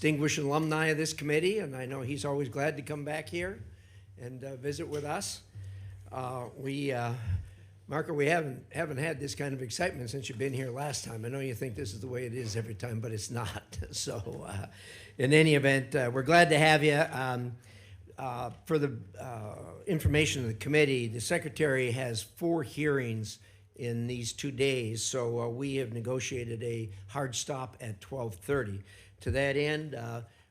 distinguished alumni of this committee, and I know he's always glad to come back here and visit with us. Marco, we haven't had this kind of excitement since you've been here last time. I know you think this is the way it is every time, but it's not. So in any event, we're glad to have you. For the information of the committee, the Secretary has 4 hearings in these 2 days, so we have negotiated a hard stop at 12:30. To that end,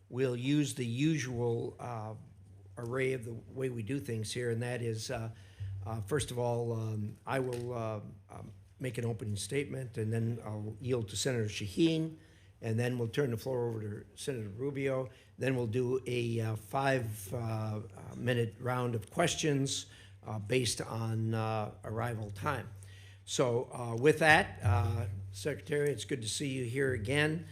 we'll use the usual array of the way we do things here, and that is, first of all, I will make an opening statement, and then I'll yield to Senator Shaheen, and then we'll turn the floor over to Senator Rubio. Then we'll do a 5-minute round of questions based on arrival time. So with that, Secretary, it's good to see you here again.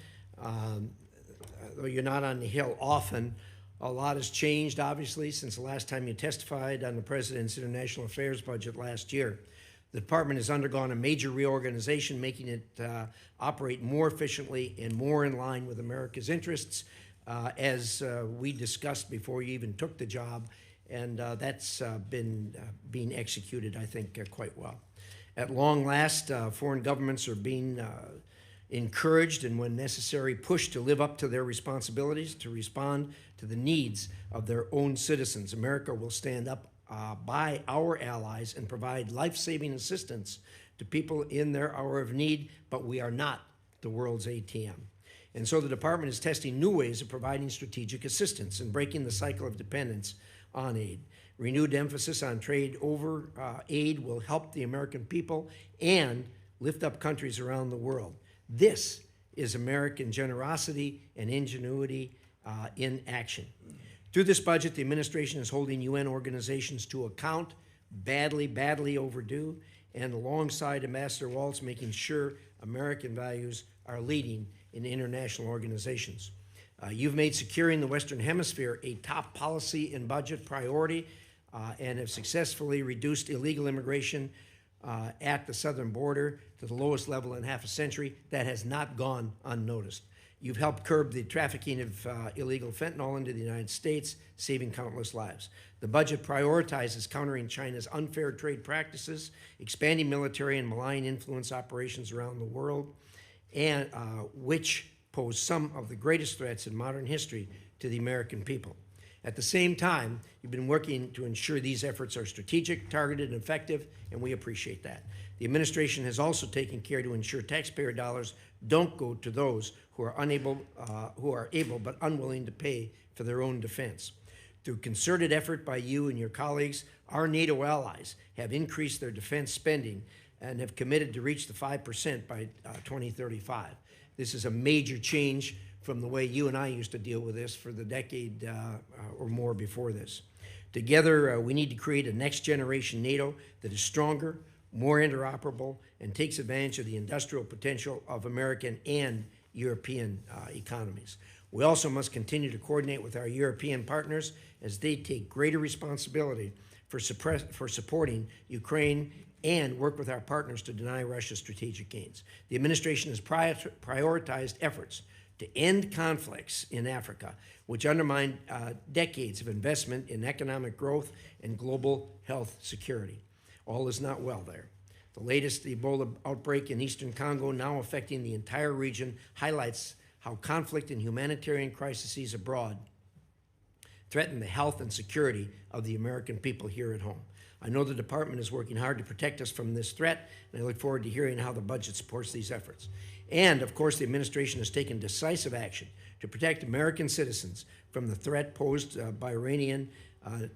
Though you're not on the Hill often, a lot has changed, obviously, since the last time you testified on the President's International Affairs budget last year. The department has undergone a major reorganization, making it operate more efficiently and more in line with America's interests, as we discussed before you even took the job, and that's been being executed, I think, quite well. At long last, foreign governments are being encouraged and, when necessary, pushed to live up to their responsibilities to respond to the needs of their own citizens. America will stand up by our allies and provide life-saving assistance to people in their hour of need, but we are not the world's ATM. And so the department is testing new ways of providing strategic assistance and breaking the cycle of dependence on aid. Renewed emphasis on trade over aid will help the American people and lift up countries around the world. This is American generosity and ingenuity in action. Through this budget, the administration is holding UN organizations to account, badly overdue, and alongside Ambassador Waltz, making sure American values are leading in international organizations. You've made securing the Western Hemisphere a top policy and budget priority and have successfully reduced illegal immigration at the southern border to the lowest level in half a century. That has not gone unnoticed. You've helped curb the trafficking of illegal fentanyl into the United States, saving countless lives. The budget prioritizes countering China's unfair trade practices, expanding military and malign influence operations around the world, and which pose some of the greatest threats in modern history to the American people. At the same time, you've been working to ensure these efforts are strategic, targeted, and effective, and we appreciate that. The administration has also taken care to ensure taxpayer dollars don't go to those who are able but unwilling to pay for their own defense. Through concerted effort by you and your colleagues, our NATO allies have increased their defense spending and have committed to reach the 5% by 2035. This is a major change from the way you and I used to deal with this for the decade or more before this. Together, we need to create a next-generation NATO that is stronger, more interoperable, and takes advantage of the industrial potential of American and European economies. We also must continue to coordinate with our European partners as they take greater responsibility for supporting Ukraine and work with our partners to deny Russia's strategic gains. The administration has prioritized efforts to end conflicts in Africa, which undermine decades of investment in economic growth and global health security. All is not well there. The latest Ebola outbreak in eastern Congo, now affecting the entire region, highlights how conflict and humanitarian crises abroad threaten the health and security of the American people here at home. I know the department is working hard to protect us from this threat, and I look forward to hearing how the budget supports these efforts. And, of course, the administration has taken decisive action to protect American citizens from the threat posed by Iranian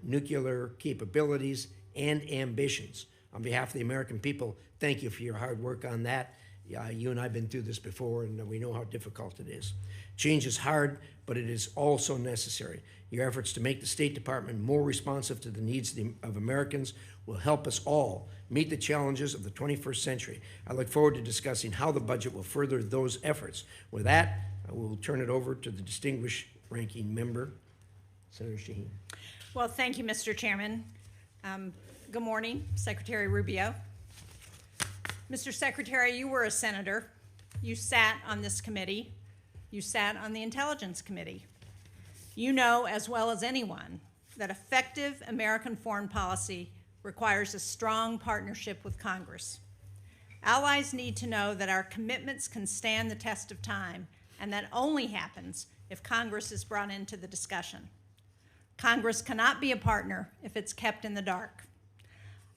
nuclear capabilities and ambitions. On behalf of the American people, thank you for your hard work on that. You and I have been through this before, and we know how difficult it is. Change is hard, but it is also necessary. Your efforts to make the State Department more responsive to the needs of Americans will help us all meet the challenges of the 21st century. I look forward to discussing how the budget will further those efforts. With that, I will turn it over to the distinguished ranking member, Senator Shaheen. Well, thank you, Mr. Chairman. Good morning, Secretary Rubio. Mr. Secretary, you were a senator. You sat on this committee. You sat on the Intelligence Committee. You know as well as anyone that effective American foreign policy requires a strong partnership with Congress. Allies need to know that our commitments can stand the test of time, and that only happens if Congress is brought into the discussion. Congress cannot be a partner if it's kept in the dark.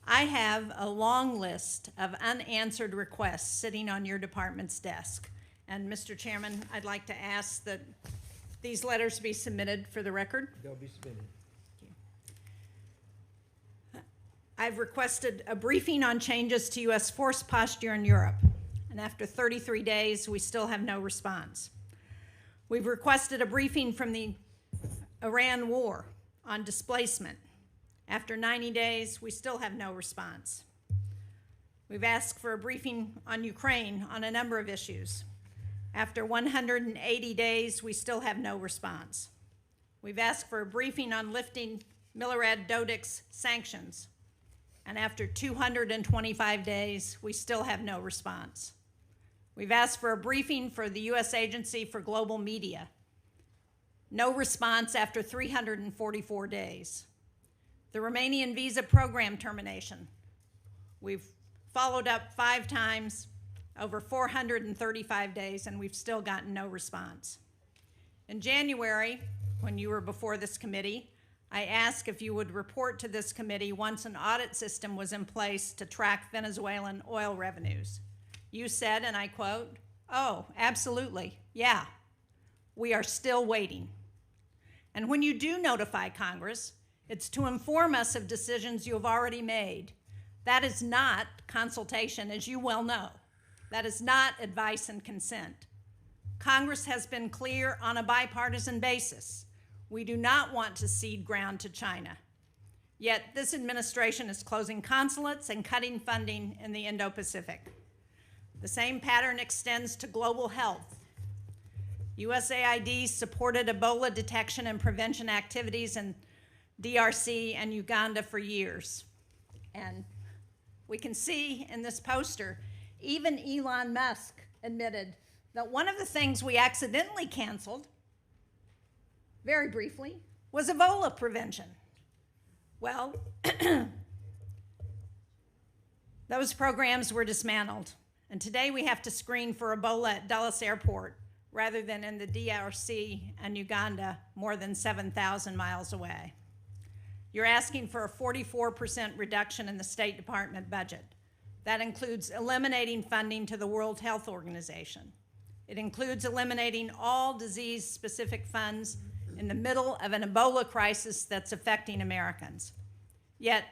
I have a long list of unanswered requests sitting on your department's desk. And Mr. Chairman, I'd like to ask that these letters be submitted for the record. They'll be submitted. I've requested a briefing on changes to U.S. force posture in Europe, and after 33 days, we still have no response. We've requested a briefing from the Iran war on displacement. After 90 days, we still have no response. We've asked for a briefing on Ukraine on a number of issues. After 180 days, we still have no response. We've asked for a briefing on lifting Milorad Dodik's sanctions. And after 225 days, we still have no response. We've asked for a briefing for the U.S. Agency for Global Media. No response after 344 days. The Romanian visa program termination. We've followed up 5 times over 435 days, and we've still gotten no response. In January, when you were before this committee, I asked if you would report to this committee once an audit system was in place to track Venezuelan oil revenues. You said, and I quote, "Oh, absolutely, yeah, we are still waiting." And when you do notify Congress, it's to inform us of decisions you have already made. That is not consultation, as you well know. That is not advice and consent. Congress has been clear on a bipartisan basis. We do not want to cede ground to China. Yet this administration is closing consulates and cutting funding in the Indo-Pacific. The same pattern extends to global health. USAID supported Ebola detection and prevention activities in DRC and Uganda for years. And we can see in this poster, even Elon Musk admitted that one of the things we accidentally canceled, very briefly, was Ebola prevention. Well, those programs were dismantled, and today we have to screen for Ebola at Dulles Airport rather than in the DRC and Uganda more than 7,000 miles away. You're asking for a 44% reduction in the State Department budget. That includes eliminating funding to the World Health Organization. It includes eliminating all disease-specific funds in the middle of an Ebola crisis that's affecting Americans. Yet,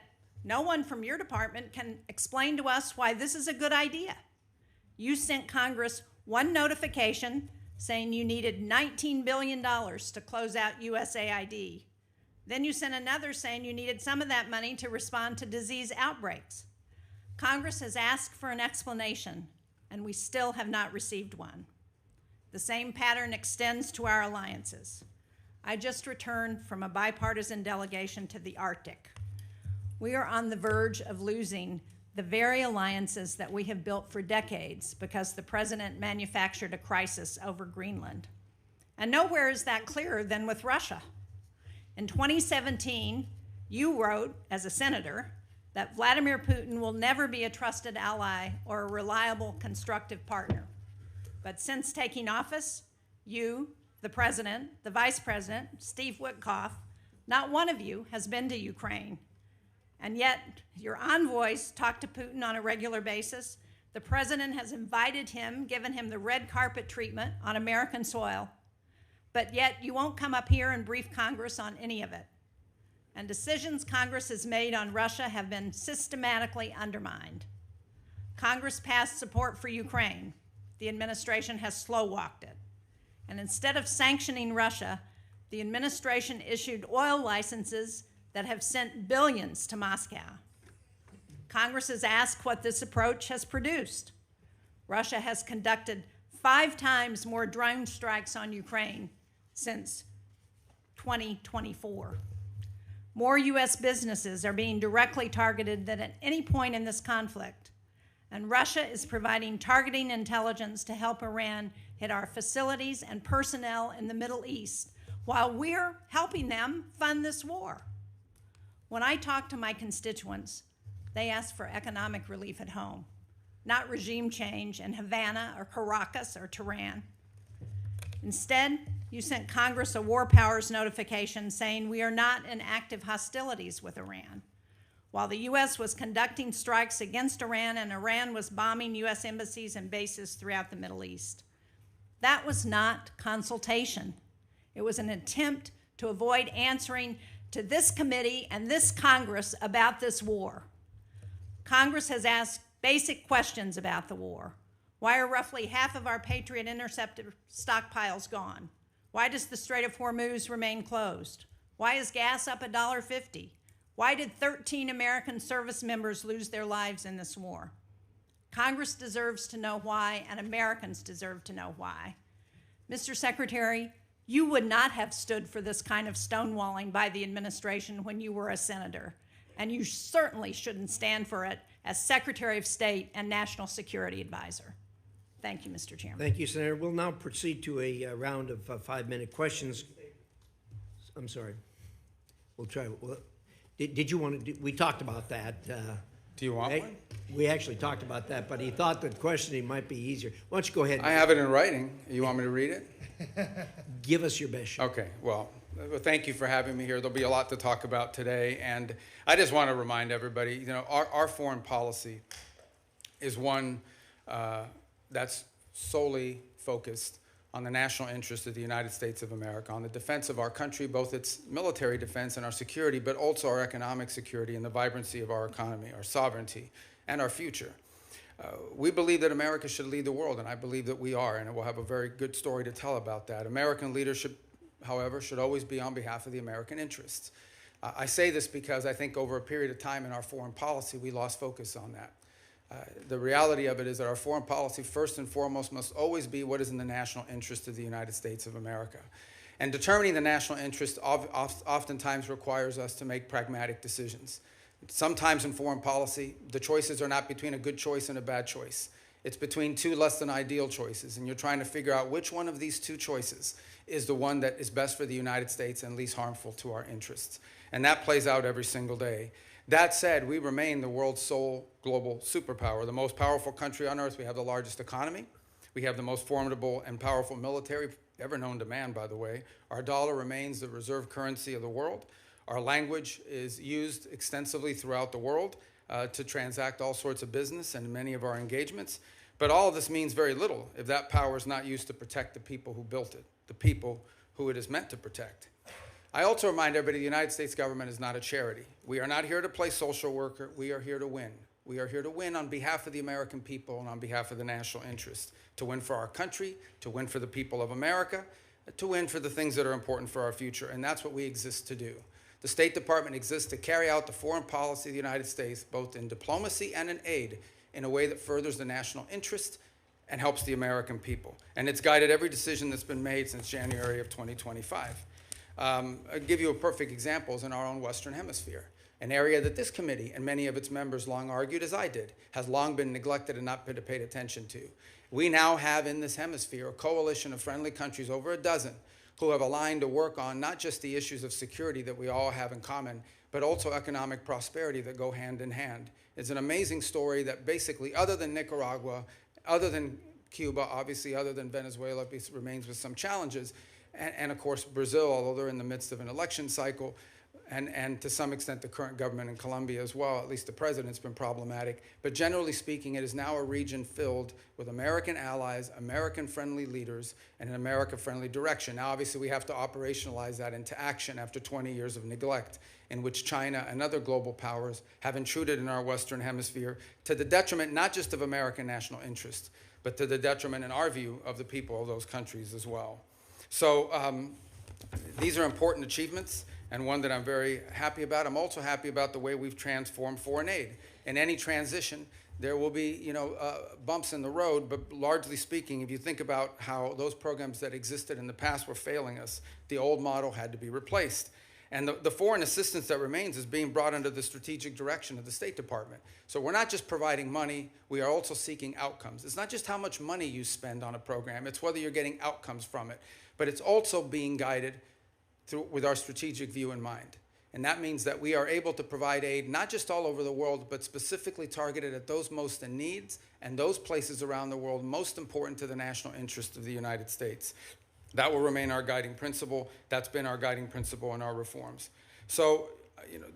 no one from your department can explain to us why this is a good idea. You sent Congress one notification saying you needed $19 billion to close out USAID. Then you sent another saying you needed some of that money to respond to disease outbreaks. Congress has asked for an explanation, and we still have not received one. The same pattern extends to our alliances. I just returned from a bipartisan delegation to the Arctic. We are on the verge of losing the very alliances that we have built for decades because the president manufactured a crisis over Greenland. And nowhere is that clearer than with Russia. In 2017, you wrote, as a senator, that Vladimir Putin will never be a trusted ally or a reliable, constructive partner. But since taking office, you, the president, the vice president, Steve Witkoff, not one of you has been to Ukraine. And yet, your envoys talk to Putin on a regular basis. The president has invited him, given him the red carpet treatment on American soil. But yet, you won't come up here and brief Congress on any of it. And decisions Congress has made on Russia have been systematically undermined. Congress passed support for Ukraine. The administration has slow-walked it. And instead of sanctioning Russia, the administration issued oil licenses that have sent billions to Moscow. Congress has asked what this approach has produced. Russia has conducted 5 times more drone strikes on Ukraine since 2024. More U.S. businesses are being directly targeted than at any point in this conflict. And Russia is providing targeting intelligence to help Iran hit our facilities and personnel in the Middle East while we're helping them fund this war. When I talk to my constituents, they ask for economic relief at home, not regime change in Havana or Caracas or Tehran. Instead, you sent Congress a war powers notification saying we are not in active hostilities with Iran, while the U.S. was conducting strikes against Iran and Iran was bombing U.S. embassies and bases throughout the Middle East. That was not consultation. It was an attempt to avoid answering to this committee and this Congress about this war. Congress has asked basic questions about the war. Why are roughly half of our Patriot interceptor stockpiles gone? Why does the Strait of Hormuz remain closed? Why is gas up $1.50? Why did 13 American service members lose their lives in this war? Congress deserves to know why, and Americans deserve to know why. Mr. Secretary, you would not have stood for this kind of stonewalling by the administration when you were a senator, and you certainly shouldn't stand for it as Secretary of State and National Security Advisor. Thank you, Mr. Chairman. Thank you, Senator. We'll now proceed to a round of 5-minute questions. I'm sorry. We'll try. Did you want to do, we talked about that. Do you want one? We actually talked about that, but he thought that questioning might be easier. Why don't you go ahead? I have it in writing. You want me to read it? Give us your best shot. Okay, well, thank you for having me here. There'll be a lot to talk about today, and I just want to remind everybody, you know, our foreign policy is one that's solely focused on the national interest of the United States of America, on the defense of our country, both its military defense and our security, but also our economic security and the vibrancy of our economy, our sovereignty, and our future. We believe that America should lead the world, and I believe that we are, and we'll have a very good story to tell about that. American leadership, however, should always be on behalf of the American interests. I say this because I think over a period of time in our foreign policy, we lost focus on that. The reality of it is that our foreign policy, first and foremost, must always be what is in the national interest of the United States of America. And determining the national interest oftentimes requires us to make pragmatic decisions. Sometimes in foreign policy, the choices are not between a good choice and a bad choice. It's between two less than ideal choices, and you're trying to figure out which one of these two choices is the one that is best for the United States and least harmful to our interests. And that plays out every single day. That said, we remain the world's sole global superpower, the most powerful country on earth. We have the largest economy. We have the most formidable and powerful military ever known to man, by the way. Our dollar remains the reserve currency of the world. Our language is used extensively throughout the world to transact all sorts of business and many of our engagements. But all of this means very little if that power is not used to protect the people who built it, the people who it is meant to protect. I also remind everybody the United States government is not a charity. We are not here to play social worker. We are here to win. We are here to win on behalf of the American people and on behalf of the national interest, to win for our country, to win for the people of America, to win for the things that are important for our future, and that's what we exist to do. The State Department exists to carry out the foreign policy of the United States, both in diplomacy and in aid, in a way that furthers the national interest and helps the American people. And it's guided every decision that's been made since January of 2025. I'll give you a perfect example is in our own Western Hemisphere, an area that this committee and many of its members long argued, as I did, has long been neglected and not been paid attention to. We now have in this hemisphere a coalition of friendly countries, over a dozen, who have aligned to work on not just the issues of security that we all have in common, but also economic prosperity that go hand in hand. It's an amazing story that basically, other than Nicaragua, other than Cuba, obviously other than Venezuela, it remains with some challenges, and of course Brazil, although they're in the midst of an election cycle, and to some extent the current government in Colombia as well, at least the president's been problematic. But generally speaking, it is now a region filled with American allies, American-friendly leaders, and an America-friendly direction. Now, obviously, we have to operationalize that into action after 20 years of neglect, in which China and other global powers have intruded in our Western Hemisphere to the detriment not just of American national interest, but to the detriment, in our view, of the people of those countries as well. So these are important achievements, and one that I'm very happy about. I'm also happy about the way we've transformed foreign aid. In any transition, there will be, bumps in the road, but largely speaking, if you think about how those programs that existed in the past were failing us, the old model had to be replaced. And the foreign assistance that remains is being brought under the strategic direction of the State Department. So we're not just providing money, we are also seeking outcomes. It's not just how much money you spend on a program, it's whether you're getting outcomes from it. But it's also being guided with our strategic view in mind. And that means that we are able to provide aid not just all over the world, but specifically targeted at those most in need and those places around the world most important to the national interest of the United States. That will remain our guiding principle. That's been our guiding principle in our reforms. So, you know,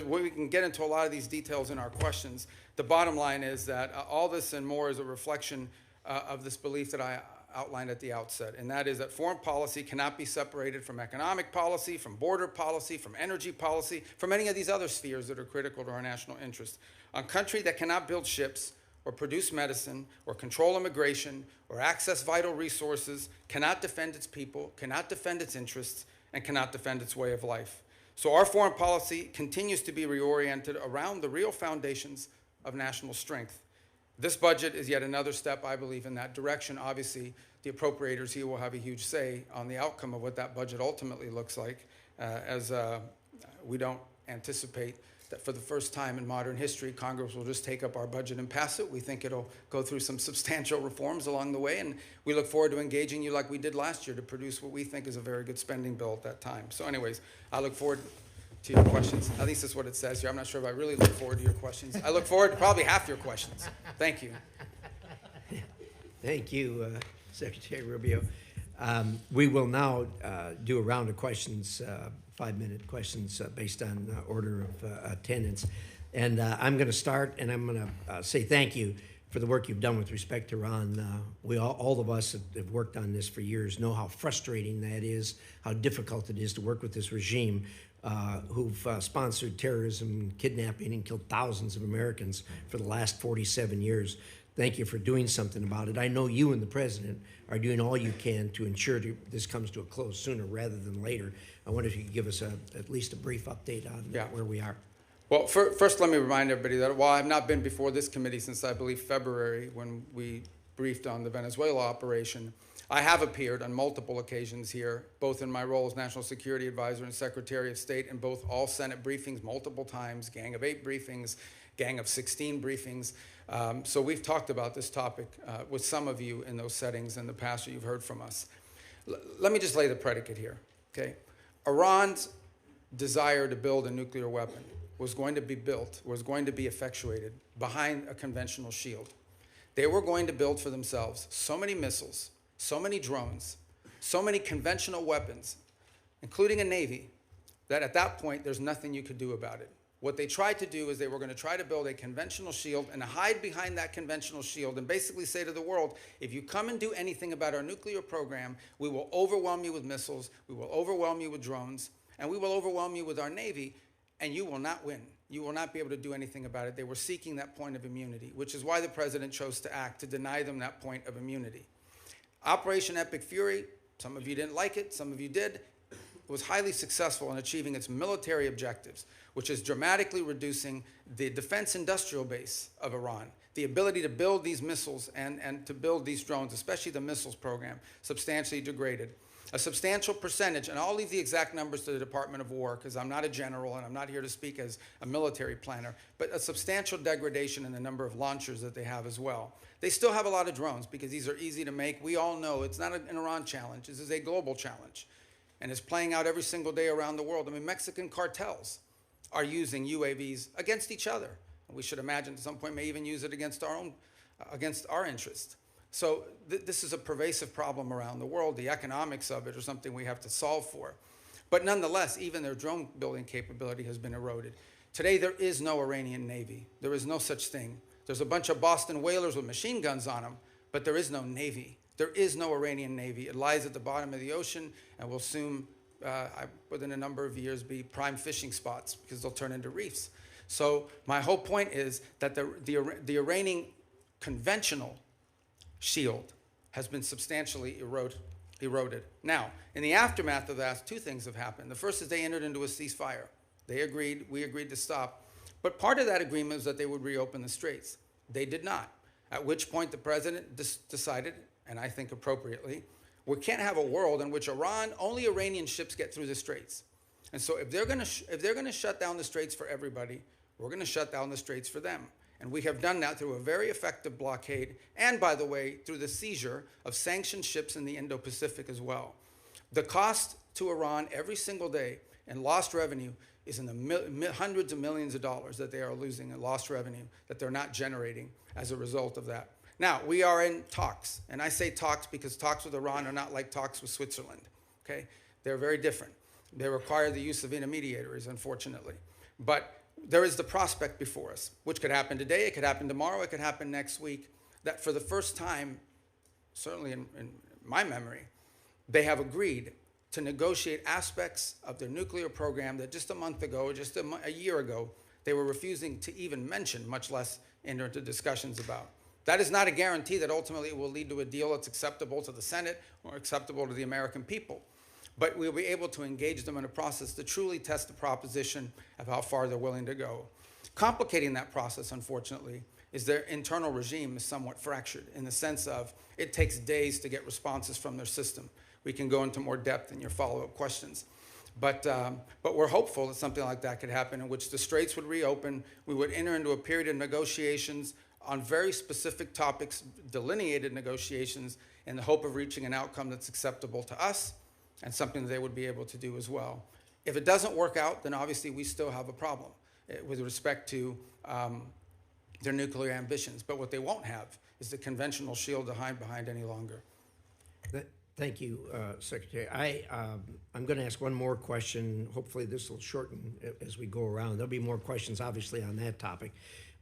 we can get into a lot of these details in our questions. The bottom line is that all this and more is a reflection of this belief that I outlined at the outset, and that is that foreign policy cannot be separated from economic policy, from border policy, from energy policy, from any of these other spheres that are critical to our national interest. A country that cannot build ships or produce medicine or control immigration or access vital resources cannot defend its people, cannot defend its interests, and cannot defend its way of life. So our foreign policy continues to be reoriented around the real foundations of national strength. This budget is yet another step, I believe, in that direction. Obviously, the appropriators here will have a huge say on the outcome of what that budget ultimately looks like, as we don't anticipate that for the first time in modern history, Congress will just take up our budget and pass it. We think it'll go through some substantial reforms along the way, and we look forward to engaging you like we did last year to produce what we think is a very good spending bill at that time. So anyways, I look forward to your questions. At least that's what it says here. I'm not sure if I really look forward to your questions. I look forward to probably half your questions. Thank you. Thank you, Secretary Rubio. We will now do a round of questions, 5-minute questions based on order of attendance. And I'm going to start, and I'm going to say thank you for the work you've done with respect to Iran. We all of us have worked on this for years, know how frustrating that is, how difficult it is to work with this regime who've sponsored terrorism, kidnapping, and killed thousands of Americans for the last 47 years. Thank you for doing something about it. I know you and the President are doing all you can to ensure this comes to a close sooner rather than later. I wonder if you could give us at least a brief update on where we are. Well, first let me remind everybody that while I've not been before this committee since I believe February when we briefed on the Venezuela operation, I have appeared on multiple occasions here, both in my role as National Security Advisor and Secretary of State, in both all Senate briefings multiple times, Gang of 8 briefings, Gang of 16 briefings. So we've talked about this topic with some of you in those settings in the past that you've heard from us. Let me just lay the predicate here, okay? Iran's desire to build a nuclear weapon was going to be effectuated behind a conventional shield. They were going to build for themselves so many missiles, so many drones, so many conventional weapons, including a navy, that at that point there's nothing you could do about it. What they tried to do is they were going to try to build a conventional shield and hide behind that conventional shield and basically say to the world, if you come and do anything about our nuclear program, we will overwhelm you with missiles, we will overwhelm you with drones, and we will overwhelm you with our navy, and you will not win. You will not be able to do anything about it. They were seeking that point of immunity, which is why the President chose to act to deny them that point of immunity. Operation Epic Fury, some of you didn't like it, some of you did, was highly successful in achieving its military objectives, which is dramatically reducing the defense industrial base of Iran, the ability to build these missiles and to build these drones, especially the missiles program, substantially degraded. A substantial percentage, and I'll leave the exact numbers to the Department of War because I'm not a general and I'm not here to speak as a military planner, but a substantial degradation in the number of launchers that they have as well. They still have a lot of drones because these are easy to make. We all know it's not an Iran challenge. This is a global challenge. And it's playing out every single day around the world. I mean, Mexican cartels are using UAVs against each other. And we should imagine at some point may even use it against our interests. So this is a pervasive problem around the world. The economics of it are something we have to solve for. But nonetheless, even their drone building capability has been eroded. Today, there is no Iranian Navy. There is no such thing. There's a bunch of Boston whalers with machine guns on them, but there is no Navy. There is no Iranian Navy. It lies at the bottom of the ocean and will soon, within a number of years, be prime fishing spots because they'll turn into reefs. So my whole point is that the Iranian conventional shield has been substantially eroded. Now, in the aftermath of that, two things have happened. The first is they entered into a ceasefire. They agreed, we agreed to stop. But part of that agreement was that they would reopen the straits. They did not, at which point the President decided, and I think appropriately, We can't have a world in which only Iranian ships get through the straits. And so if they're going to shut down the straits for everybody, we're going to shut down the straits for them. And we have done that through a very effective blockade, and by the way, through the seizure of sanctioned ships in the Indo-Pacific as well. The cost to Iran every single day in lost revenue is in the hundreds of millions of dollars that they are losing in lost revenue that they're not generating as a result of that. Now, we are in talks, and I say talks because talks with Iran are not like talks with Switzerland, okay? They're very different. They require the use of intermediaries, unfortunately. But there is the prospect before us, which could happen today, it could happen tomorrow, it could happen next week, that for the first time, certainly in my memory, they have agreed to negotiate aspects of their nuclear program that just a month ago, just a year ago, they were refusing to even mention, much less enter into discussions about. That is not a guarantee that ultimately it will lead to a deal that's acceptable to the Senate or acceptable to the American people. But we'll be able to engage them in a process to truly test the proposition of how far they're willing to go. Complicating that process, unfortunately, is their internal regime is somewhat fractured in the sense of it takes days to get responses from their system. We can go into more depth in your follow-up questions. But we're hopeful that something like that could happen in which the straits would reopen, we would enter into a period of negotiations on very specific topics, delineated negotiations, in the hope of reaching an outcome that's acceptable to us and something that they would be able to do as well. If it doesn't work out, then obviously we still have a problem with respect to their nuclear ambitions. But what they won't have is the conventional shield to hide behind any longer. Thank you, Secretary. I'm going to ask one more question. Hopefully this will shorten as we go around. There'll be more questions, obviously, on that topic.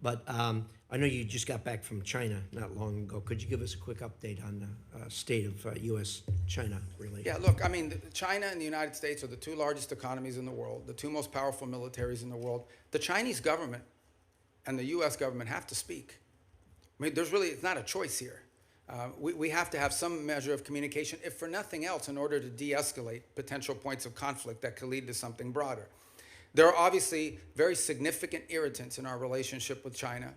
But I know you just got back from China not long ago. Could you give us a quick update on the state of U.S.-China relations? Yeah, look, I mean, China and the United States are the two largest economies in the world, the two most powerful militaries in the world. The Chinese government and the U.S. government have to speak. I mean, it's not a choice here. We have to have some measure of communication, if for nothing else, in order to de-escalate potential points of conflict that could lead to something broader. There are obviously very significant irritants in our relationship with China.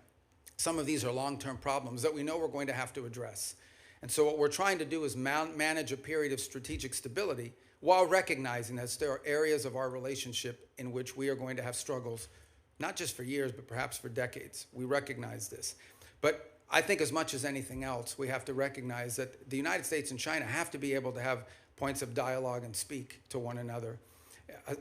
Some of these are long-term problems that we know we're going to have to address. And so what we're trying to do is manage a period of strategic stability while recognizing that there are areas of our relationship in which we are going to have struggles, not just for years, but perhaps for decades. We recognize this. But I think as much as anything else, we have to recognize that the United States and China have to be able to have points of dialogue and speak to one another.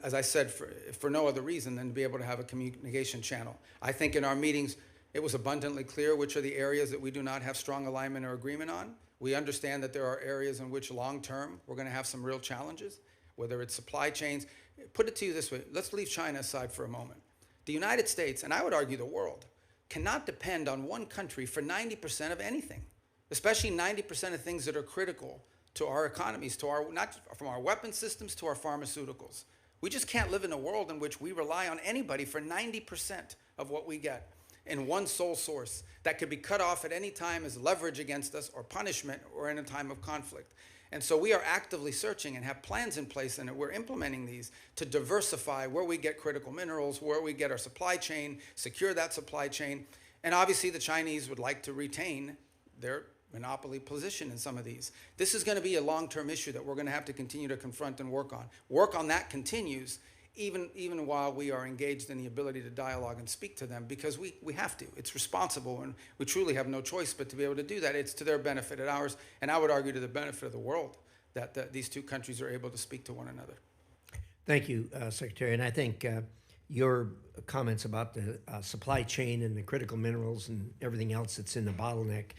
As I said, for no other reason than to be able to have a communication channel. I think in our meetings, it was abundantly clear which are the areas that we do not have strong alignment or agreement on. We understand that there are areas in which long-term we're going to have some real challenges, whether it's supply chains. Put it to you this way, let's leave China aside for a moment. The United States, and I would argue the world, cannot depend on one country for 90% of anything, especially 90% of things that are critical to our economies, not from our weapon systems to our pharmaceuticals. We just can't live in a world in which we rely on anybody for 90% of what we get in one sole source that could be cut off at any time as leverage against us or punishment or in a time of conflict. And so we are actively searching and have plans in place, and we're implementing these to diversify where we get critical minerals, where we get our supply chain, secure that supply chain. And obviously the Chinese would like to retain their monopoly position in some of these. This is going to be a long-term issue that we're going to have to continue to confront and work on. Work on that continues even while we are engaged in the ability to dialogue and speak to them, because we have to. It's responsible, and we truly have no choice but to be able to do that. It's to their benefit and ours, and I would argue to the benefit of the world that these two countries are able to speak to one another. Thank you, Secretary. And I think your comments about the supply chain and the critical minerals and everything else that's in the bottleneck,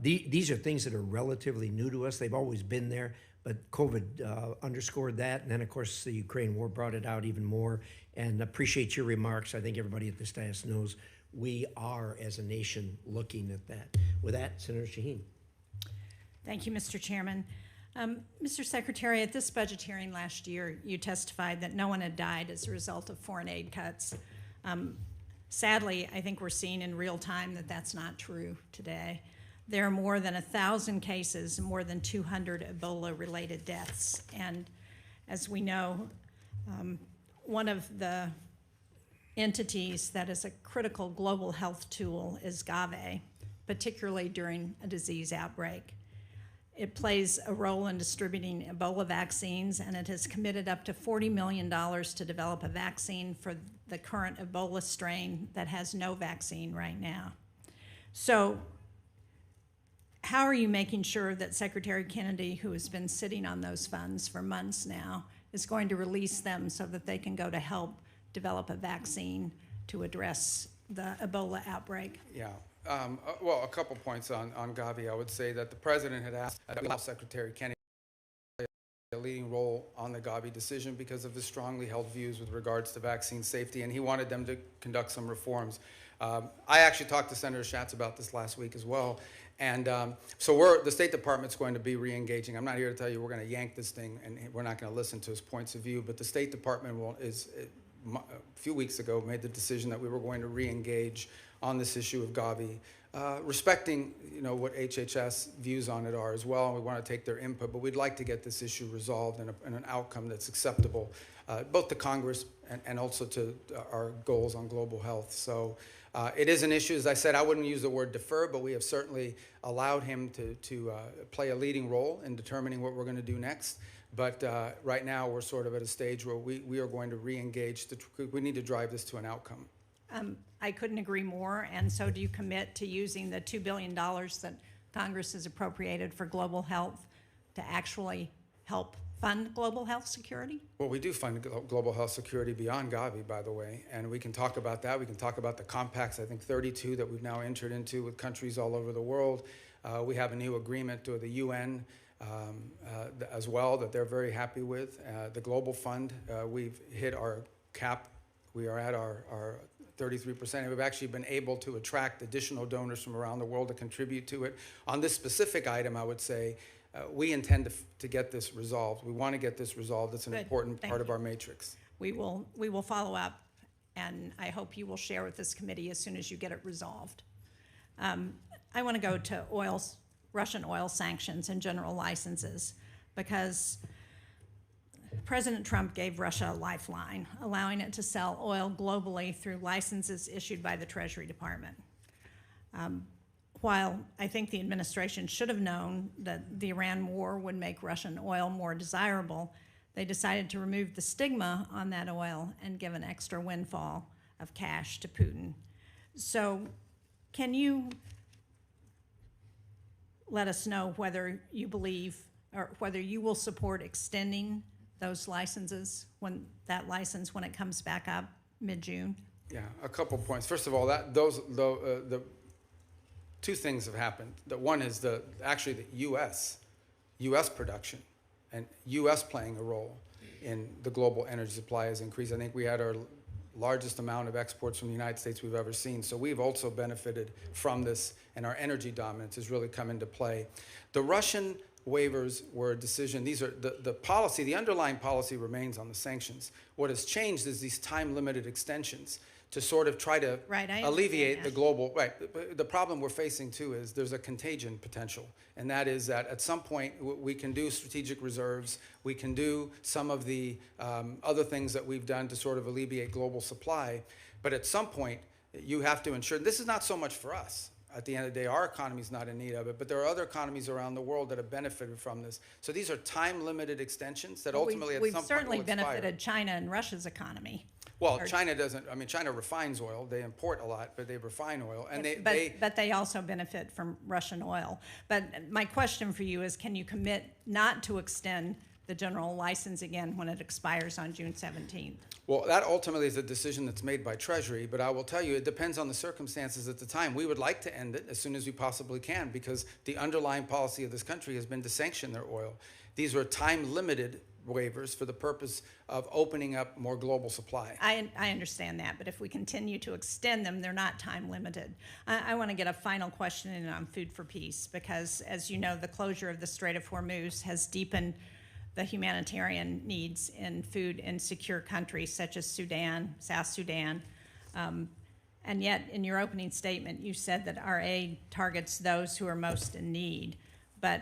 these are things that are relatively new to us. They've always been there, but COVID underscored that. And then, of course, the Ukraine war brought it out even more. And appreciate your remarks. I think everybody at this dais knows we are, as a nation, looking at that. With that, Senator Shaheen. Thank you, Mr. Chairman. Mr. Secretary, at this budget hearing last year, you testified that no one had died as a result of foreign aid cuts. Sadly, I think we're seeing in real time that that's not true today. There are more than 1,000 cases, more than 200 Ebola-related deaths. And as we know, one of the entities that is a critical global health tool is GAVE, particularly during a disease outbreak. It plays a role in distributing Ebola vaccines, and it has committed up to $40 million to develop a vaccine for the current Ebola strain that has no vaccine right now. So how are you making sure that Secretary Kennedy, who has been sitting on those funds for months now, is going to release them so that they can go to help develop a vaccine to address the Ebola outbreak? Yeah. Well, a couple points on Gavi. I would say that the president had asked Secretary Kennedy to play a leading role on the Gavi decision because of his strongly held views with regards to vaccine safety, and he wanted them to conduct some reforms. I actually talked to Senator Schatz about this last week as well, and so the State Department's going to be re-engaging. I'm not here to tell you we're going to yank this thing and we're not going to listen to his points of view, but the State Department a few weeks ago made the decision that we were going to re-engage on this issue of Gavi, respecting what HHS views on it are as well, and we want to take their input, but we'd like to get this issue resolved in an outcome that's acceptable, both to Congress and also to our goals on global health. So it is an issue. As I said, I wouldn't use the word defer, but we have certainly allowed him to play a leading role in determining what we're going to do next. But right now, we're sort of at a stage where we are going to re-engage. We need to drive this to an outcome. I couldn't agree more, and so do you commit to using the $2 billion that Congress has appropriated for global health to actually help fund global health security? Well, we do fund global health security beyond Gavi, by the way, and we can talk about that. We can talk about the compacts, I think 32 that we've now entered into with countries all over the world. We have a new agreement to the UN as well that they're very happy with. The Global Fund, we've hit our cap. We are at our 33%, and we've actually been able to attract additional donors from around the world to contribute to it. On this specific item, I would say we intend to get this resolved. We want to get this resolved. It's an important part of our matrix. We will follow up, and I hope you will share with this committee as soon as you get it resolved. I want to go to Russian oil sanctions and general licenses, because President Trump gave Russia a lifeline, allowing it to sell oil globally through licenses issued by the Treasury Department. While I think the administration should have known that the Iran war would make Russian oil more desirable, they decided to remove the stigma on that oil and give an extra windfall of cash to Putin. So can you let us know whether you believe or whether you will support extending those licenses, when it comes back up mid-June? Yeah, a couple points. First of all, the two things have happened. One is actually the U.S. production and U.S. playing a role in the global energy supply has increased. I think we had our largest amount of exports from the United States we've ever seen. So we've also benefited from this, and our energy dominance has really come into play. The Russian waivers were a decision. These are the policy, the underlying policy remains on the sanctions. What has changed is these time-limited extensions to sort of try to alleviate the global, the problem we're facing too is there's a contagion potential, and that is that at some point we can do strategic reserves, we can do some of the other things that we've done to sort of alleviate global supply, but at some point you have to ensure, this is not so much for us. At the end of the day, our economy is not in need of it, but there are other economies around the world that have benefited from this. So these are time-limited extensions that ultimately at some point will expire. We've certainly benefited China and Russia's economy. Well, China doesn't. I mean, China refines oil. They import a lot, but they refine oil, and but they also benefit from Russian oil. But my question for you is, can you commit not to extend the general license again when it expires on June 17th? Well, that ultimately is a decision that's made by Treasury, but I will tell you, it depends on the circumstances at the time. We would like to end it as soon as we possibly can, because the underlying policy of this country has been to sanction their oil. These are time-limited waivers for the purpose of opening up more global supply. I understand that, but if we continue to extend them, they're not time limited. I want to get a final question in on food for peace, because as you know, the closure of the Strait of Hormuz has deepened the humanitarian needs in food in secure countries such as Sudan, South Sudan. And yet in your opening statement, you said that our aid targets those who are most in need. But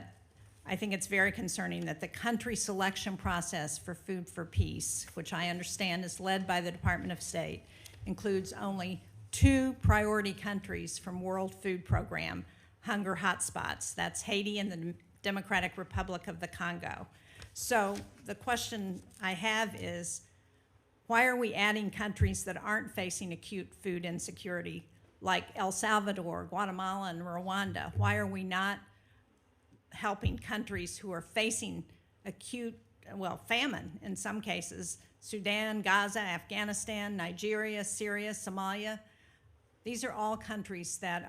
I think it's very concerning that the country selection process for Food for Peace, which I understand is led by the Department of State, includes only 2 priority countries from World Food Program hunger hotspots. That's Haiti and the Democratic Republic of the Congo. So the question I have is, why are we adding countries that aren't facing acute food insecurity, like El Salvador, Guatemala, and Rwanda? Why are we not helping countries who are facing acute, well, famine in some cases? Sudan, Gaza, Afghanistan, Nigeria, Syria, Somalia. These are all countries that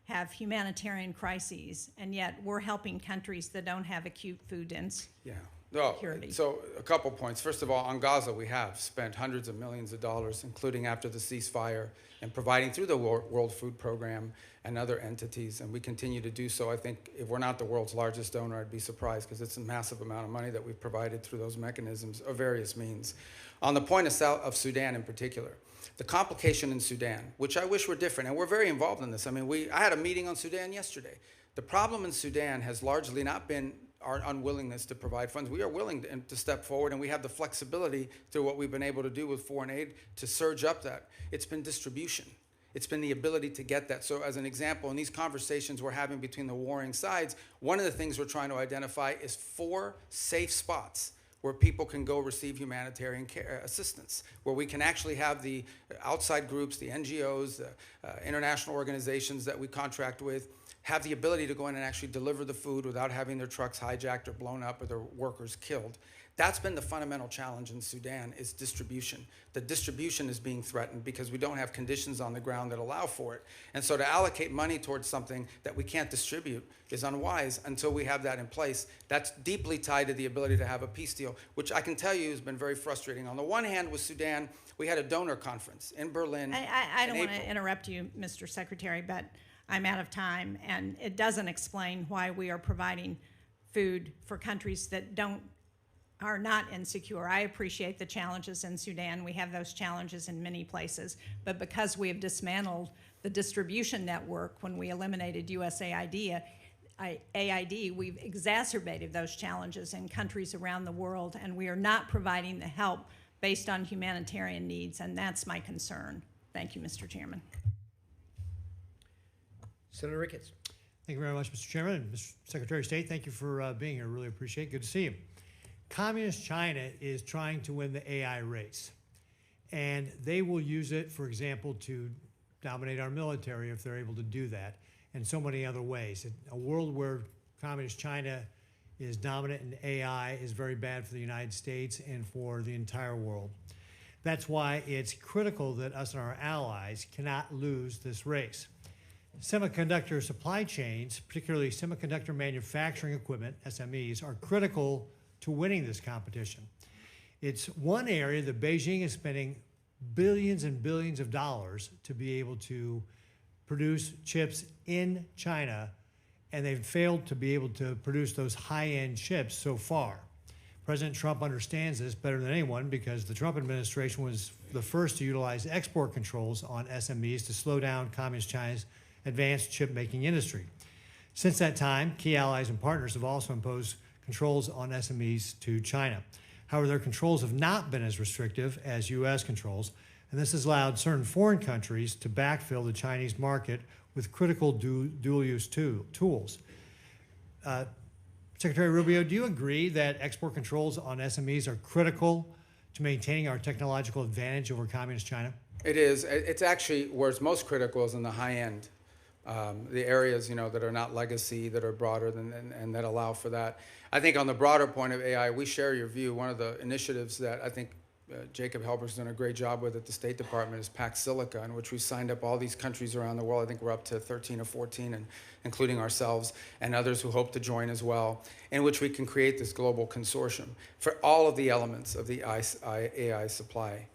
have humanitarian crises, and yet we're helping countries that don't have acute food insecurity. So a couple points. First of all, on Gaza, we have spent hundreds of millions of dollars, including after the ceasefire, and providing through the World Food Program and other entities, and we continue to do so. I think if we're not the world's largest donor, I'd be surprised, because it's a massive amount of money that we've provided through those mechanisms of various means. On the point of Sudan in particular, the complication in Sudan, which I wish were different, and we're very involved in this. I mean, I had a meeting on Sudan yesterday. The problem in Sudan has largely not been our unwillingness to provide funds. We are willing to step forward, and we have the flexibility through what we've been able to do with foreign aid to surge up that. It's been distribution. It's been the ability to get that. So as an example, in these conversations we're having between the warring sides, one of the things we're trying to identify is 4 safe spots where people can go receive humanitarian care assistance, where we can actually have the outside groups, the NGOs, the international organizations that we contract with, have the ability to go in and actually deliver the food without having their trucks hijacked or blown up or their workers killed. That's been the fundamental challenge in Sudan, is distribution. The distribution is being threatened because we don't have conditions on the ground that allow for it. And so to allocate money towards something that we can't distribute is unwise until we have that in place. That's deeply tied to the ability to have a peace deal, which I can tell you has been very frustrating. On the one hand, with Sudan, we had a donor conference in Berlin. I don't want to interrupt you, Mr. Secretary, but I'm out of time, and it doesn't explain why we are providing food for countries that are not insecure. I appreciate the challenges in Sudan. We have those challenges in many places, but because we have dismantled the distribution network when we eliminated USAID, we've exacerbated those challenges in countries around the world, and we are not providing the help based on humanitarian needs, and that's my concern. Thank you, Mr. Chairman. Senator Ricketts. Thank you very much, Mr. Chairman. And Mr. Secretary of State, thank you for being here. Really appreciate it. Good to see you. Communist China is trying to win the AI race, and they will use it, for example, to dominate our military if they're able to do that, and so many other ways. A world where Communist China is dominant in AI is very bad for the United States and for the entire world. That's why it's critical that us and our allies cannot lose this race. Semiconductor supply chains, particularly semiconductor manufacturing equipment, SMEs, are critical to winning this competition. It's one area that Beijing is spending billions and billions of dollars to be able to produce chips in China, and they've failed to be able to produce those high-end chips so far. President Trump understands this better than anyone because the Trump administration was the first to utilize export controls on SMEs to slow down Communist China's advanced chip-making industry. Since that time, key allies and partners have also imposed controls on SMEs to China. However, their controls have not been as restrictive as U.S. controls, and this has allowed certain foreign countries to backfill the Chinese market with critical dual-use tools. Secretary Rubio, do you agree that export controls on SMEs are critical to maintaining our technological advantage over Communist China? It is. It's actually where it's most critical is in the high end. The areas, that are not legacy, that are broader and that allow for that. I think on the broader point of AI, we share your view. One of the initiatives that I think Jacob Helber's done a great job with at the State Department is Pax Silica, in which we signed up all these countries around the world. I think we're up to 13 or 14, and including ourselves and others who hope to join as well, in which we can create this global consortium for all of the elements of the AI supply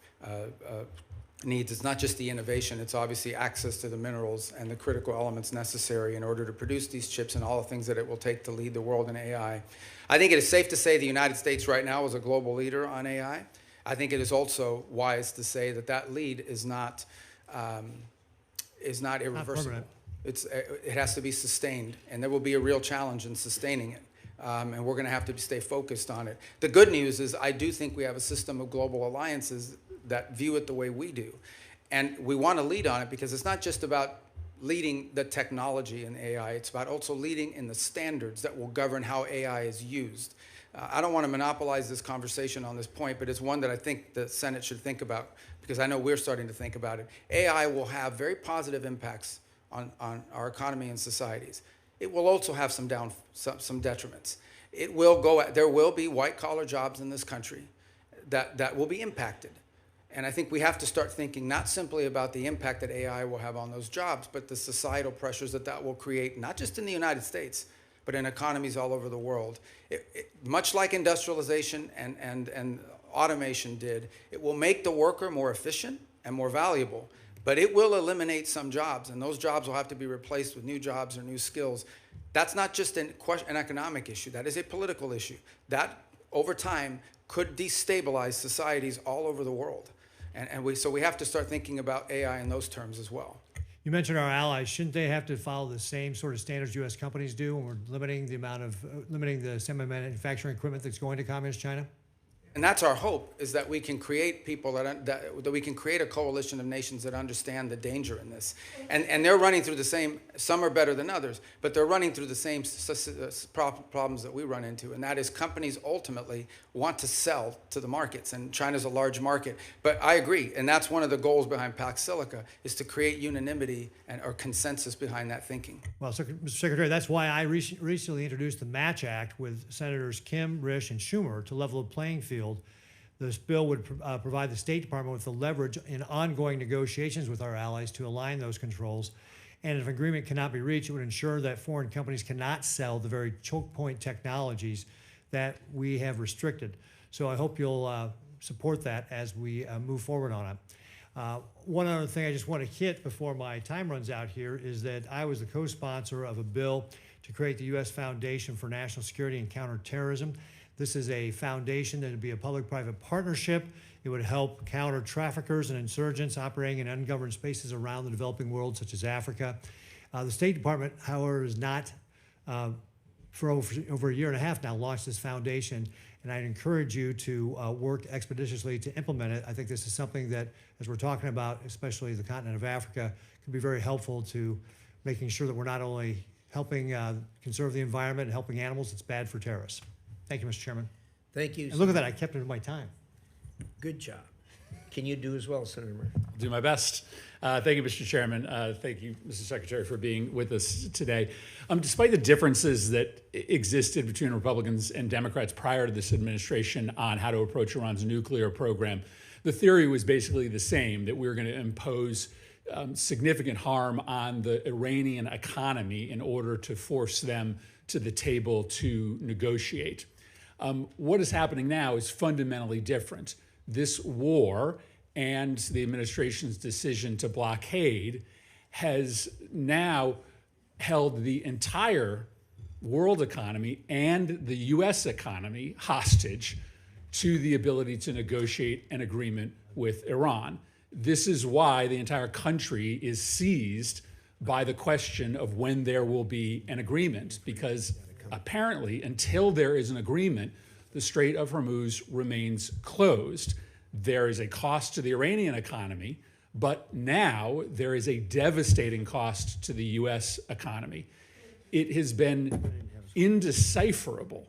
needs. It's not just the innovation, it's obviously access to the minerals and the critical elements necessary in order to produce these chips and all the things that it will take to lead the world in AI. I think it is safe to say the United States right now is a global leader on AI. I think it is also wise to say that that lead is not irreversible. It has to be sustained, and there will be a real challenge in sustaining it. And we're going to have to stay focused on it. The good news is I do think we have a system of global alliances that view it the way we do. And we want to lead on it because it's not just about leading the technology in AI. It's about also leading in the standards that will govern how AI is used. I don't want to monopolize this conversation on this point, but it's one that I think the Senate should think about, because I know we're starting to think about it. AI will have very positive impacts on our economy and societies. It will also have some detriments. There will be white-collar jobs in this country that will be impacted. And I think we have to start thinking not simply about the impact that AI will have on those jobs, but the societal pressures that will create, not just in the United States, but in economies all over the world. Much like industrialization and automation did, it will make the worker more efficient and more valuable, but it will eliminate some jobs, and those jobs will have to be replaced with new jobs or new skills. That's not just an economic issue, that is a political issue. That, over time, could destabilize societies all over the world. So we have to start thinking about AI in those terms as well. You mentioned our allies. Shouldn't they have to follow the same sort of standards U.S. companies do when we're limiting the semi-manufacturing equipment that's going to communist China? And that's our hope, is that we can create people that we can create a coalition of nations that understand the danger in this. And they're running through the same, some are better than others, but they're running through the same problems that we run into. And that is, companies ultimately want to sell to the markets, and China's a large market. But I agree, and that's one of the goals behind Pax Silica, is to create unanimity or consensus behind that thinking. Well, Mr. Secretary, that's why I recently introduced the Match Act with Senators Kim, Risch, and Schumer to level the playing field. This bill would provide the State Department with the leverage in ongoing negotiations with our allies to align those controls. And if agreement cannot be reached, it would ensure that foreign companies cannot sell the very choke point technologies that we have restricted. So I hope you'll support that as we move forward on it. One other thing I just want to hit before my time runs out here is that I was the co-sponsor of a bill to create the U.S. Foundation for National Security and Counterterrorism. This is a foundation that would be a public-private partnership. It would help counter traffickers and insurgents operating in ungoverned spaces around the developing world, such as Africa. The State Department, however, has not, for over a year and a half now, launched this foundation, and I'd encourage you to work expeditiously to implement it. I think this is something that, as we're talking about, especially the continent of Africa, can be very helpful to making sure that we're not only helping conserve the environment and helping animals, it's bad for terrorists. Thank you, Mr. Chairman. Thank you. And look at that, I kept it in my time. Good job. Can you do as well, Senator Murphy? I'll do my best. Thank you, Mr. Chairman. Thank you, Mr. Secretary, for being with us today. Despite the differences that existed between Republicans and Democrats prior to this administration on how to approach Iran's nuclear program, the theory was basically the same, that we were going to impose significant harm on the Iranian economy in order to force them to the table to negotiate. What is happening now is fundamentally different. This war and the administration's decision to blockade has now held the entire world economy and the U.S. economy hostage to the ability to negotiate an agreement with Iran. This is why the entire country is seized by the question of when there will be an agreement, because apparently until there is an agreement, the Strait of Hormuz remains closed. There is a cost to the Iranian economy, but now there is a devastating cost to the U.S. economy. It has been indecipherable,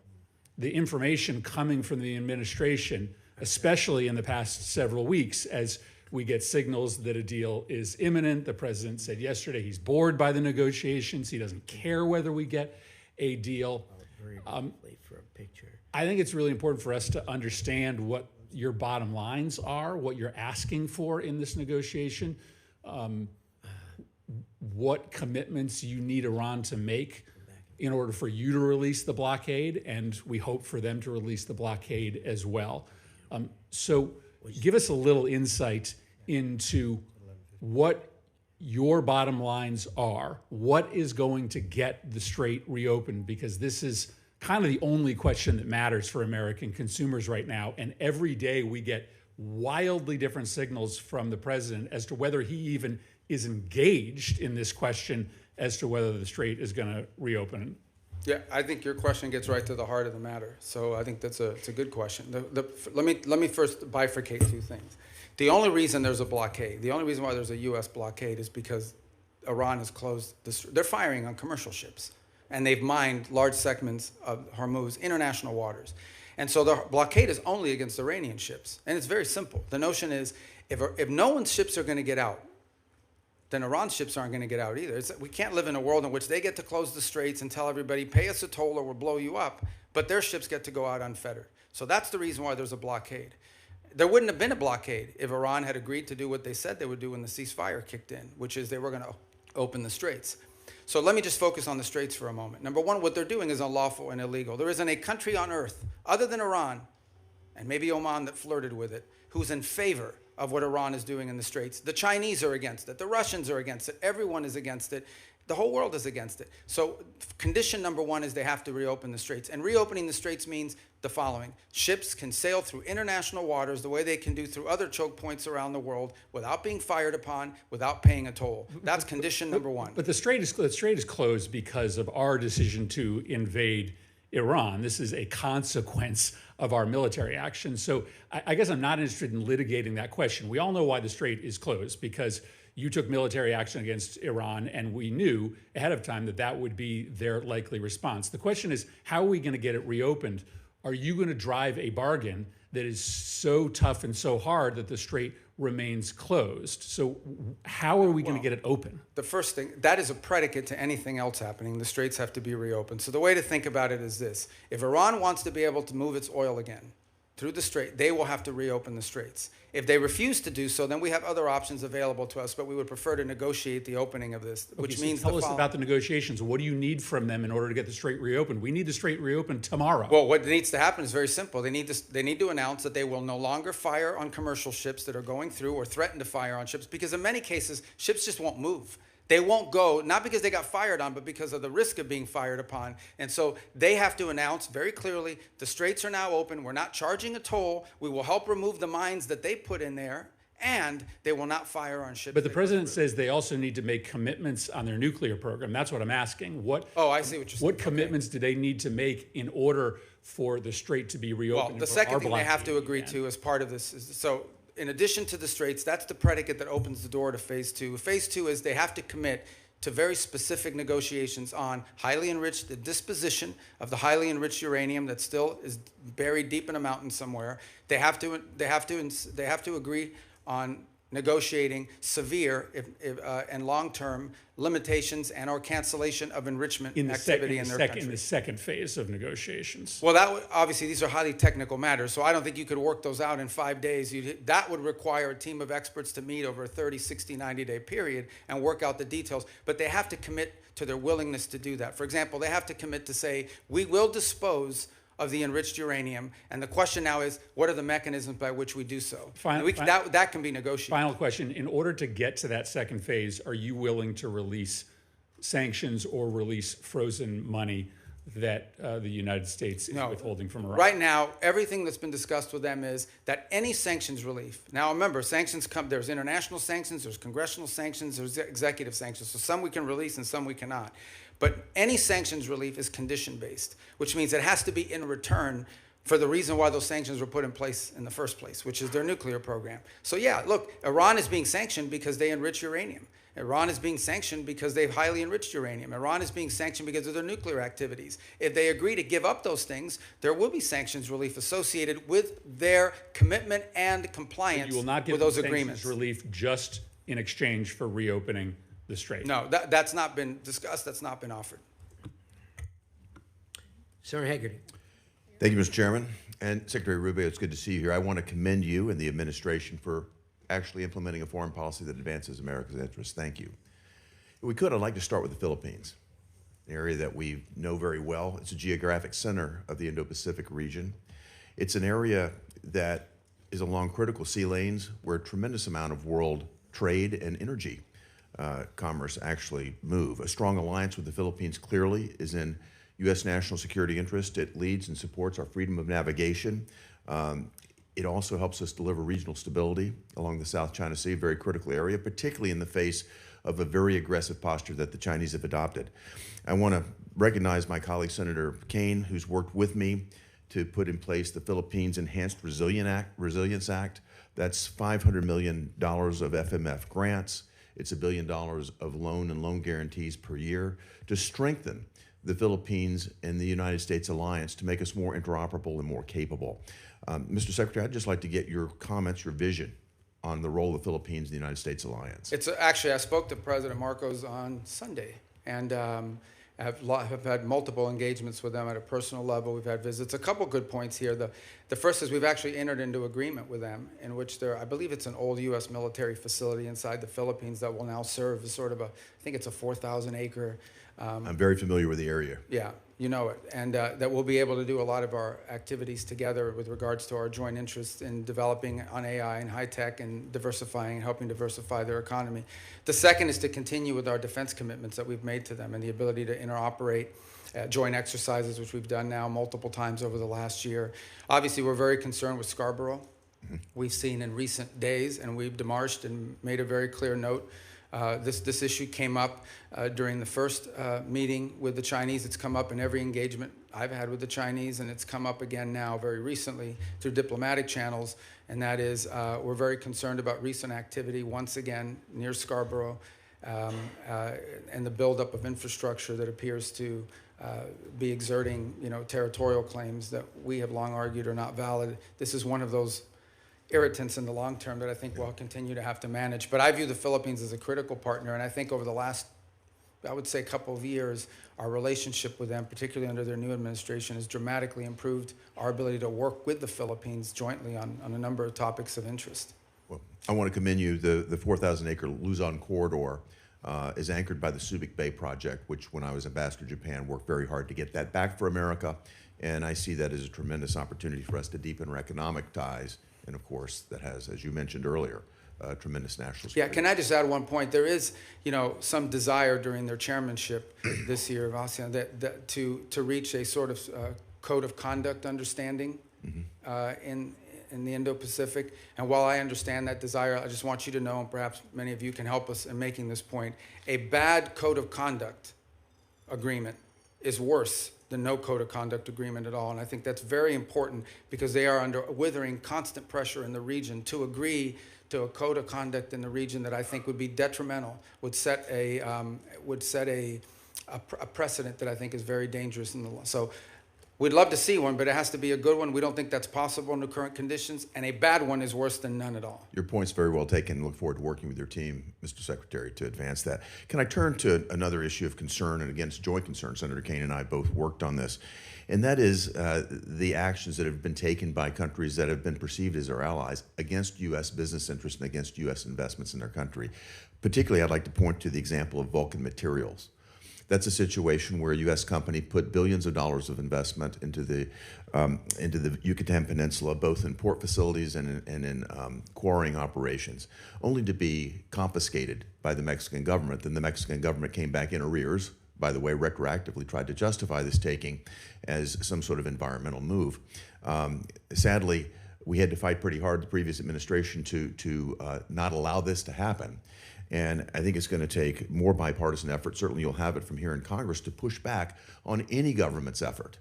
the information coming from the administration, especially in the past several weeks, as we get signals that a deal is imminent. The president said yesterday he's bored by the negotiations. He doesn't care whether we get a deal. I think it's really important for us to understand what your bottom lines are, what you're asking for in this negotiation, what commitments you need Iran to make in order for you to release the blockade, and we hope for them to release the blockade as well. So give us a little insight into what your bottom lines are, what is going to get the strait reopened, because this is kind of the only question that matters for American consumers right now. And every day we get wildly different signals from the president as to whether he even is engaged in this question as to whether the strait is going to reopen. Yeah, I think your question gets right to the heart of the matter. So I think it's a good question. Let me first bifurcate two things. The only reason there's a blockade, the only reason why there's a U.S. blockade is because Iran has closed, they're firing on commercial ships. And they've mined large segments of Hormuz, international waters. And so the blockade is only against Iranian ships. And it's very simple. The notion is, if no one's ships are going to get out, then Iran's ships aren't going to get out either. We can't live in a world in which they get to close the straits and tell everybody, pay us a toll or we'll blow you up, but their ships get to go out unfettered. So that's the reason why there's a blockade. There wouldn't have been a blockade if Iran had agreed to do what they said they would do when the ceasefire kicked in, which is they were going to open the straits. So let me just focus on the straits for a moment. Number one, what they're doing is unlawful and illegal. There isn't a country on earth, other than Iran, and maybe Oman that flirted with it, who's in favor of what Iran is doing in the straits. The Chinese are against it. The Russians are against it. Everyone is against it. The whole world is against it. So condition number one is they have to reopen the straits. And reopening the straits means the following. Ships can sail through international waters the way they can do through other choke points around the world without being fired upon, without paying a toll. That's condition number one. But the strait is closed because of our decision to invade Iran. This is a consequence of our military action. So I guess I'm not interested in litigating that question. We all know why the strait is closed, because you took military action against Iran, and we knew ahead of time that that would be their likely response. The question is, how are we going to get it reopened? Are you going to drive a bargain that is so tough and so hard that the strait remains closed? So how are we going to get it open? The first thing, that is a predicate to anything else happening. The straits have to be reopened. So the way to think about it is this. If Iran wants to be able to move its oil again through the strait, they will have to reopen the straits. If they refuse to do so, then we have other options available to us, but we would prefer to negotiate the opening of this, which Okay, so means tell us about the negotiations. What do you need from them in order to get the strait reopened? We need the strait reopened tomorrow. Well, what needs to happen is very simple. They need to announce that they will no longer fire on commercial ships that are going through or threaten to fire on ships, because in many cases, ships just won't move. They won't go, not because they got fired on, but because of the risk of being fired upon. And so they have to announce very clearly, the straits are now open. We're not charging a toll. We will help remove the mines that they put in there, and they will not fire on ships. But the president says they also need to make commitments on their nuclear program. That's what I'm asking. Oh, I see what you're saying. What commitments do they need to make in order for the strait to be reopened? Well, the second thing they have to agree to as part of this is, so in addition to the straits, that's the predicate that opens the door to phase two. Phase two is they have to commit to very specific negotiations on highly enriched, the disposition of the highly enriched uranium that still is buried deep in a mountain somewhere. They have to agree on negotiating severe and long-term limitations and or cancellation of enrichment activity in their country. In the second phase of negotiations. Well, obviously these are highly technical matters, so I don't think you could work those out in 5 days. That would require a team of experts to meet over a 30, 60, 90-day period and work out the details. But they have to commit to their willingness to do that. For example, they have to commit to say, we will dispose of the enriched uranium, and the question now is, what are the mechanisms by which we do so? That can be negotiated. Final question. In order to get to that second phase, are you willing to release sanctions or release frozen money that the United States is withholding from Iran? Right now, everything that's been discussed with them is that any sanctions relief. Now remember, sanctions there's international sanctions, there's congressional sanctions, there's executive sanctions. So some we can release and some we cannot. But any sanctions relief is condition-based, which means it has to be in return for the reason why those sanctions were put in place in the first place, which is their nuclear program. So yeah, look, Iran is being sanctioned because they enrich uranium. Iran is being sanctioned because they've highly enriched uranium. Iran is being sanctioned because of their nuclear activities. If they agree to give up those things, there will be sanctions relief associated with their commitment and compliance with those agreements. You will not give sanctions relief just in exchange for reopening the strait. No, that's not been discussed. That's not been offered. Senator Hagerty. Thank you, Mr. Chairman. And Secretary Rubio, it's good to see you here. I want to commend you and the administration for actually implementing a foreign policy that advances America's interests. Thank you. If we could, I'd like to start with the Philippines, an area that we know very well. It's a geographic center of the Indo-Pacific region. It's an area that is along critical sea lanes where a tremendous amount of world trade and energy commerce actually move. A strong alliance with the Philippines clearly is in U.S. national security interest. It leads and supports our freedom of navigation. It also helps us deliver regional stability along the South China Sea, a very critical area, particularly in the face of a very aggressive posture that the Chinese have adopted. I want to recognize my colleague, Senator Kane, who's worked with me to put in place the Philippines Enhanced Resilience Act. That's $500 million of FMF grants. It's $1 billion of loan and loan guarantees per year to strengthen the Philippines and the United States alliance to make us more interoperable and more capable. Mr. Secretary, I'd just like to get your comments, your vision on the role of the Philippines in the United States alliance. It's actually, I spoke to President Marcos on Sunday, and have had multiple engagements with them at a personal level. We've had visits. A couple good points here. The first is we've actually entered into agreement with them in which I believe it's an old U.S. military facility inside the Philippines that will now serve as sort of I think it's a 4,000 acre. I'm very familiar with the area. Yeah, you know it. And that we'll be able to do a lot of our activities together with regards to our joint interests in developing on AI and high tech and diversifying and helping diversify their economy. The second is to continue with our defense commitments that we've made to them and the ability to interoperate joint exercises, which we've done now multiple times over the last year. Obviously, we're very concerned with Scarborough. We've seen in recent days, and we've demarched and made a very clear note. This issue came up during the first meeting with the Chinese. It's come up in every engagement I've had with the Chinese, and it's come up again now very recently through diplomatic channels, and that is we're very concerned about recent activity once again near Scarborough and the buildup of infrastructure that appears to be exerting, territorial claims that we have long argued are not valid. This is one of those irritants in the long term that I think we'll continue to have to manage. But I view the Philippines as a critical partner, and I think over the last, I would say, couple of years, our relationship with them, particularly under their new administration, has dramatically improved our ability to work with the Philippines jointly on a number of topics of interest. Well, I want to commend you. The 4,000-acre Luzon corridor is anchored by the Subic Bay project, which when I was ambassador to Japan, worked very hard to get that back for America. And I see that as a tremendous opportunity for us to deepen our economic ties. And of course, that has, as you mentioned earlier, tremendous national security. Yeah, can I just add one point? There is, some desire during their chairmanship this year of ASEAN that to reach a sort of code of conduct understanding in the Indo-Pacific. And while I understand that desire, I just want you to know, and perhaps many of you can help us in making this point, a bad code of conduct agreement is worse than no code of conduct agreement at all. And I think that's very important because they are under withering constant pressure in the region to agree to a code of conduct in the region that I think would be detrimental, would set a precedent that I think is very dangerous in the law. So we'd love to see one, but it has to be a good one. We don't think that's possible under current conditions, and a bad one is worse than none at all. Your point's very well taken. Look forward to working with your team, Mr. Secretary, to advance that. Can I turn to another issue of concern, and again, it's joint concern? Senator Kaine and I both worked on this, and that is the actions that have been taken by countries that have been perceived as our allies against U.S. business interests and against U.S. investments in their country. Particularly, I'd like to point to the example of Vulcan Materials. That's a situation where a U.S. company put billions of dollars of investment into the Yucatan Peninsula, both in port facilities and in quarrying operations, only to be confiscated by the Mexican government. Then the Mexican government came back in arrears, by the way, retroactively tried to justify this taking as some sort of environmental move. Sadly, we had to fight pretty hard, the previous administration, to not allow this to happen. And I think it's going to take more bipartisan effort, certainly you'll have it from here in Congress, to push back on any government's effort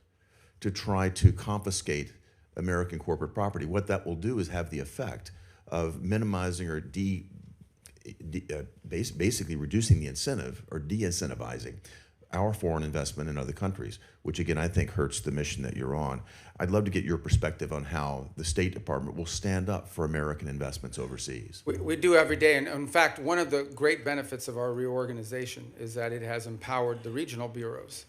to try to confiscate American corporate property. What that will do is have the effect of minimizing or basically reducing the incentive or de-incentivizing our foreign investment in other countries, which again I think hurts the mission that you're on. I'd love to get your perspective on how the State Department will stand up for American investments overseas. We do every day, and in fact, one of the great benefits of our reorganization is that it has empowered the regional bureaus.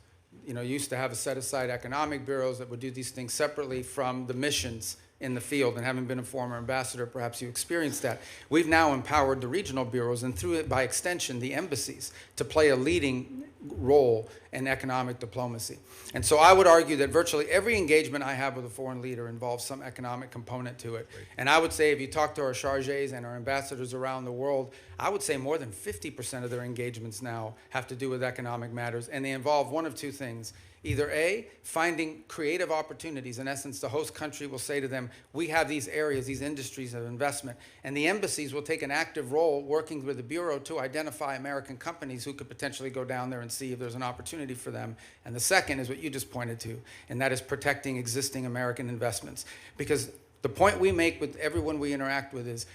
You used to have a set-aside economic bureaus that would do these things separately from the missions in the field, and having been a former ambassador, perhaps you experienced that. We've now empowered the regional bureaus, and through it, by extension, the embassies, to play a leading role in economic diplomacy. And so I would argue that virtually every engagement I have with a foreign leader involves some economic component to it. Right. And I would say if you talk to our chargés and our ambassadors around the world, I would say more than 50% of their engagements now have to do with economic matters, and they involve one of two things. Either A, finding creative opportunities. In essence, the host country will say to them, we have these areas, these industries of investment. And the embassies will take an active role working with the Bureau to identify American companies who could potentially go down there and see if there's an opportunity for them. And the second is what you just pointed to, and that is protecting existing American investments. Because the point we make with everyone we interact with is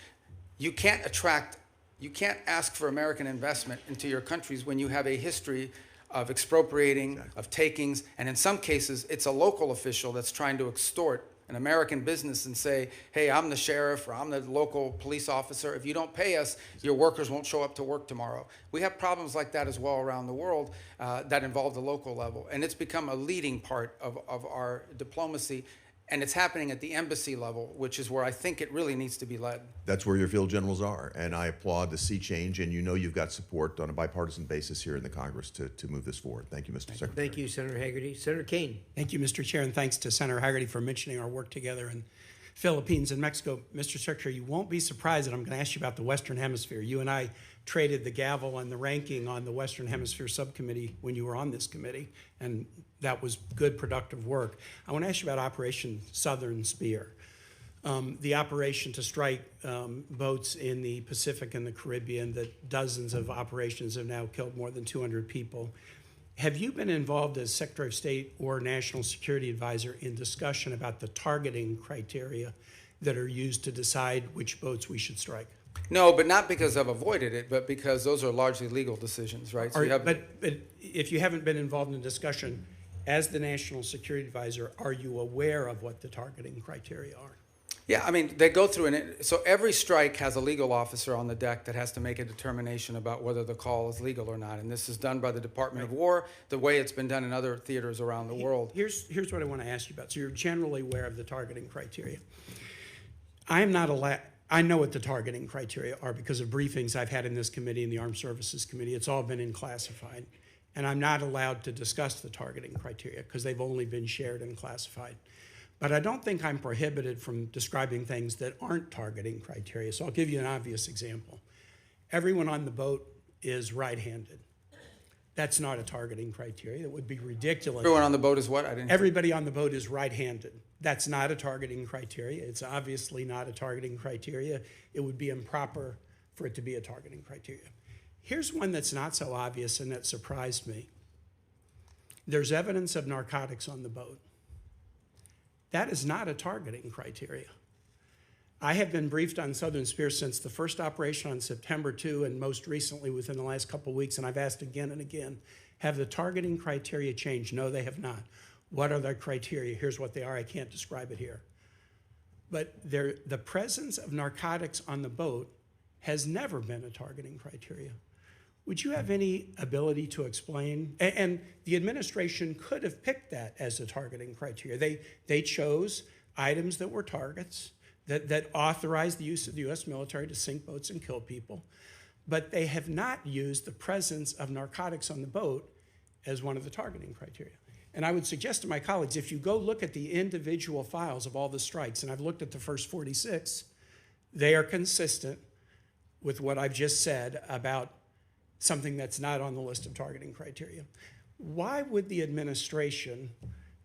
you can't attract You can't ask for American investment into your countries when you have a history of expropriating, of takings, and in some cases, it's a local official that's trying to extort an American business and say, hey, I'm the sheriff or I'm the local police officer. If you don't pay us, your workers won't show up to work tomorrow. We have problems like that as well around the world that involve the local level. And it's become a leading part of our diplomacy. And it's happening at the embassy level, which is where I think it really needs to be led. That's where your field generals are, and I applaud the sea change, and you know you've got support on a bipartisan basis here in the Congress to move this forward. Thank you, Mr. Secretary. Thank you, Senator Haggerty. Senator Kane. Thank you, Mr. Chair, and thanks to Senator Haggerty for mentioning our work together in Philippines and Mexico. Mr. Secretary, you won't be surprised that I'm going to ask you about the Western Hemisphere. You and I traded the gavel and the ranking on the Western Hemisphere subcommittee when you were on this committee, and that was good, productive work. I want to ask you about Operation Southern Spear, the operation to strike boats in the Pacific and the Caribbean, that dozens of operations have now killed more than 200 people. Have you been involved as Secretary of State or National Security Advisor in discussion about the targeting criteria that are used to decide which boats we should strike? No, but not because I've avoided it, but because those are largely legal decisions, right? So but if you haven't been involved in discussion, as the National Security Advisor, are you aware of what the targeting criteria are? Yeah, I mean, they go through so every strike has a legal officer on the deck that has to make a determination about whether the call is legal or not. And this is done by the Department of War, the way it's been done in other theaters around the world. Here's what I want to ask you about. So you're generally aware of the targeting criteria. I know what the targeting criteria are because of briefings I've had in this committee and the Armed Services Committee. It's all been in classified. And I'm not allowed to discuss the targeting criteria because they've only been shared and classified. But I don't think I'm prohibited from describing things that aren't targeting criteria. So I'll give you an obvious example. Everyone on the boat is right-handed. That's not a targeting criteria. That would be ridiculous. Everyone on the boat is what? Everybody on the boat is right-handed. That's not a targeting criteria. It's obviously not a targeting criteria. It would be improper for it to be a targeting criteria. Here's one that's not so obvious and that surprised me. There's evidence of narcotics on the boat. That is not a targeting criteria. I have been briefed on Southern Spear since the first operation on September 2 and most recently within the last couple of weeks, and I've asked again and again, have the targeting criteria changed? No, they have not. What are the criteria? Here's what they are. I can't describe it here. But the presence of narcotics on the boat has never been a targeting criteria. Would you have any ability to explain? And the administration could have picked that as a targeting criteria. They chose items that were targets, that authorized the use of the U.S. military to sink boats and kill people, but they have not used the presence of narcotics on the boat as one of the targeting criteria. And I would suggest to my colleagues, if you go look at the individual files of all the strikes, and I've looked at the first 46, they are consistent with what I've just said about something that's not on the list of targeting criteria. Why would the administration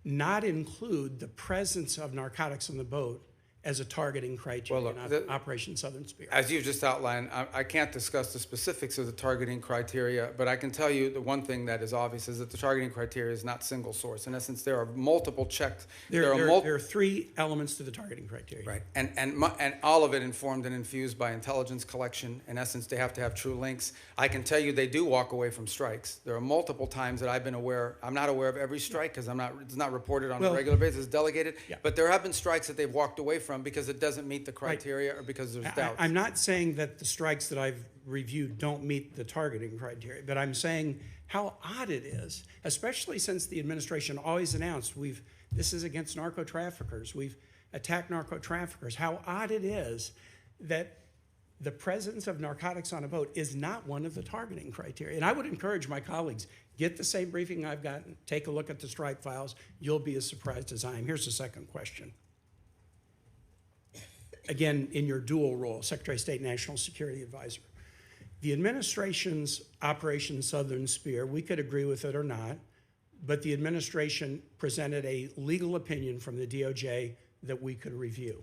not include the presence of narcotics on the boat as a targeting criteria in Operation Southern Spear? As you've just outlined, I can't discuss the specifics of the targeting criteria, but I can tell you the one thing that is obvious is that the targeting criteria is not single source. In essence, there are multiple checks. There are three elements to the targeting criteria. Right, and all of it informed and infused by intelligence collection. In essence, they have to have true links. I can tell you they do walk away from strikes. There are multiple times that I've been aware. I'm not aware of every strike because it's not reported on a regular basis, it's delegated. Yeah. But there have been strikes that they've walked away from because it doesn't meet the criteria or because there's doubts. I'm not saying that the strikes that I've reviewed don't meet the targeting criteria, but I'm saying how odd it is, especially since the administration always announced this is against narco traffickers. We've attacked narco traffickers. How odd it is that the presence of narcotics on a boat is not one of the targeting criteria. And I would encourage my colleagues, get the same briefing I've gotten, take a look at the strike files. You'll be as surprised as I am. Here's the second question. Again, in your dual role, Secretary of State, National Security Advisor. The administration's Operation Southern Spear, we could agree with it or not, but the administration presented a legal opinion from the DOJ that we could review.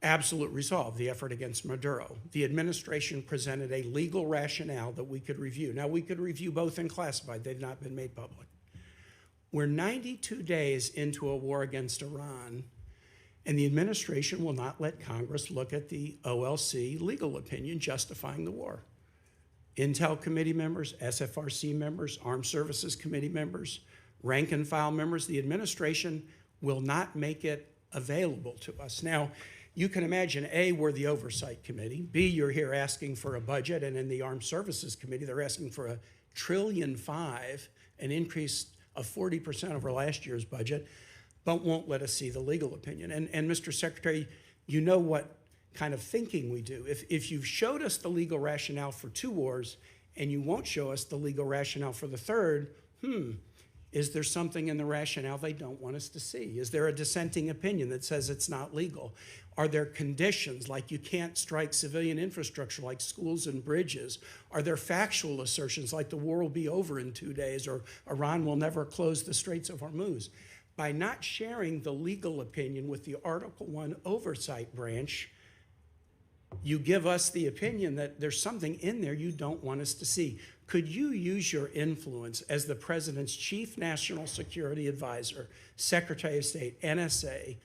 Absolute resolve, the effort against Maduro. The administration presented a legal rationale that we could review. Now, we could review both in classified. They've not been made public. We're 92 days into a war against Iran, And the administration will not let Congress look at the OLC legal opinion justifying the war. Intel committee members, SFRC members, Armed Services Committee members, rank and file members, the administration will not make it available to us. Now, you can imagine, A, we're the Oversight Committee. B, you're here asking for a budget, and in the Armed Services Committee, they're asking for $1.5 trillion, an increase of 40% over last year's budget, but won't let us see the legal opinion. And Mr. Secretary, you know what kind of thinking we do. If you've showed us the legal rationale for 2 wars and you won't show us the legal rationale for the third, is there something in the rationale they don't want us to see? Is there a dissenting opinion that says it's not legal? Are there conditions like you can't strike civilian infrastructure like schools and bridges? Are there factual assertions like the war will be over in 2 days or Iran will never close the Straits of Hormuz? By not sharing the legal opinion with the Article I Oversight Branch, you give us the opinion that there's something in there you don't want us to see. Could you use your influence as the President's Chief National Security Advisor, Secretary of State, NSA,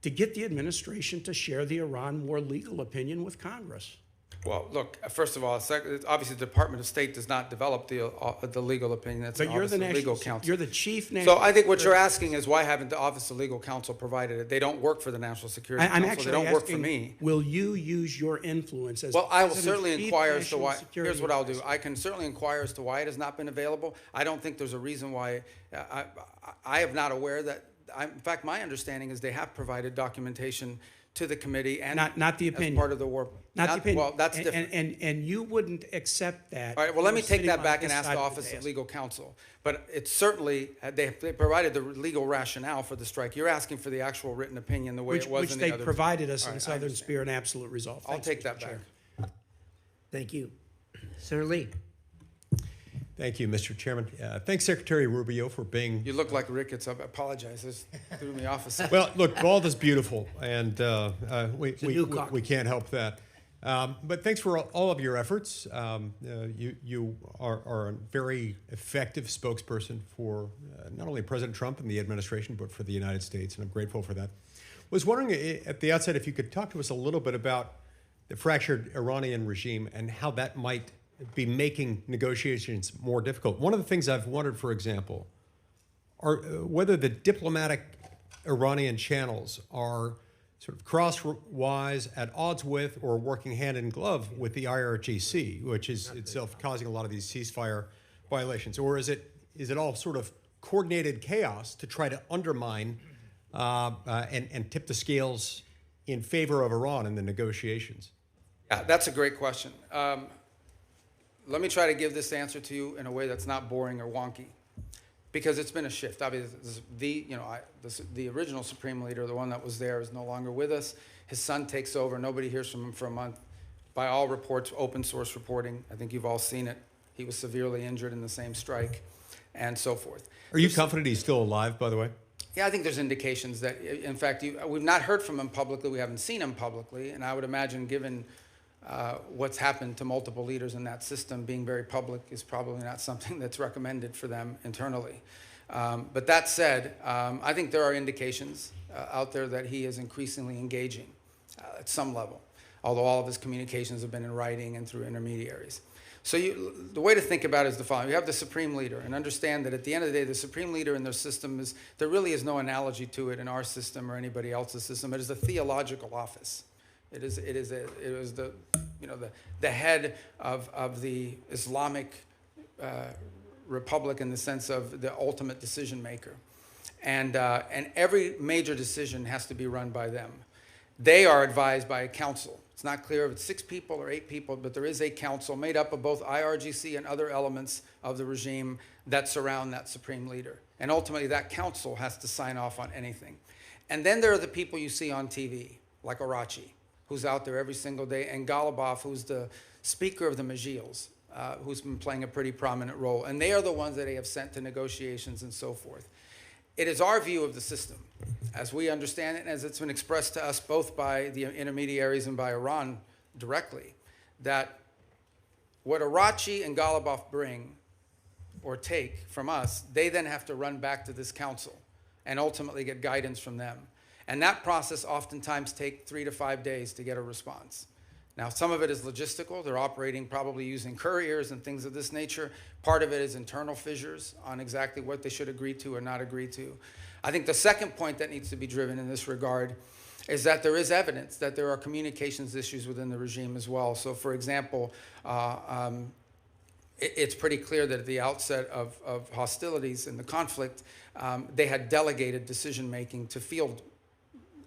to get the administration to share the Iran war legal opinion with Congress? Well, look, first of all, obviously the Department of State does not develop the legal opinion. That's But the you're Office the of national, Legal Counsel. you're the Chief National. So I think what you're asking is why haven't the Office of Legal Counsel provided it? They don't work for the National Security I'm Council. actually They don't work for asking, me. will you use your influence as Well, I will President's certainly Chief inquire as to National why. Security Here's what I'll do. Advisor? I can certainly inquire as to why it has not been available. I don't think there's a reason why. I am not aware that. In fact, my understanding is they have provided documentation to the committee and Not the as opinion. part of the war. Not the opinion. Well, that's different. And you wouldn't accept that. All right, well, let me You're take sitting that on back and this ask side the of Office of dais. Legal Counsel. But it's certainly, they provided the legal rationale for the strike. You're asking for the actual written opinion, the way it was Which in they the other. provided us All in right, I Southern understand. Spirit and Absolute Resolve. I'll Thanks, take Mr. that Chair. back. Thank you. Senator Lee. Thank you, Mr. Chairman. Thanks, Secretary Rubio, for being. You look like rickets. I apologize. This threw me off a second. Well, look, bald is beautiful, and we new caucus. can't help that. But thanks for all of your efforts. You are a very effective spokesperson for not only President Trump and the administration, but for the United States, and I'm grateful for that. Was wondering at the outset if you could talk to us a little bit about the fractured Iranian regime and how that might be making negotiations more difficult. One of the things I've wondered, for example, are whether the diplomatic Iranian channels are sort of crosswise, at odds with, or working hand in glove with the IRGC, which is itself causing a lot of these ceasefire violations, or is it all sort of coordinated chaos to try to undermine and tip the scales in favor of Iran in the negotiations? Yeah, that's a great question. Let me try to give this answer to you in a way that's not boring or wonky, because it's been a shift. Obviously, the original Supreme Leader, the one that was there, is no longer with us. His son takes over. Nobody hears from him for a month. By all reports, open source reporting, I think you've all seen it. He was severely injured in the same strike, and so forth. Are you confident he's still alive, by the way? Yeah, I think there's indications that, in fact, we've not heard from him publicly. We haven't seen him publicly, and I would imagine, given what's happened to multiple leaders in that system, being very public is probably not something that's recommended for them internally. But that said, I think there are indications out there that he is increasingly engaging at some level, although all of his communications have been in writing and through intermediaries. So the way to think about it is the following. You have the Supreme Leader, and understand that at the end of the day, the Supreme Leader in their system there really is no analogy to it in our system or anybody else's system. It is a theological office. It was the head of the Islamic Republic in the sense of the ultimate decision maker, and every major decision has to be run by them. They are advised by a council. It's not clear if it's 6 people or 8 people, but there is a council made up of both IRGC and other elements of the regime that surround that Supreme Leader. And ultimately, that council has to sign off on anything. And then there are the people you see on TV, like Arachi, who's out there every single day, and Golubov, who's the Speaker of the Majils, who's been playing a pretty prominent role. And they are the ones that they have sent to negotiations and so forth. It is our view of the system, as we understand it, and as it's been expressed to us both by the intermediaries and by Iran directly, that what Arachi and Golubov bring or take from us, they then have to run back to this council and ultimately get guidance from them. And that process oftentimes takes 3 to 5 days to get a response. Now, some of it is logistical. They're operating probably using couriers and things of this nature. Part of it is internal fissures on exactly what they should agree to or not agree to. I think the second point that needs to be driven in this regard is that there is evidence that there are communications issues within the regime as well. So, for example, it's pretty clear that at the outset of hostilities and the conflict, they had delegated decision-making to field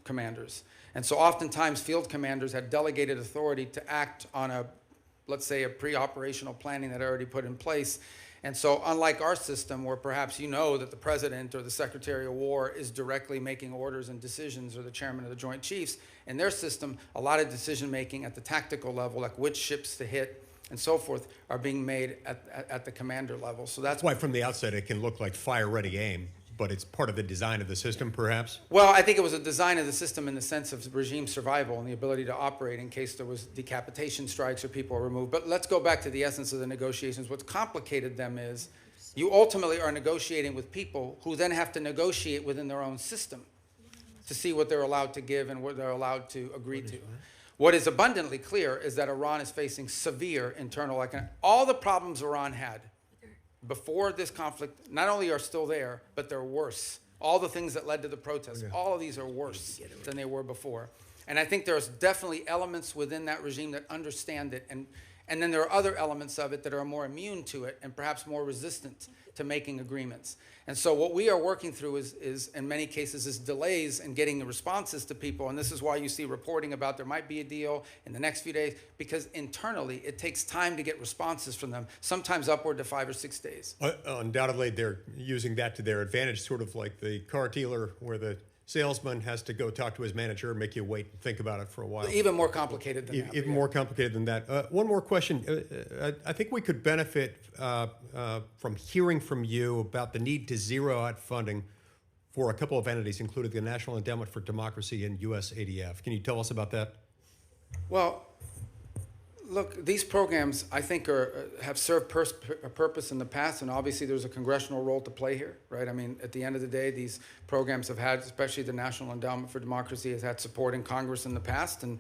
commanders. And so oftentimes field commanders had delegated authority to act on a, let's say, a pre-operational planning that already put in place. And so unlike our system where perhaps you know that the president or the secretary of war is directly making orders and decisions or the chairman of the Joint Chiefs, in their system, a lot of decision-making at the tactical level, like which ships to hit and so forth, are being made at the commander level. So that's why from the outset it can look like fire-ready aim, but it's part of the design of the system, perhaps? Well, I think it was a design of the system in the sense of regime survival and the ability to operate in case there was decapitation strikes or people were removed. But let's go back to the essence of the negotiations. What's complicated them is you ultimately are negotiating with people who then have to negotiate within their own system to see what they're allowed to give and what they're allowed to agree to. What is abundantly clear is that Iran is facing severe internal economic. All the problems Iran had before this conflict not only are still there, but they're worse. All the things that led to the protests, all of these are worse than they were before. And I think there's definitely elements within that regime that understand it. And then there are other elements of it that are more immune to it and perhaps more resistant to making agreements. And so what we are working through is in many cases, is delays in getting the responses to people. And this is why you see reporting about there might be a deal in the next few days, because internally it takes time to get responses from them, sometimes upward to 5 or 6 days. Undoubtedly, they're using that to their advantage, sort of like the car dealer where the salesman has to go talk to his manager and make you wait and think about it for a while. Even more complicated than that. Even more complicated than that. One more question. I think we could benefit from hearing from you about the need to zero out funding for a couple of entities, including the National Endowment for Democracy and USADF. Can you tell us about that? Well, look, these programs, I think, have served a purpose in the past, and obviously there's a congressional role to play here, right? I mean, at the end of the day, these programs have had, especially the National Endowment for Democracy, has had support in Congress in the past. And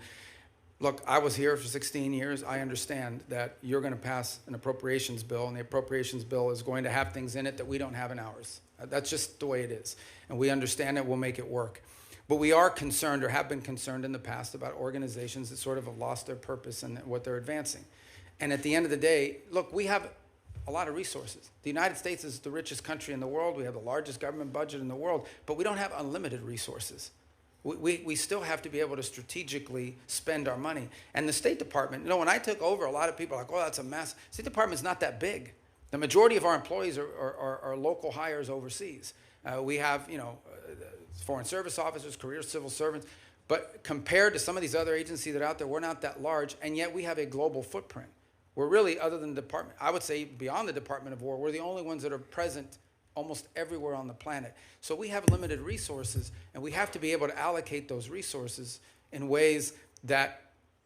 look, I was here for 16 years. I understand that you're going to pass an appropriations bill, and the appropriations bill is going to have things in it that we don't have in ours. That's just the way it is. And we understand it, we'll make it work. But we are concerned, or have been concerned in the past, about organizations that sort of have lost their purpose and what they're advancing. And at the end of the day, look, we have a lot of resources. The United States is the richest country in the world. We have the largest government budget in the world, but we don't have unlimited resources. We still have to be able to strategically spend our money. And the State Department, you know, when I took over, a lot of people are like, oh, that's a mess. State Department's not that big. The majority of our employees are local hires overseas. We have, you know, foreign service officers, career civil servants, but compared to some of these other agencies that are out there, we're not that large, and yet we have a global footprint. We're really, other than the department, I would say beyond the Department of War, we're the only ones that are present almost everywhere on the planet. So we have limited resources, and we have to be able to allocate those resources in ways that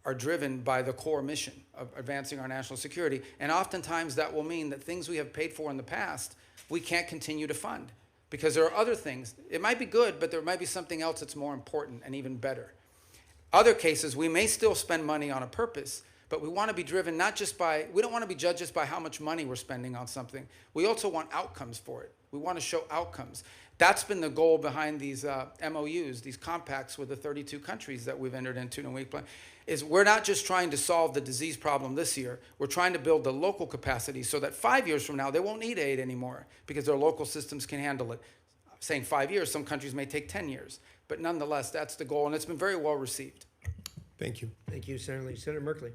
are driven by the core mission of advancing our national security. And oftentimes that will mean that things we have paid for in the past, we can't continue to fund. Because there are other things. It might be good, but there might be something else that's more important and even better. Other cases, we may still spend money on a purpose, but we want to be driven not just by, we don't want to be judged just by how much money we're spending on something. We also want outcomes for it. We want to show outcomes. That's been the goal behind these MOUs, these compacts with the 32 countries that we've entered into in a week plan, is we're not just trying to solve the disease problem this year. We're trying to build the local capacity so that 5 years from now, they won't need aid anymore because their local systems can handle it. I'm saying 5 years, some countries may take 10 years. But nonetheless, that's the goal, and it's been very well received. Thank you. Thank you, Senator. Senator Merkley.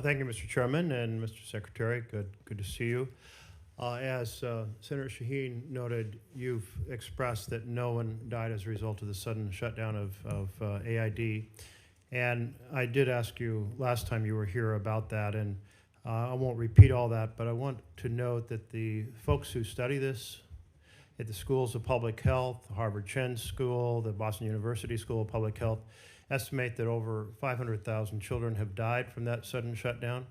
Thank you, Mr. Chairman and Mr. Secretary. Good to see you. As Senator Shaheen noted, you've expressed that no one died as a result of the sudden shutdown of AID. And I did ask you last time you were here about that, and I won't repeat all that, but I want to note that the folks who study this at the schools of public health, the Harvard Chen School, the Boston University School of Public Health, estimate that over 500,000 children have died from that sudden shutdown.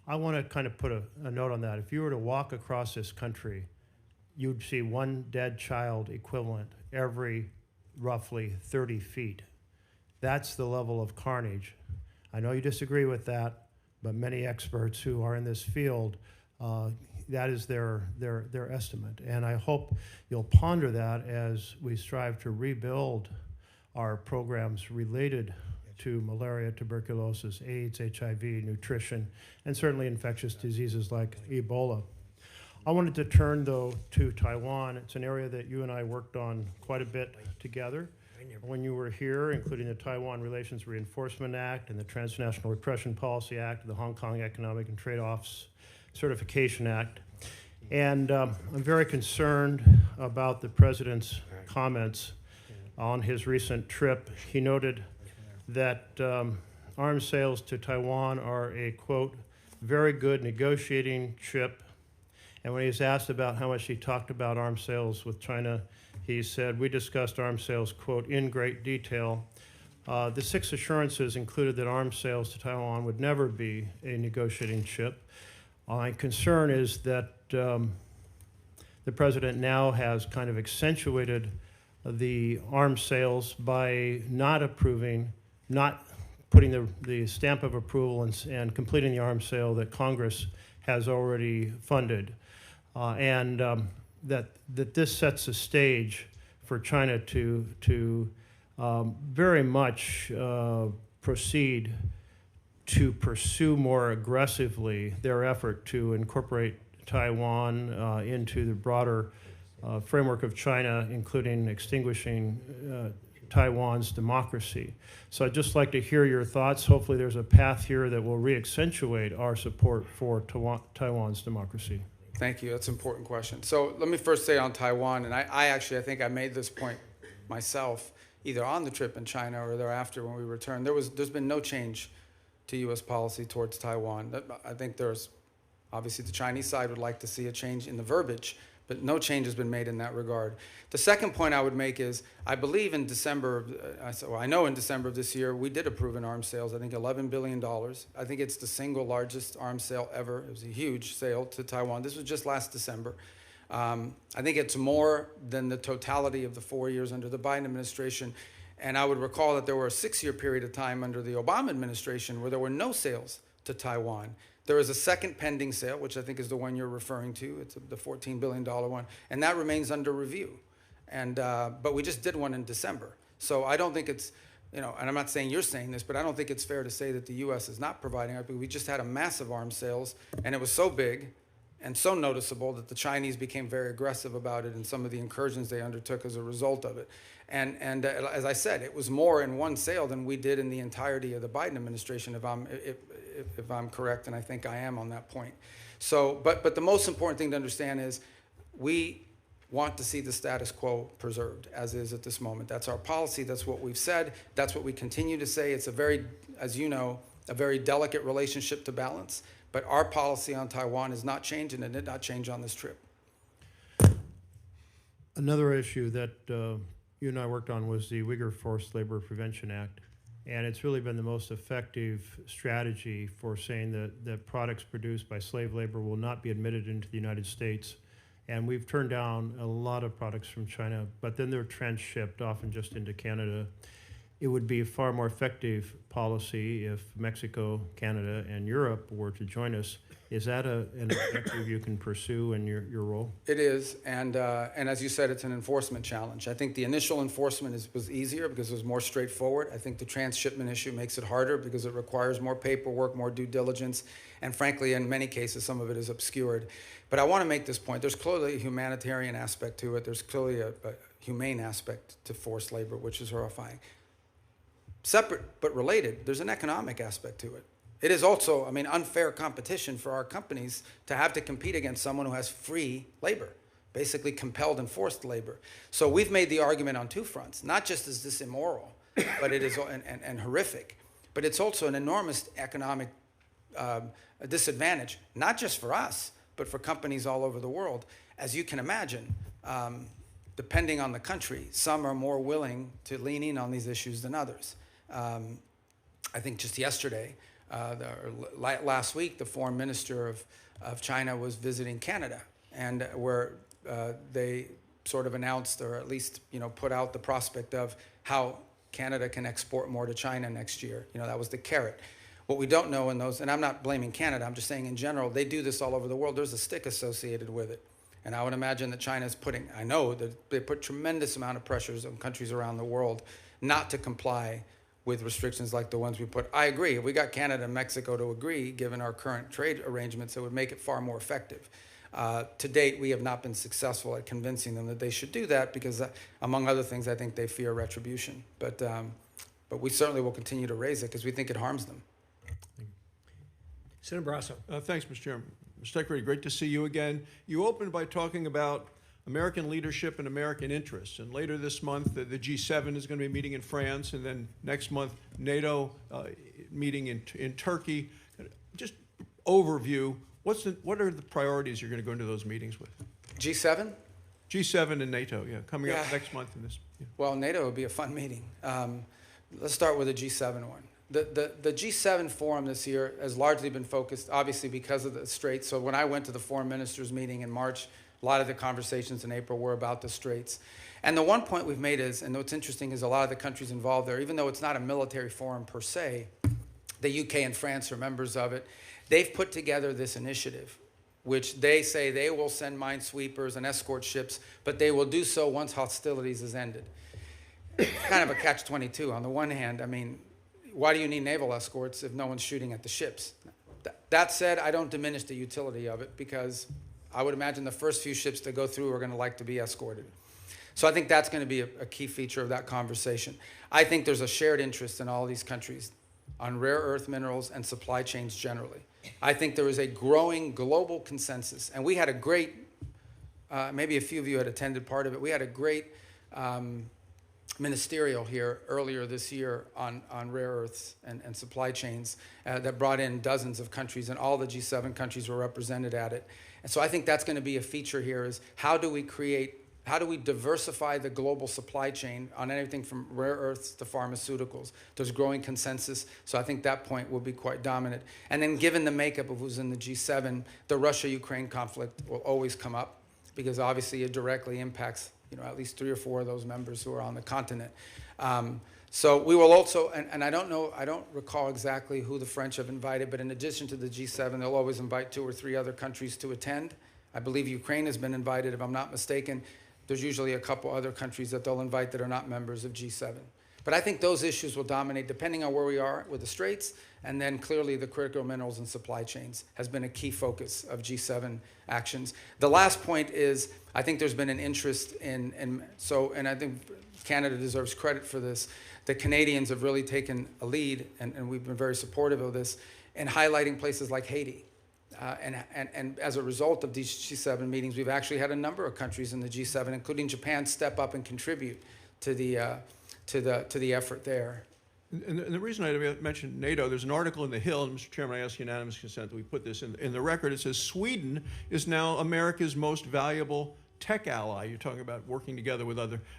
I want to kind of put a note on that. If you were to walk across this country, you'd see one dead child equivalent every roughly 30 feet. That's the level of carnage. I know you disagree with that, but many experts who are in this field, that is their estimate. And I hope you'll ponder that as we strive to rebuild our programs related to malaria, tuberculosis, AIDS, HIV, nutrition, and certainly infectious diseases like Ebola. I wanted to turn, though, to Taiwan. It's an area that you and I worked on quite a bit together when you were here, including the Taiwan Relations Reinforcement Act and the Transnational Repression Policy Act, the Hong Kong Economic and Trade Offs Certification Act. And I'm very concerned about the president's comments on his recent trip. He noted that arms sales to Taiwan are a, quote, very good negotiating chip. And when he was asked about how much he talked about arms sales with China, he said, we discussed arms sales, quote, in great detail. The 6 assurances included that arms sales to Taiwan would never be a negotiating chip. My concern is that the president now has kind of accentuated the arms sales by not approving, not putting the stamp of approval and completing the arms sale that Congress has already funded. That this sets a stage for China to very much proceed to pursue more aggressively their effort to incorporate Taiwan into the broader framework of China, including extinguishing Taiwan's democracy. So I'd just like to hear your thoughts. Hopefully there's a path here that will re-accentuate our support for Taiwan's democracy. Thank you. That's an important question. So let me first say on Taiwan, and I think I made this point myself, either on the trip in China or thereafter when we returned. There's been no change to U.S. policy towards Taiwan. I think there's, obviously the Chinese side would like to see a change in the verbiage, but no change has been made in that regard. The second point I would make is, I believe in December, I know in December of this year, we did approve an arms sales, I think $11 billion. I think it's the single largest arms sale ever. It was a huge sale to Taiwan. This was just last December. I think it's more than the totality of the 4 years under the Biden administration. And I would recall that there were a 6-year period of time under the Obama administration where there were no sales to Taiwan. There is a second pending sale, which I think is the one you're referring to. It's the $14 billion one, and that remains under review. And but we just did one in December. So I don't think it's, and I'm not saying you're saying this, but I don't think it's fair to say that the U.S. is not providing it. We just had a massive arms sales, and it was so big and so noticeable that the Chinese became very aggressive about it and some of the incursions they undertook as a result of it. And as I said, it was more in one sale than we did in the entirety of the Biden administration, if I'm correct, and I think I am on that point. So, but the most important thing to understand is we want to see the status quo preserved as is at this moment. That's our policy. That's what we've said. That's what we continue to say. It's a very, as you know, a very delicate relationship to balance. But our policy on Taiwan has not changed, and it did not change on this trip. Another issue that you and I worked on was the Uyghur Forced Labor Prevention Act. And it's really been the most effective strategy for saying that products produced by slave labor will not be admitted into the United States. And we've turned down a lot of products from China, but then they're transshipped, often just into Canada. It would be a far more effective policy if Mexico, Canada, and Europe were to join us. Is that an objective you can pursue in your role? It is, and as you said, it's an enforcement challenge. I think the initial enforcement was easier because it was more straightforward. I think the transshipment issue makes it harder because it requires more paperwork, more due diligence, and frankly, in many cases, some of it is obscured. But I want to make this point. There's clearly a humanitarian aspect to it. There's clearly a humane aspect to forced labor, which is horrifying. Separate but related, there's an economic aspect to it. It is also, unfair competition for our companies to have to compete against someone who has free labor, basically compelled and forced labor. So we've made the argument on two fronts. Not just is this immoral, but it is and horrific, but it's also an enormous economic disadvantage, not just for us, but for companies all over the world. As you can imagine, depending on the country, some are more willing to lean in on these issues than others. I think just yesterday, last week, the foreign minister of China was visiting Canada, and where they sort of announced, or at least, put out the prospect of how Canada can export more to China next year. That was the carrot. What we don't know in those, and I'm not blaming Canada, I'm just saying in general, they do this all over the world. There's a stick associated with it. And I would imagine that China's I know that they put tremendous amount of pressures on countries around the world not to comply with restrictions like the ones we put. I agree. If we got Canada and Mexico to agree, given our current trade arrangements, it would make it far more effective. To date, we have not been successful at convincing them that they should do that because, among other things, I think they fear retribution. But we certainly will continue to raise it because we think it harms them. Senator Brasso. Thanks, Mr. Chairman. Mr. Secretary, great to see you again. You opened by talking about American leadership and American interests. And later this month, the G7 is going to be meeting in France, and then next month, NATO meeting in Turkey. Just overview, what are the priorities you're going to go into those meetings with? G7? G7 and NATO, coming up next month in this. Yeah. Well, NATO would be a fun meeting. Let's start with the G7 one. The G7 forum this year has largely been focused, obviously, because of the Straits. So when I went to the foreign ministers meeting in March, a lot of the conversations in April were about the Straits. And the one point we've made is, and what's interesting is a lot of the countries involved there, even though it's not a military forum per se, the UK and France are members of it, they've put together this initiative, which they say they will send minesweepers and escort ships, but they will do so once hostilities is ended. It's kind of a catch-22. On the one hand, I mean, why do you need naval escorts if no one's shooting at the ships? That said, I don't diminish the utility of it because I would imagine the first few ships that go through are going to like to be escorted. So I think that's going to be a key feature of that conversation. I think there's a shared interest in all these countries on rare earth minerals and supply chains generally. I think there is a growing global consensus. And we had a great, maybe a few of you had attended part of it, we had a great ministerial here earlier this year on rare earths and supply chains that brought in dozens of countries, and all the G7 countries were represented at it. And so I think that's going to be a feature here is how do we diversify the global supply chain on anything from rare earths to pharmaceuticals? There's growing consensus, so I think that point will be quite dominant. And then given the makeup of who's in the G7, the Russia-Ukraine conflict will always come up because obviously it directly impacts at least 3 or 4 of those members who are on the continent. So we will also, and I don't recall exactly who the French have invited, but in addition to the G7, they'll always invite 2 or 3 other countries to attend. I believe Ukraine has been invited, if I'm not mistaken. There's usually a couple other countries that they'll invite that are not members of G7. But I think those issues will dominate depending on where we are with the Straits, and then clearly the critical minerals and supply chains has been a key focus of G7 actions. The last point is, I think there's been an interest and I think Canada deserves credit for this. The Canadians have really taken a lead, and we've been very supportive of this, in highlighting places like Haiti. And as a result of these G7 meetings, we've actually had a number of countries in the G7, including Japan, step up and contribute to the effort there. And the reason I mentioned NATO, there's an article in The Hill, and Mr. Chairman, I ask unanimous consent that we put this in the record. It says Sweden is now America's most valuable tech ally. You're talking about working together with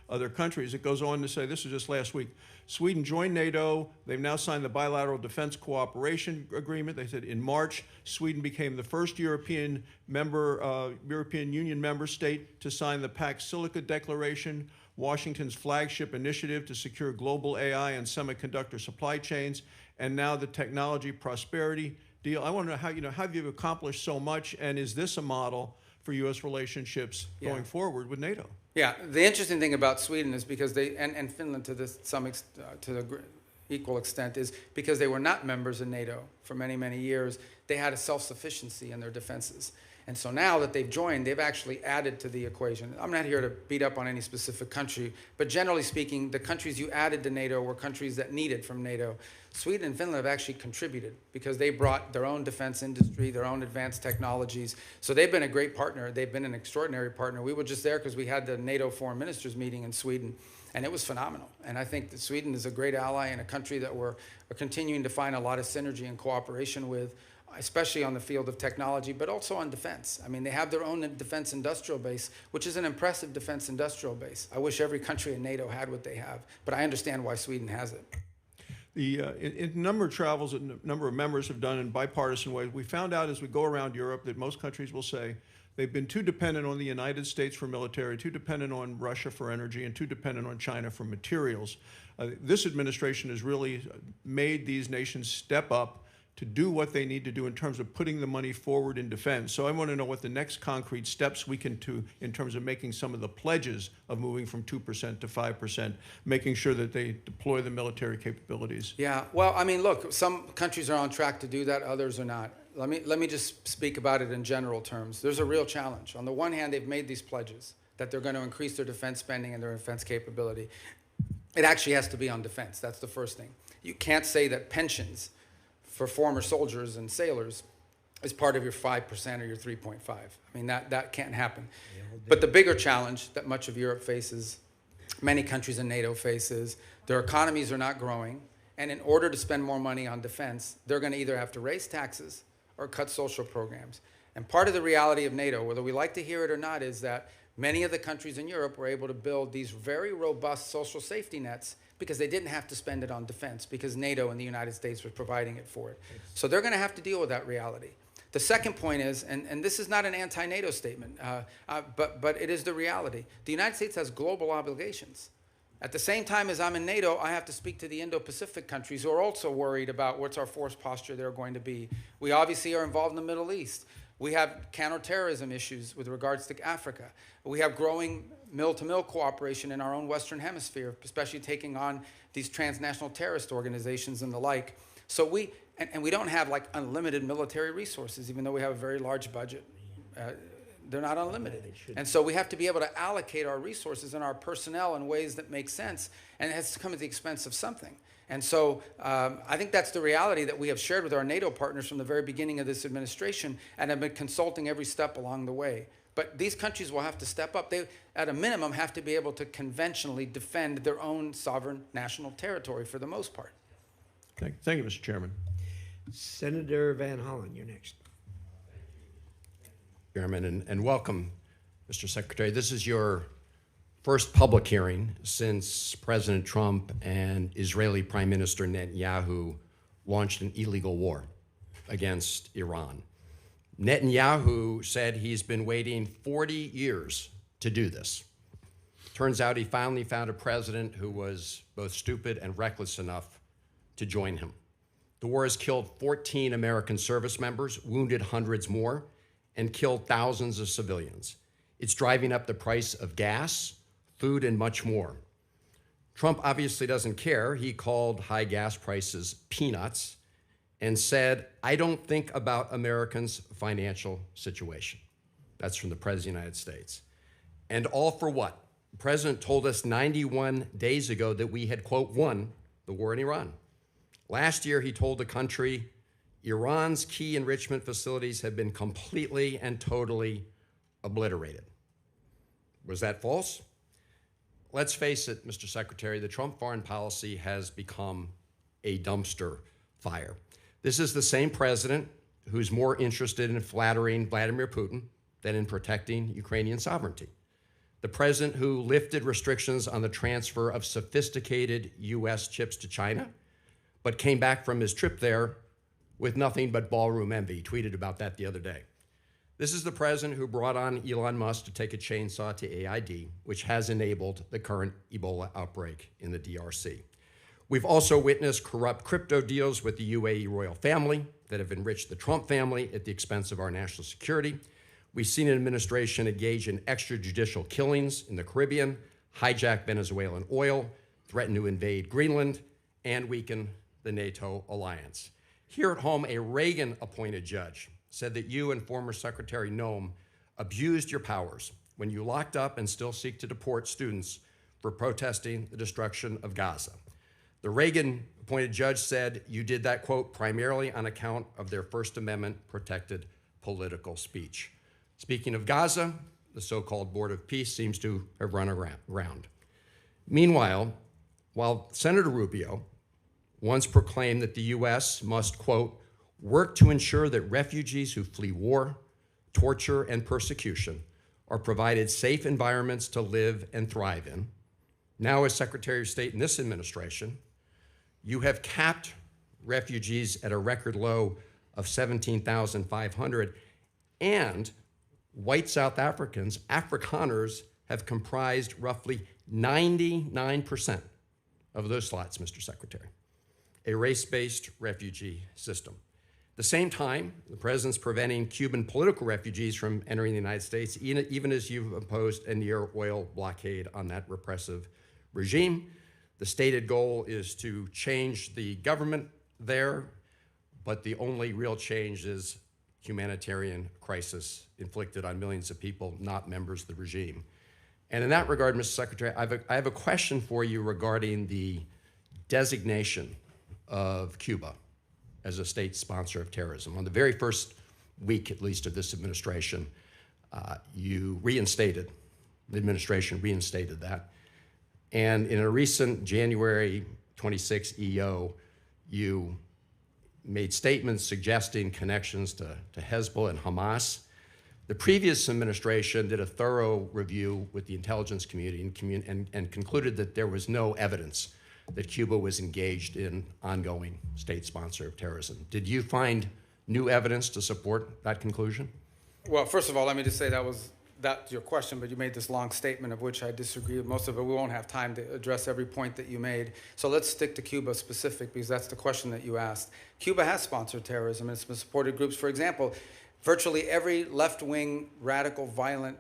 other countries. It goes on to say, this was just last week, Sweden joined NATO. They've now signed the bilateral defense cooperation agreement. They said in March, Sweden became the first European Union member state to sign the Pax Silica Declaration, Washington's flagship initiative to secure global AI and semiconductor supply chains, and now the technology prosperity deal. I want to know how you've accomplished so much, and is this a model for U.S. relationships going forward with NATO? Yeah, the interesting thing about Sweden is because they, and Finland to the equal extent, is because they were not members of NATO for many, many years, they had a self-sufficiency in their defenses. And so now that they've joined, they've actually added to the equation. I'm not here to beat up on any specific country, but generally speaking, the countries you added to NATO were countries that needed from NATO. Sweden and Finland have actually contributed because they brought their own defense industry, their own advanced technologies. So they've been a great partner. They've been an extraordinary partner. We were just there because we had the NATO foreign ministers meeting in Sweden, and it was phenomenal. And I think that Sweden is a great ally and a country that we're continuing to find a lot of synergy and cooperation with, especially on the field of technology, but also on defense. I mean, they have their own defense industrial base, which is an impressive defense industrial base. I wish every country in NATO had what they have, but I understand why Sweden has it. In a number of travels that a number of members have done in bipartisan ways, we found out as we go around Europe that most countries will say They've been too dependent on the United States for military, too dependent on Russia for energy, and too dependent on China for materials. This administration has really made these nations step up to do what they need to do in terms of putting the money forward in defense. So I want to know what the next concrete steps we can do in terms of making some of the pledges of moving from 2% to 5%, making sure that they deploy the military capabilities. Yeah, well, I mean, look, some countries are on track to do that, others are not. Let me just speak about it in general terms. There's a real challenge. On the one hand, they've made these pledges that they're going to increase their defense spending and their defense capability. It actually has to be on defense. That's the first thing. You can't say that pensions for former soldiers and sailors is part of your 5% or your 3.5. I mean, that can't happen. But the bigger challenge that much of Europe faces, many countries in NATO faces, their economies are not growing. And in order to spend more money on defense, they're going to either have to raise taxes or cut social programs. And part of the reality of NATO, whether we like to hear it or not, is that many of the countries in Europe were able to build these very robust social safety nets because they didn't have to spend it on defense because NATO and the United States was providing it for it. So they're going to have to deal with that reality. The second point is, and this is not an anti-NATO statement, but it is the reality. The United States has global obligations. At the same time as I'm in NATO, I have to speak to the Indo-Pacific countries who are also worried about what's our force posture they're going to be. We obviously are involved in the Middle East. We have counterterrorism issues with regards to Africa. We have growing mill-to-mill cooperation in our own Western Hemisphere, especially taking on these transnational terrorist organizations and the like. So we don't have like unlimited military resources, even though we have a very large budget. They're not unlimited. And so we have to be able to allocate our resources and our personnel in ways that make sense, and it has to come at the expense of something. And so I think that's the reality that we have shared with our NATO partners from the very beginning of this administration and have been consulting every step along the way. But these countries will have to step up. They, at a minimum, have to be able to conventionally defend their own sovereign national territory for the most part. Thank you, Mr. Chairman. Senator Van Hollen, you're next. Chairman, and welcome, Mr. Secretary. This is your first public hearing since President Trump and Israeli Prime Minister Netanyahu launched an illegal war against Iran. Netanyahu said he's been waiting 40 years to do this. Turns out he finally found a president who was both stupid and reckless enough to join him. The war has killed 14 American service members, wounded hundreds more, and killed thousands of civilians. It's driving up the price of gas, food, and much more. Trump obviously doesn't care. He called high gas prices peanuts and said, "I don't think about Americans' financial situation." That's from the President of the United States. And all for what? The President told us 91 days ago that we had, quote, won the war in Iran. Last year, he told the country, Iran's key enrichment facilities have been completely and totally obliterated. Was that false? Let's face it, Mr. Secretary, the Trump foreign policy has become a dumpster fire. This is the same president who's more interested in flattering Vladimir Putin than in protecting Ukrainian sovereignty. The president who lifted restrictions on the transfer of sophisticated US chips to China, but came back from his trip there with nothing but ballroom envy. He tweeted about that the other day. This is the president who brought on Elon Musk to take a chainsaw to AID, which has enabled the current Ebola outbreak in the DRC. We've also witnessed corrupt crypto deals with the UAE royal family that have enriched the Trump family at the expense of our national security. We've seen an administration engage in extrajudicial killings in the Caribbean, hijack Venezuelan oil, threaten to invade Greenland, and weaken the NATO alliance. Here at home, a Reagan-appointed judge said that you and former Secretary Noem abused your powers when you locked up and still seek to deport students for protesting the destruction of Gaza. The Reagan-appointed judge said you did that, quote, primarily on account of their First Amendment-protected political speech. Speaking of Gaza, the so-called Board of Peace seems to have run around. Meanwhile, while Senator Rubio once proclaimed that the U.S. must, quote, work to ensure that refugees who flee war, torture, and persecution are provided safe environments to live and thrive in. Now, as Secretary of State in this administration, you have capped refugees at a record low of 17,500 and white South Africans, Afrikaners, have comprised roughly 99% of those slots, Mr. Secretary. A race-based refugee system. At the same time, the president's preventing Cuban political refugees from entering the United States, even as you've imposed a near oil blockade on that repressive regime. The stated goal is to change the government there, but the only real change is humanitarian crisis inflicted on millions of people, not members of the regime. And in that regard, Mr. Secretary, I have a question for you regarding the designation of Cuba as a state sponsor of terrorism. On the very first week, at least, of this administration, the administration reinstated that. And in a recent January 26 EO, you made statements suggesting connections to Hezbollah and Hamas. The previous administration did a thorough review with the intelligence community and concluded that there was no evidence that Cuba was engaged in ongoing state sponsor of terrorism. Did you find new evidence to support that conclusion? Well, first of all, let me just say that's your question, but you made this long statement of which I disagree with most of it. We won't have time to address every point that you made. So let's stick to Cuba specific, because that's the question that you asked. Cuba has sponsored terrorism, and it's been supported groups. For example, virtually every left-wing, radical, violent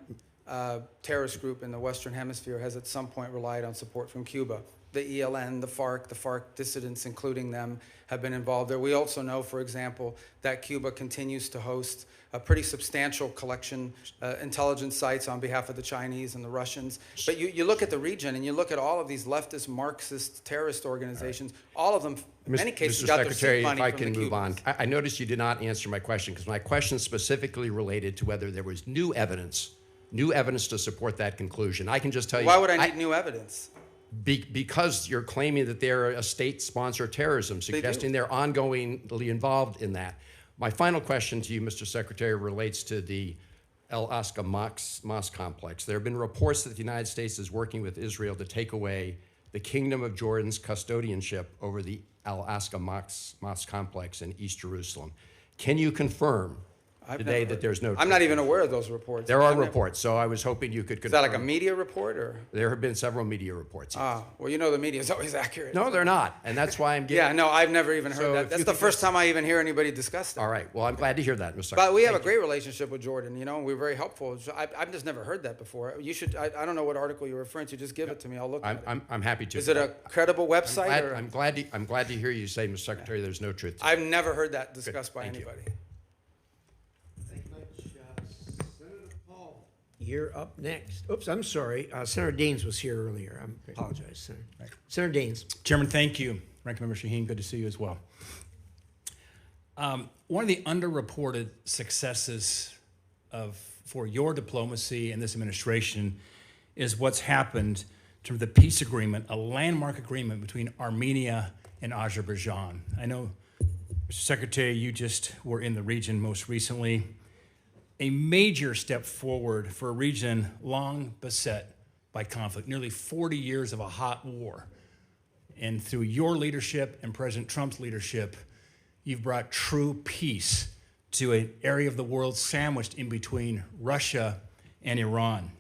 terrorist group in the Western Hemisphere has at some point relied on support from Cuba. The ELN, the FARC dissidents, including them, have been involved there. We also know, for example, that Cuba continues to host a pretty substantial collection intelligence sites on behalf of the Chinese and the Russians. But you look at the region and you look at all of these leftist Marxist terrorist organizations, all of them, in many cases, Mr. got Secretary, their seed money if I can from the move on. Cubans. I noticed you did not answer my question, because my question specifically related to whether there was new evidence to support that conclusion. I can just tell you. Why would I need new evidence? Because you're claiming that they're a state sponsor of terrorism, suggesting they're ongoingly involved in that. My final question to you, Mr. Secretary, relates to the Al-Aqsa Mosque complex. There have been reports that the United States is working with Israel to take away the Kingdom of Jordan's custodianship over the Al-Aqsa Mosque complex in East Jerusalem. Can you confirm today that there's no... I'm not even aware of those reports. There are reports, so I was hoping you could confirm. Is that like a media report, or? There have been several media reports. Yes. Well, you know the media is always accurate. No, they're not, and that's why I'm getting... Yeah, no, I've never even heard So that. if That's you the could first time I even hear anybody discuss that. All right, well, I'm glad to hear that, Mr. Secretary. But we have a great relationship with Jordan, you know, and we're very helpful. I've just never heard that before. You should, I don't know what article you're referring to. Just give it to me. I'll look at it. I'm happy to. Is it a credible website? I'm glad to hear you say, Mr. Secretary, there's no truth to it. I've never heard that discussed by Thank you. anybody. You're up next. Oops, I'm sorry. Senator Daines was here earlier. I apologize, Senator. Right. Senator Daines. Chairman, thank you. Ranking Member Shaheen, good to see you as well. One of the underreported successes for your diplomacy and this administration is what's happened to the peace agreement, a landmark agreement between Armenia and Azerbaijan. I know, Mr. Secretary, you just were in the region most recently. A major step forward for a region long beset by conflict, nearly 40 years of a hot war. And through your leadership and President Trump's leadership, you've brought true peace to an area of the world sandwiched in between Russia and Iran.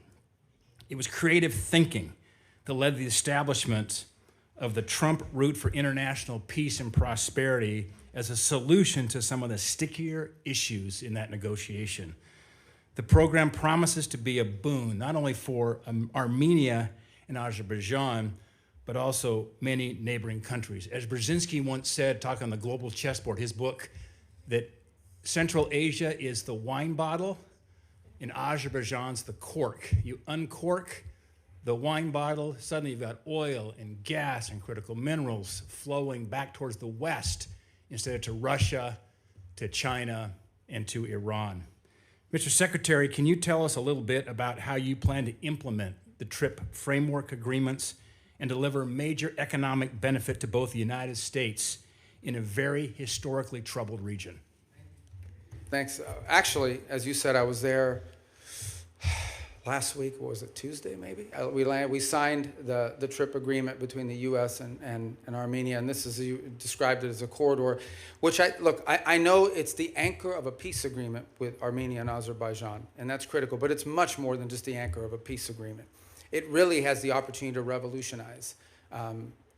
It was creative thinking that led to the establishment of the Trump route for international peace and prosperity as a solution to some of the stickier issues in that negotiation. The program promises to be a boon, not only for Armenia and Azerbaijan, but also many neighboring countries. As Brzezinski once said, talking on the global chessboard, his book, that Central Asia is the wine bottle and Azerbaijan's the cork. You uncork the wine bottle, suddenly you've got oil and gas and critical minerals flowing back towards the West instead of to Russia, to China, and to Iran. Mr. Secretary, can you tell us a little bit about how you plan to implement the TRIP framework agreements and deliver major economic benefit to both the United States in a very historically troubled region? Thanks. Actually, as you said, I was there last week, what was it, Tuesday maybe? We signed the trip agreement between the U.S. and Armenia, and this is, you described it as a corridor, which I know it's the anchor of a peace agreement with Armenia and Azerbaijan, and that's critical, but it's much more than just the anchor of a peace agreement. It really has the opportunity to revolutionize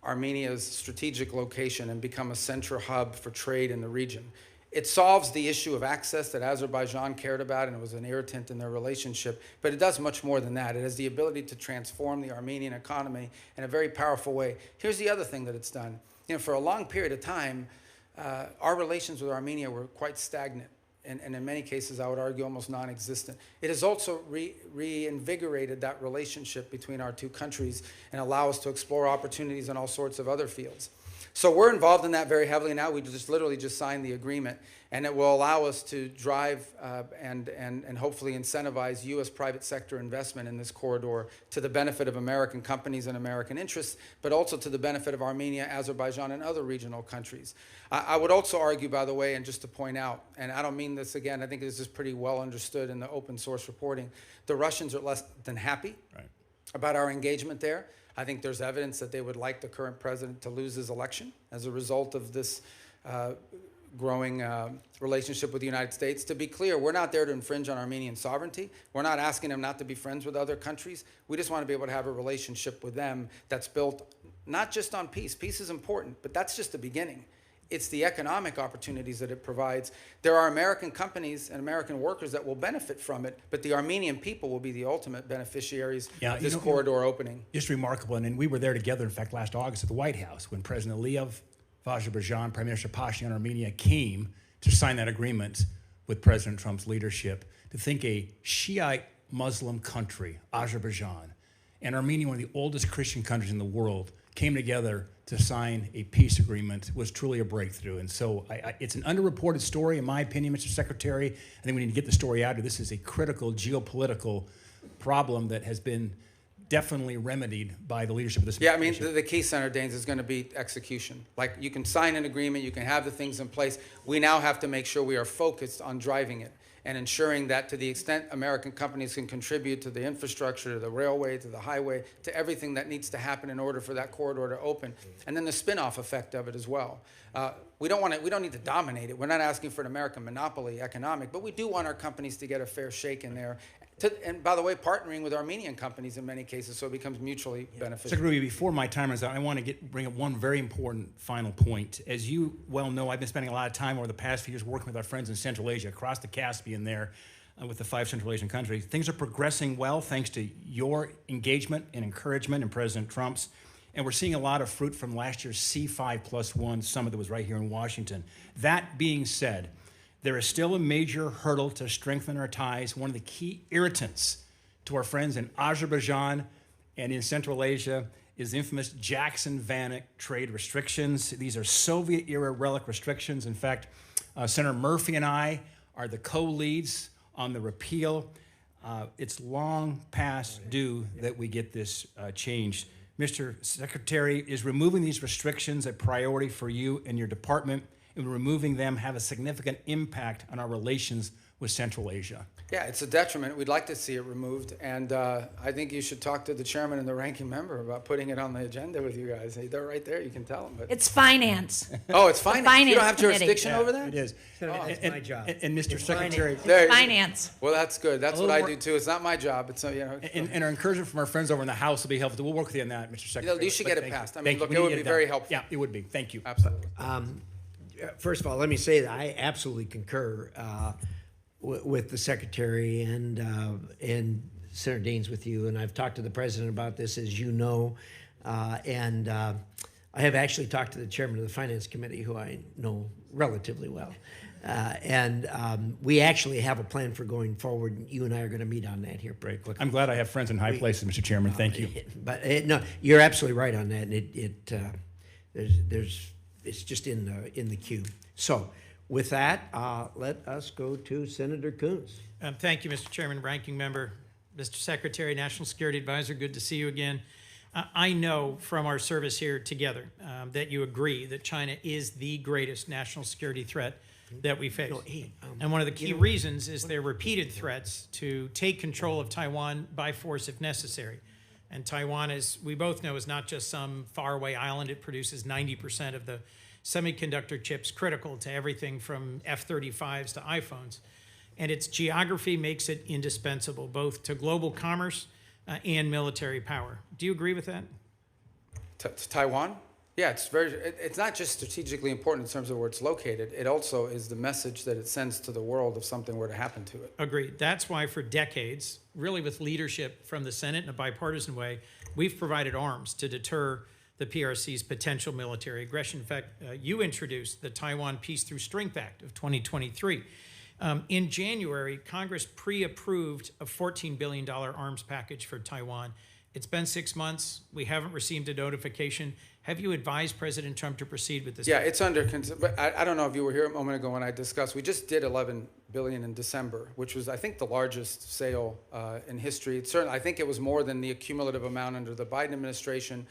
Armenia's strategic location and become a central hub for trade in the region. It solves the issue of access that Azerbaijan cared about, and it was an irritant in their relationship, but it does much more than that. It has the ability to transform the Armenian economy in a very powerful way. Here's the other thing that it's done. For a long period of time, our relations with Armenia were quite stagnant, and in many cases, I would argue, almost non-existent. It has also reinvigorated that relationship between our two countries and allow us to explore opportunities in all sorts of other fields. So we're involved in that very heavily now. We literally just signed the agreement, and it will allow us to drive and hopefully incentivize U.S. private sector investment in this corridor to the benefit of American companies and American interests, but also to the benefit of Armenia, Azerbaijan, and other regional countries. I would also argue, by the way, and just to point out, and I don't mean this again, I think this is pretty well understood in the open source reporting, the Russians are less than happy about our engagement there. I think there's evidence that they would like the current president to lose his election as a result of this growing relationship with the United States. To be clear, we're not there to infringe on Armenian sovereignty. We're not asking them not to be friends with other countries. We just want to be able to have a relationship with them that's built not just on peace. Peace is important, but that's just the beginning. It's the economic opportunities that it provides. There are American companies and American workers that will benefit from it, but the Armenian people will be the ultimate beneficiaries of this corridor opening. Just remarkable, and we were there together, in fact, last August at the White House when President Aliyev of Azerbaijan, Prime Minister Pashinyan of Armenia came to sign that agreement with President Trump's leadership. To think a Shiite Muslim country, Azerbaijan, and Armenia, one of the oldest Christian countries in the world, came together to sign a peace agreement was truly a breakthrough. And so it's an underreported story, in my opinion, Mr. Secretary. I think we need to get the story out. This is a critical geopolitical problem that has been definitely remedied by the leadership of this administration. Yeah, I mean, the key, Senator Daines, is going to be execution. Like, you can sign an agreement, you can have the things in place. We now have to make sure we are focused on driving it and ensuring that to the extent American companies can contribute to the infrastructure, to the railway, to the highway, to everything that needs to happen in order for that corridor to open. And then the spin-off effect of it as well. We don't need to dominate it. We're not asking for an American monopoly economic, but we do want our companies to get a fair shake in there. And by the way, partnering with Armenian companies in many cases, so it becomes mutually beneficial. Secretary, before my time runs out, I want to bring up one very important final point. As you well know, I've been spending a lot of time over the past few years working with our friends in Central Asia, across the Caspian there, with the 5 Central Asian countries. Things are progressing well thanks to your engagement and encouragement and President Trump's. And we're seeing a lot of fruit from last year's C5+1 summit that was right here in Washington. That being said, there is still a major hurdle to strengthen our ties. One of the key irritants to our friends in Azerbaijan and in Central Asia is the infamous Jackson-Vanik trade restrictions. These are Soviet-era relic restrictions. In fact, Senator Murphy and I are the co-leads on the repeal. It's long past due that we get this changed. Mr. Secretary, is removing these restrictions a priority for you and your department? And removing them have a significant impact on our relations with Central Asia? Yeah, it's a detriment. We'd like to see it removed, and I think you should talk to the chairman and the ranking member about putting it on the agenda with you guys. They're right there. You can tell them. But It's finance. oh, it's finance. You don't have committee. jurisdiction over that? It is. It's my job. And Mr. Secretary, Finance. Well, that's good. That's what I do too. It's not my job. It's and our encouragement from our friends over in the House will be helpful. We'll work with you on that, Mr. Secretary. You should get it passed. I mean, look, We it need would to be get very done. helpful. Yeah, it would be. Thank you. Absolutely. First of all, let me say that I absolutely concur with the Secretary and Senator Daines with you. And I've talked to the President about this, as you know. And I have actually talked to the Chairman of the Finance Committee, who I know relatively well. We actually have a plan for going forward. You and I are going to meet on that here pretty quickly. I'm glad I have friends in high places, Mr. Chairman. Thank you. But no, you're absolutely right on that. And it's just in the queue. So with that, let us go to Senator Coons. Thank you, Mr. Chairman, Ranking Member, Mr. Secretary, National Security Advisor. Good to see you again. I know from our service here together that you agree that China is the greatest national security threat that we face. And one of the key reasons is their repeated threats to take control of Taiwan by force if necessary. And Taiwan, as we both know, is not just some faraway island. It produces 90% of the semiconductor chips critical to everything from F-35s to iPhones. And its geography makes it indispensable, both to global commerce and military power. Do you agree with that? To Taiwan? Yeah, it's not just strategically important in terms of where it's located. It also is the message that it sends to the world if something were to happen to it. Agreed. That's why for decades, really with leadership from the Senate in a bipartisan way, we've provided arms to deter the PRC's potential military aggression. In fact, you introduced the Taiwan Peace Through Strength Act of 2023. In January, Congress pre-approved a $14 billion arms package for Taiwan. It's been 6 months. We haven't received a notification. Have you advised President Trump to proceed with this? Yeah, it's under, but I don't know if you were here a moment ago when I discussed, we just did $11 billion in December, which was, I think, the largest sale in history. Certainly, I think it was more than the cumulative amount under the Biden administration.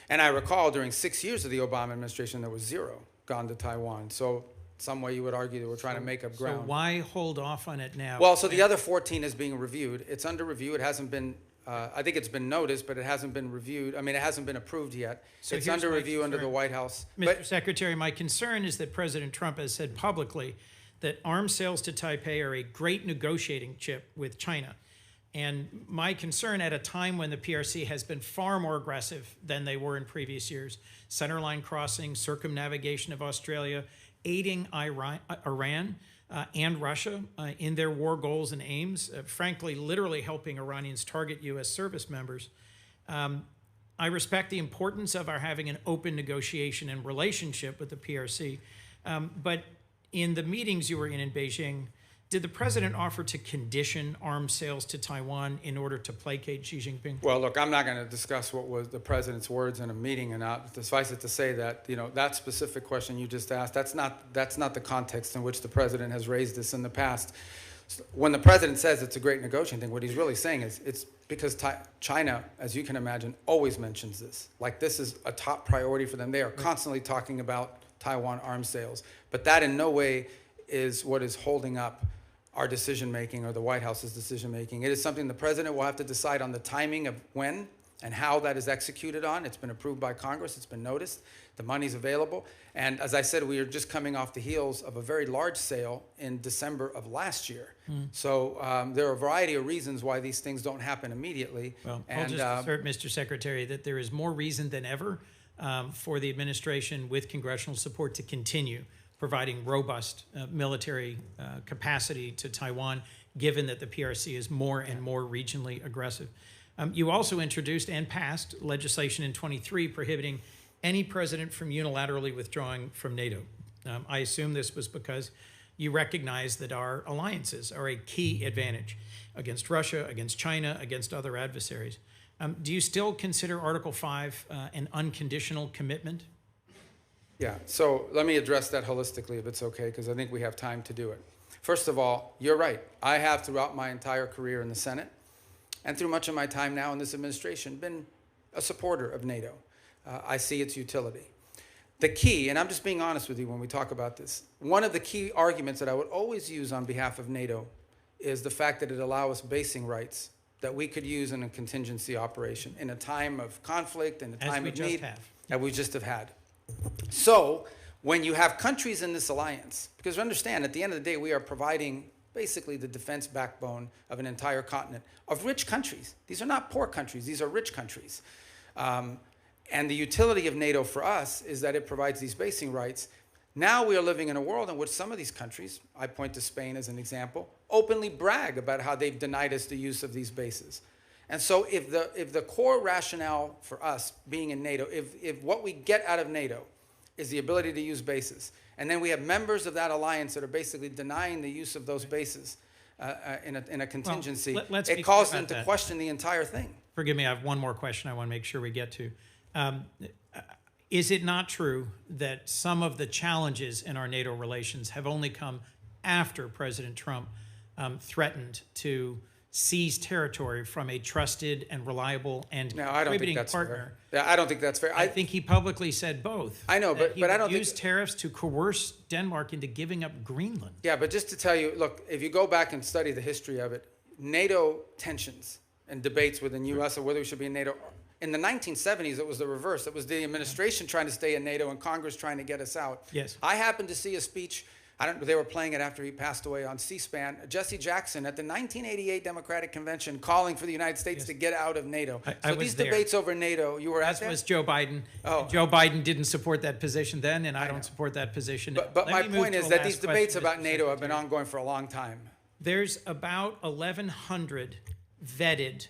And I recall during 6 years of the Obama administration, there was zero gone to Taiwan. So some way you would argue that we're trying to make up ground. So why hold off on it now? Well, so the other 14 is being reviewed. It's under review. It hasn't been, I think it's been noticed, but it hasn't been reviewed. I mean, it hasn't been approved yet. So it's here's under my review under the concern. White House. Mr. Secretary, my concern is that President Trump has said publicly that arms sales to Taipei are a great negotiating chip with China. And my concern at a time when the PRC has been far more aggressive than they were in previous years, centerline crossing, circumnavigation of Australia, aiding Iran and Russia in their war goals and aims, frankly, literally helping Iranians target U.S. service members. I respect the importance of our having an open negotiation and relationship with the PRC, but in the meetings you were in Beijing, did the president offer to condition arms sales to Taiwan in order to placate Xi Jinping? Well, look, I'm not going to discuss what was the president's words in a meeting, and suffice it to say that that specific question you just asked, that's not the context in which the president has raised this in the past. When the president says it's a great negotiating thing, what he's really saying is it's because China, as you can imagine, always mentions this. Like this is a top priority for them. They are constantly talking about Taiwan arms sales, but that in no way is what is holding up our decision-making or the White House's decision-making. It is something the president will have to decide on the timing of when and how that is executed on. It's been approved by Congress. It's been noticed. The money's available. And as I said, we are just coming off the heels of a very large sale in December of last year. So there are a variety of reasons why these things don't happen immediately. Well, I'll just assert, Mr. Secretary, that there is more reason than ever for the administration with congressional support to continue providing robust military capacity to Taiwan, given that the PRC is more and more regionally aggressive. You also introduced and passed legislation in 23 prohibiting any president from unilaterally withdrawing from NATO. I assume this was because you recognize that our alliances are a key advantage against Russia, against China, against other adversaries. Do you still consider Article 5 an unconditional commitment? Yeah, so let me address that holistically if it's okay, because I think we have time to do it. First of all, you're right. I have throughout my entire career in the Senate and through much of my time now in this administration been a supporter of NATO. I see its utility. The key, and I'm just being honest with you when we talk about this, one of the key arguments that I would always use on behalf of NATO is the fact that it allows us basing rights that we could use in a contingency operation in a time of conflict, in a time of need that we just have had. So when you have countries in this alliance, because understand, at the end of the day, we are providing basically the defense backbone of an entire continent of rich countries. These are not poor countries. These are rich countries. And the utility of NATO for us is that it provides these basing rights. Now we are living in a world in which some of these countries, I point to Spain as an example, openly brag about how they've denied us the use of these bases. And so if the core rationale for us being in NATO, if what we get out of NATO is the ability to use bases, and then we have members of that alliance that are basically denying the use of those bases in a contingency, well, it calls them to question the entire thing. Forgive me, I have one more question I want to make sure we get to. Is it not true that some of the challenges in our NATO relations have only come after President Trump threatened to seize territory from a trusted and reliable and No, I don't think contributing that's partner. fair. Yeah, I don't think that's fair. I think he publicly said both. I know, that but I would don't think- use tariffs to coerce Denmark into giving up Greenland. Yeah, but just to tell you, look, if you go back and study the history of it, NATO tensions and debates within U.S. or whether we should be in NATO, in the 1970s, it was the reverse. It was the administration trying to stay in NATO and Congress trying to get us out. Yes. I happened to see a speech, they were playing it after he passed away on C-SPAN, Jesse Jackson at the 1988 Democratic Convention calling for the United States to get out of NATO. I So was these there. debates over NATO, you were at As that? was Joe Biden. Oh. Joe Biden didn't support that position then, and I don't support that position. But Let my me move point to is a that last these debates question, about Mr. NATO have been Secretary. ongoing for a long time. There's about 1,100 vetted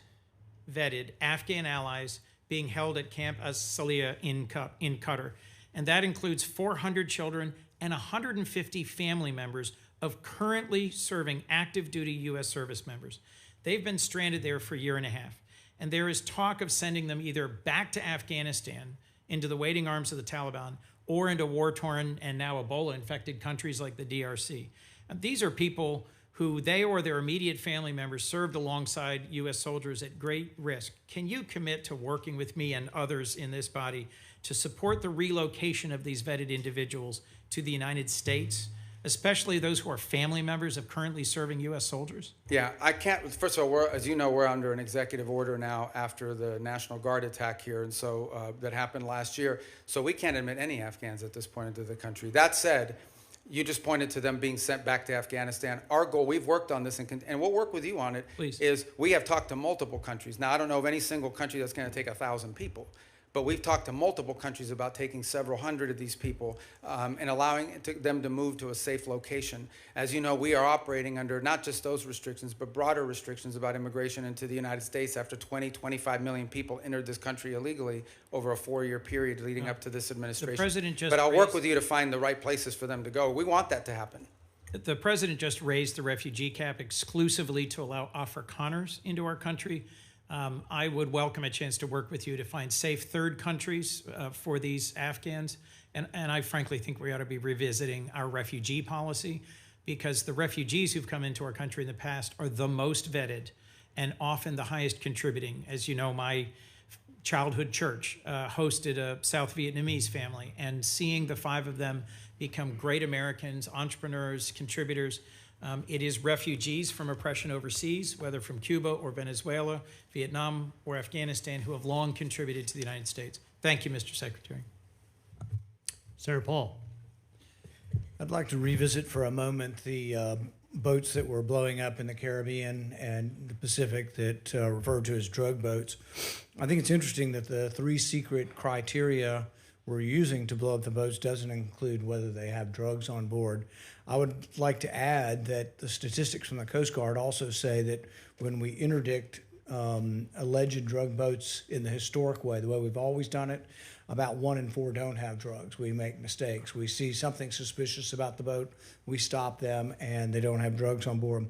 Afghan allies being held at Camp As-Saliyah in Qatar. And that includes 400 children and 150 family members of currently serving active duty U.S. service members. They've been stranded there for a year and a half. And there is talk of sending them either back to Afghanistan into the waiting arms of the Taliban or into war-torn and now Ebola-infected countries like the DRC. And these are people who they or their immediate family members served alongside U.S. soldiers at great risk. Can you commit to working with me and others in this body to support the relocation of these vetted individuals to the United States, especially those who are family members of currently serving U.S. soldiers? Yeah, I can't. First of all, as you know, we're under an executive order now after the National Guard attack here, and so that happened last year. So we can't admit any Afghans at this point into the country. That said, you just pointed to them being sent back to Afghanistan. Our goal, we've worked on this, and we'll work with you on it, Please. is we have talked to multiple countries. Now, I don't know of any single country that's going to take 1,000 people. But we've talked to multiple countries about taking several hundred of these people and allowing them to move to a safe location. As you know, we are operating under not just those restrictions, but broader restrictions about immigration into the United States after 25 million people entered this country illegally over a 4-year period leading up to this administration. president just but I'll work raised- with you to find the right places for them to go. We want that to happen. The president just raised the refugee cap exclusively to allow Afrikaners into our country. I would welcome a chance to work with you to find safe third countries for these Afghans. And I frankly think we ought to be revisiting our refugee policy, because the refugees who've come into our country in the past are the most vetted and often the highest contributing. As you know, my childhood church hosted a South Vietnamese family, and seeing the 5 of them become great Americans, entrepreneurs, contributors. It is refugees from oppression overseas, whether from Cuba or Venezuela, Vietnam or Afghanistan, who have long contributed to the United States. Thank you, Mr. Secretary. Senator Paul. I'd like to revisit for a moment the boats that were blowing up in the Caribbean and the Pacific that referred to as drug boats. I think it's interesting that the 3 secret criteria we're using to blow up the boats doesn't include whether they have drugs on board. I would like to add that the statistics from the Coast Guard also say that when we interdict alleged drug boats in the historic way, the way we've always done it, about 1 in 4 don't have drugs. We make mistakes. We see something suspicious about the boat, we stop them, and they don't have drugs on board.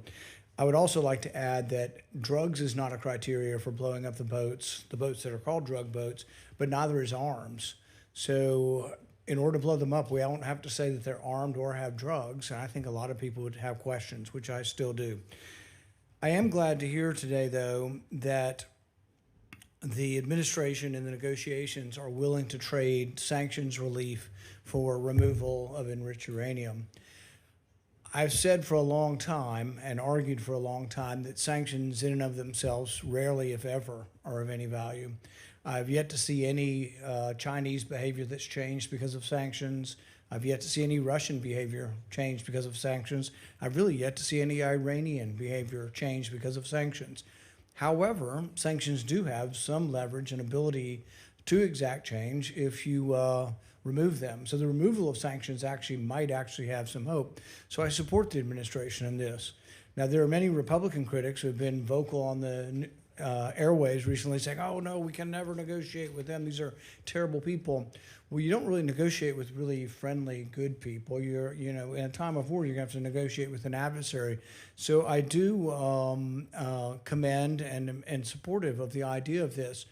I would also like to add that drugs is not a criteria for blowing up the boats that are called drug boats, but neither is arms. So in order to blow them up, we don't have to say that they're armed or have drugs. And I think a lot of people would have questions, which I still do. I am glad to hear today, though, that the administration and the negotiations are willing to trade sanctions relief for removal of enriched uranium. I've said for a long time and argued for a long time that sanctions in and of themselves rarely, if ever, are of any value. I've yet to see any Chinese behavior that's changed because of sanctions. I've yet to see any Russian behavior change because of sanctions. I've really yet to see any Iranian behavior change because of sanctions. However, sanctions do have some leverage and ability to exact change if you remove them. So the removal of sanctions might actually have some hope. So I support the administration in this. Now, there are many Republican critics who have been vocal on the airways recently saying, oh, no, we can never negotiate with them. These are terrible people. Well, you don't really negotiate with really friendly, good people. In a time of war, you're going to have to negotiate with an adversary. So I do commend and supportive of the idea of this.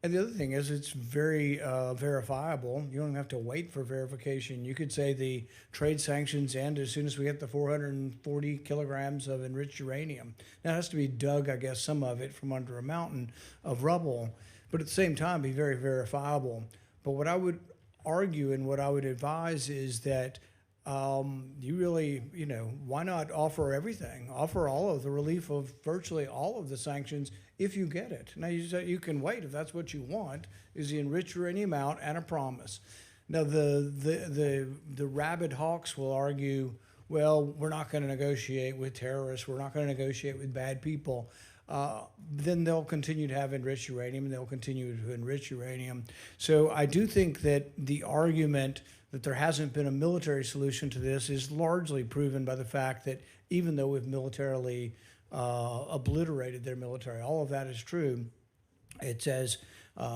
And the other thing is, it's very verifiable. You don't have to wait for verification. You could say the trade sanctions end as soon as we get the 440 kilograms of enriched uranium. Now, it has to be dug, I guess, some of it from under a mountain of rubble, but at the same time, be very verifiable. But what I would argue and what I would advise is that you really, why not offer everything? Offer all of the relief of virtually all of the sanctions if you get it. Now, you can wait if that's what you want, is the enriched uranium out and a promise. Now, the rabid hawks will argue, well, we're not going to negotiate with terrorists. We're not going to negotiate with bad people. Then they'll continue to have enriched uranium, and they'll continue to enrich uranium. So I do think that the argument that there hasn't been a military solution to this is largely proven by the fact that even though we've militarily obliterated their military, all of that is true. It's as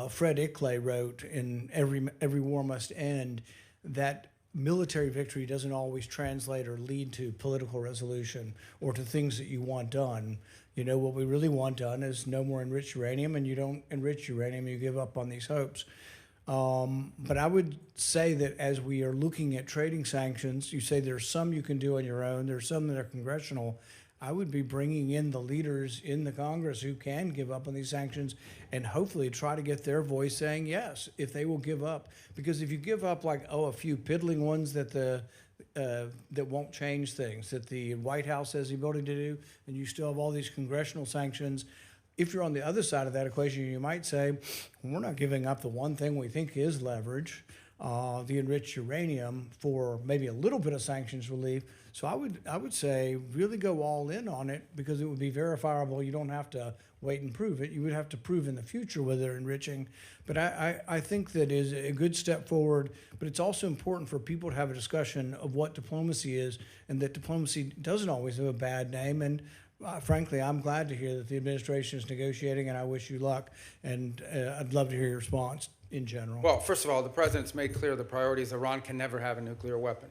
Fred Ickley wrote in Every War Must End, that military victory doesn't always translate or lead to political resolution or to things that you want done. What we really want done is no more enriched uranium, and you don't enrich uranium, you give up on these hopes. But I would say that as we are looking at trading sanctions, you say there's some you can do on your own, there's some that are congressional. I would be bringing in the leaders in the Congress who can give up on these sanctions and hopefully try to get their voice saying yes, if they will give up. Because if you give up a few piddling ones that that won't change things, that the White House has the ability to do, and you still have all these congressional sanctions. If you're on the other side of that equation, you might say, we're not giving up the one thing we think is leverage, the enriched uranium, for maybe a little bit of sanctions relief. So I would say really go all in on it, because it would be verifiable. You don't have to wait and prove it. You would have to prove in the future whether they're enriching. But I think that is a good step forward, but it's also important for people to have a discussion of what diplomacy is, and that diplomacy doesn't always have a bad name. And frankly, I'm glad to hear that the administration is negotiating, and I wish you luck. And I'd love to hear your response in general. Well, first of all, the president's made clear the priorities. Iran can never have a nuclear weapon.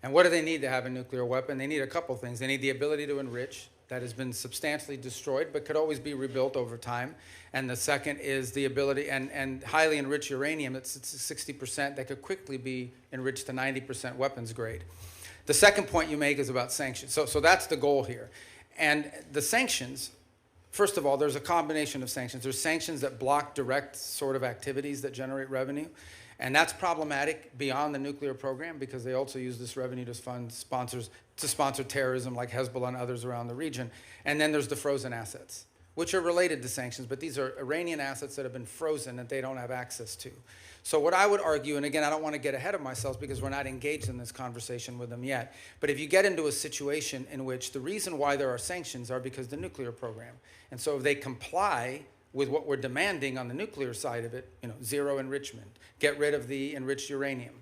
And what do they need to have a nuclear weapon? They need a couple things. They need the ability to enrich. That has been substantially destroyed, but could always be rebuilt over time. And the second is the ability, and highly enriched uranium, it's 60%, that could quickly be enriched to 90% weapons grade. The second point you make is about sanctions. So that's the goal here. And the sanctions, first of all, there's a combination of sanctions. There's sanctions that block direct sort of activities that generate revenue. And that's problematic beyond the nuclear program, because they also use this revenue to fund sponsor terrorism like Hezbollah and others around the region. And then there's the frozen assets, which are related to sanctions, but these are Iranian assets that have been frozen that they don't have access to. So what I would argue, and again, I don't want to get ahead of myself because we're not engaged in this conversation with them yet, but if you get into a situation in which the reason why there are sanctions are because of the nuclear program, and so if they comply with what we're demanding on the nuclear side of it, zero enrichment, get rid of the enriched uranium,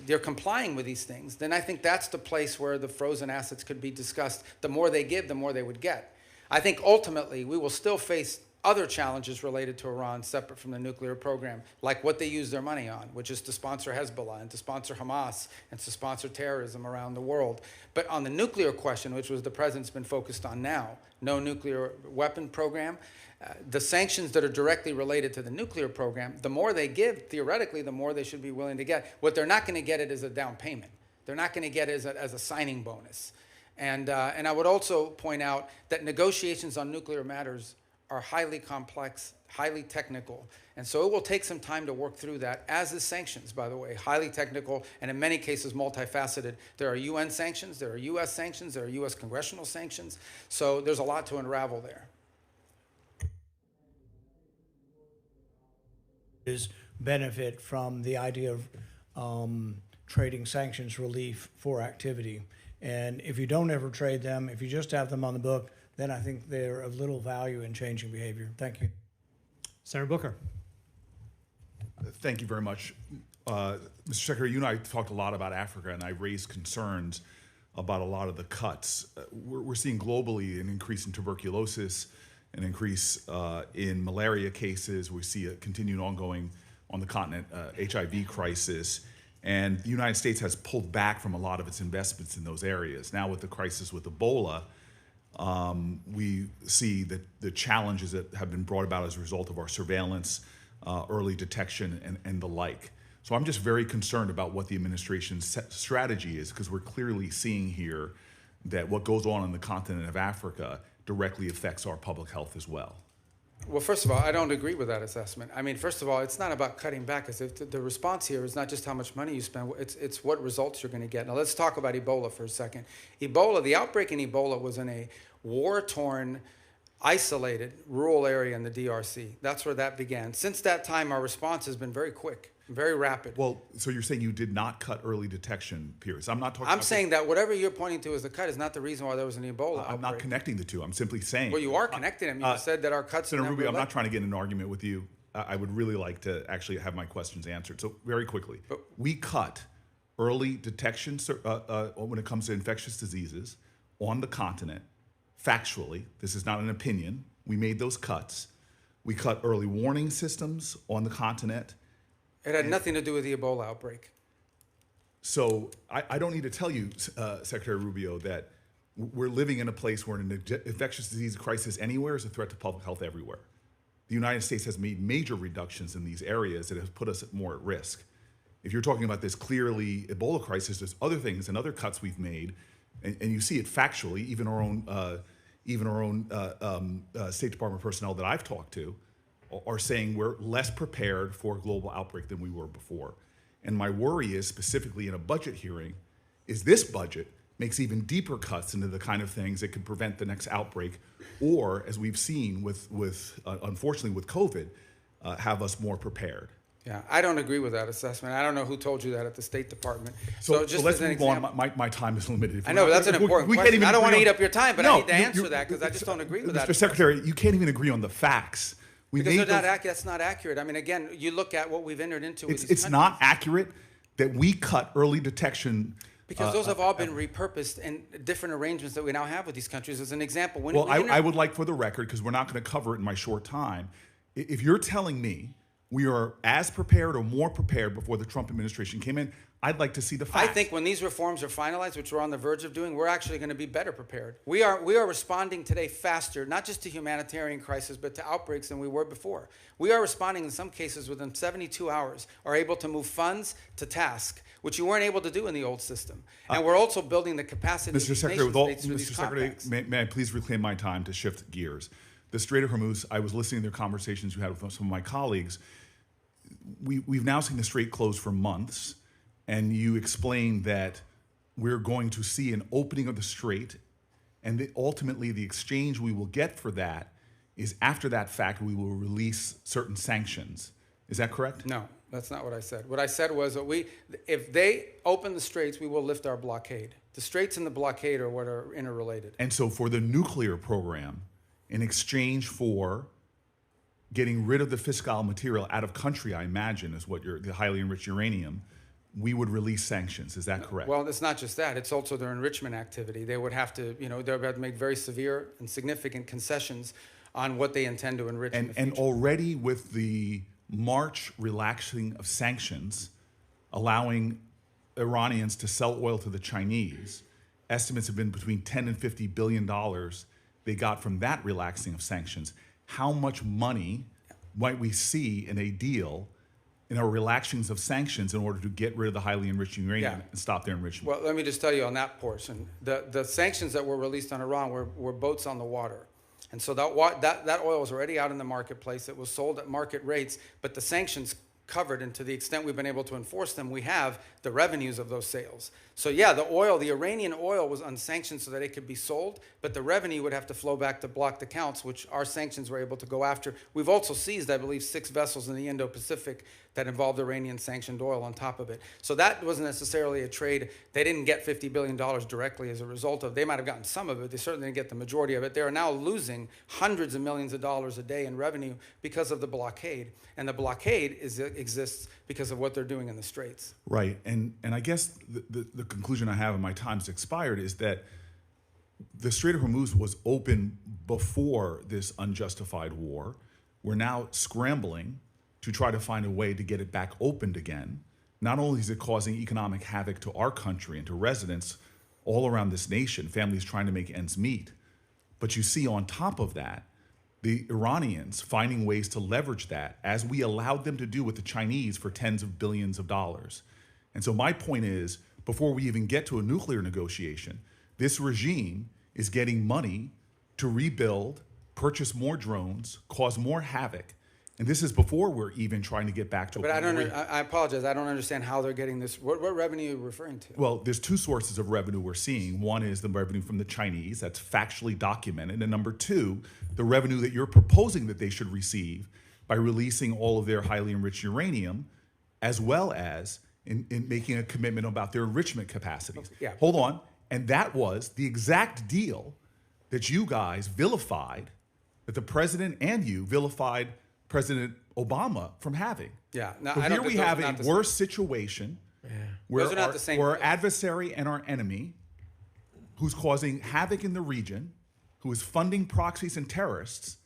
they're complying with these things, then I think that's the place where the frozen assets could be discussed. The more they give, the more they would get. I think ultimately we will still face other challenges related to Iran separate from the nuclear program, like what they use their money on, which is to sponsor Hezbollah and to sponsor Hamas and to sponsor terrorism around the world. But on the nuclear question, which was the president's been focused on now, no nuclear weapon program, the sanctions that are directly related to the nuclear program, the more they give, theoretically, the more they should be willing to get. What they're not going to get it as a down payment. They're not going to get it as a signing bonus. And I would also point out that negotiations on nuclear matters are highly complex, highly technical. And so it will take some time to work through that, as is sanctions, by the way, highly technical, and in many cases multifaceted. There are UN sanctions, there are US sanctions, there are US congressional sanctions. So there's a lot to unravel there. Is benefit from the idea of trading sanctions relief for activity. And if you don't ever trade them, if you just have them on the book, then I think they're of little value in changing behavior. Thank you. Senator Booker. Thank you very much. Mr. Secretary, you and I talked a lot about Africa, and I raised concerns about a lot of the cuts. We're seeing globally an increase in tuberculosis, an increase in malaria cases. We see a continued ongoing on the continent HIV crisis. And the United States has pulled back from a lot of its investments in those areas. Now with the crisis with Ebola, we see that the challenges that have been brought about as a result of our surveillance early detection, and the like. So I'm just very concerned about what the administration's strategy is, because we're clearly seeing here that what goes on the continent of Africa directly affects our public health as well. Well, first of all, I don't agree with that assessment. I mean, first of all, it's not about cutting back. The response here is not just how much money you spend, it's what results you're going to get. Now, let's talk about Ebola for a second. Ebola, the outbreak in Ebola was in a war-torn, isolated rural area in the DRC. That's where that began. Since that time, our response has been very quick, very rapid. Well, so you're saying you did not cut early detection periods. I'm not talking I'm saying that whatever you're pointing to as a cut is not the reason why there was an Ebola outbreak. I'm not connecting the two. I'm simply saying. Well, you are connecting them. You said that our cuts... Senator Rubio, I'm not trying to get in an argument with you. I would really like to actually have my questions answered. So very quickly, we cut early detection when it comes to infectious diseases on the continent. Factually, this is not an opinion. We made those cuts. We cut early warning systems on the continent. It had nothing to do with the Ebola outbreak. So I don't need to tell you, Secretary Rubio, that we're living in a place where an infectious disease crisis anywhere is a threat to public health everywhere. The United States has made major reductions in these areas that have put us more at risk. If you're talking about this clearly Ebola crisis, there's other things and other cuts we've made, and you see it factually. Even our own State Department personnel that I've talked to are saying we're less prepared for a global outbreak than we were before. And my worry is, specifically in a budget hearing, is this budget makes even deeper cuts into the kind of things that could prevent the next outbreak, or, as we've seen unfortunately with COVID, have us more prepared. Yeah, I don't agree with that assessment. I don't know who told you that at the State Department. So just let's as an move example, on. My time is limited. I know, but that's an important question. I don't want to eat up your time, but No, I need to answer that because I just don't agree with that. Mr. Secretary, you can't even agree on the facts. Because that's not accurate. I mean, again, you look at what we've entered into with these It's countries. not accurate that we cut early detection. Because those have all been repurposed in different arrangements that we now have with these countries. As an example, I would like, for the record, because we're not going to cover it in my short time, if you're telling me we are as prepared or more prepared before the Trump administration came in, I'd like to see the facts. I think when these reforms are finalized, which we're on the verge of doing, we're actually going to be better prepared. We are responding today faster, not just to humanitarian crisis, but to outbreaks than we were before. We are responding in some cases within 72 hours, are able to move funds to task, which you weren't able to do in the old system. And we're also building the capacity of these nation states through these compacts. May I please reclaim my time to shift gears? The Strait of Hormuz, I was listening to their conversations you had with some of my colleagues. We've now seen the Strait closed for months, and you explained that we're going to see an opening of the Strait, and that ultimately the exchange we will get for that is, after that fact, we will release certain sanctions. Is that correct? No, that's not what I said. What I said was that if they open the Straits, we will lift our blockade. The Straits and the blockade are what are interrelated. And so for the nuclear program, in exchange for getting rid of the fiscal material out of country, I imagine, is what the highly enriched uranium, we would release sanctions. Is that correct? Well, it's not just that. It's also their enrichment activity. They would have to, they would have to make very severe and significant concessions on what they intend to enrich in the future. And already with the March relaxing of sanctions, allowing Iranians to sell oil to the Chinese, estimates have been between $10 and $50 billion they got from that relaxing of sanctions. How much money might we see in a deal in our relaxings of sanctions in order to get rid of the highly enriched uranium and stop their enrichment? Well, let me just tell you on that portion. The sanctions that were released on Iran were boats on the water. And so that oil was already out in the marketplace. It was sold at market rates, but the sanctions covered, and to the extent we've been able to enforce them, we have the revenues of those sales. So yeah, the Iranian oil was unsanctioned so that it could be sold, but the revenue would have to flow back to blocked accounts, which our sanctions were able to go after. We've also seized, I believe, 6 vessels in the Indo-Pacific that involved Iranian sanctioned oil on top of it. So that wasn't necessarily a trade. They didn't get $50 billion directly as a result of. They might have gotten some of it. They certainly didn't get the majority of it. They are now losing hundreds of millions of dollars a day in revenue because of the blockade. And the blockade exists because of what they're doing in the Straits. Right, and I guess the conclusion I have, and my time's expired, is that the Strait of Hormuz was open before this unjustified war. We're now scrambling to try to find a way to get it back opened again. Not only is it causing economic havoc to our country and to residents all around this nation, families trying to make ends meet, but you see on top of that the Iranians finding ways to leverage that, as we allowed them to do with the Chinese for tens of billions of dollars. And so my point is, before we even get to a nuclear negotiation, this regime is getting money to rebuild, purchase more drones, cause more havoc. And this is before we're even trying to get back to a But I point don't. where- I apologize. I don't understand how they're getting this. What revenue are you referring to? Well, there's two sources of revenue we're seeing. One is the revenue from the Chinese, that's factually documented. And number two, the revenue that you're proposing that they should receive by releasing all of their highly enriched uranium, as well as in making a commitment about their enrichment capacities. Yeah. Hold on. And that was the exact deal that you guys vilified, that the president and you vilified President Obama from having. Yeah. No, So I here don't. we those are have not a the worse situation where Those are not the same where our deals. adversary and our enemy, who's causing havoc in the region, who is funding proxies and terrorists,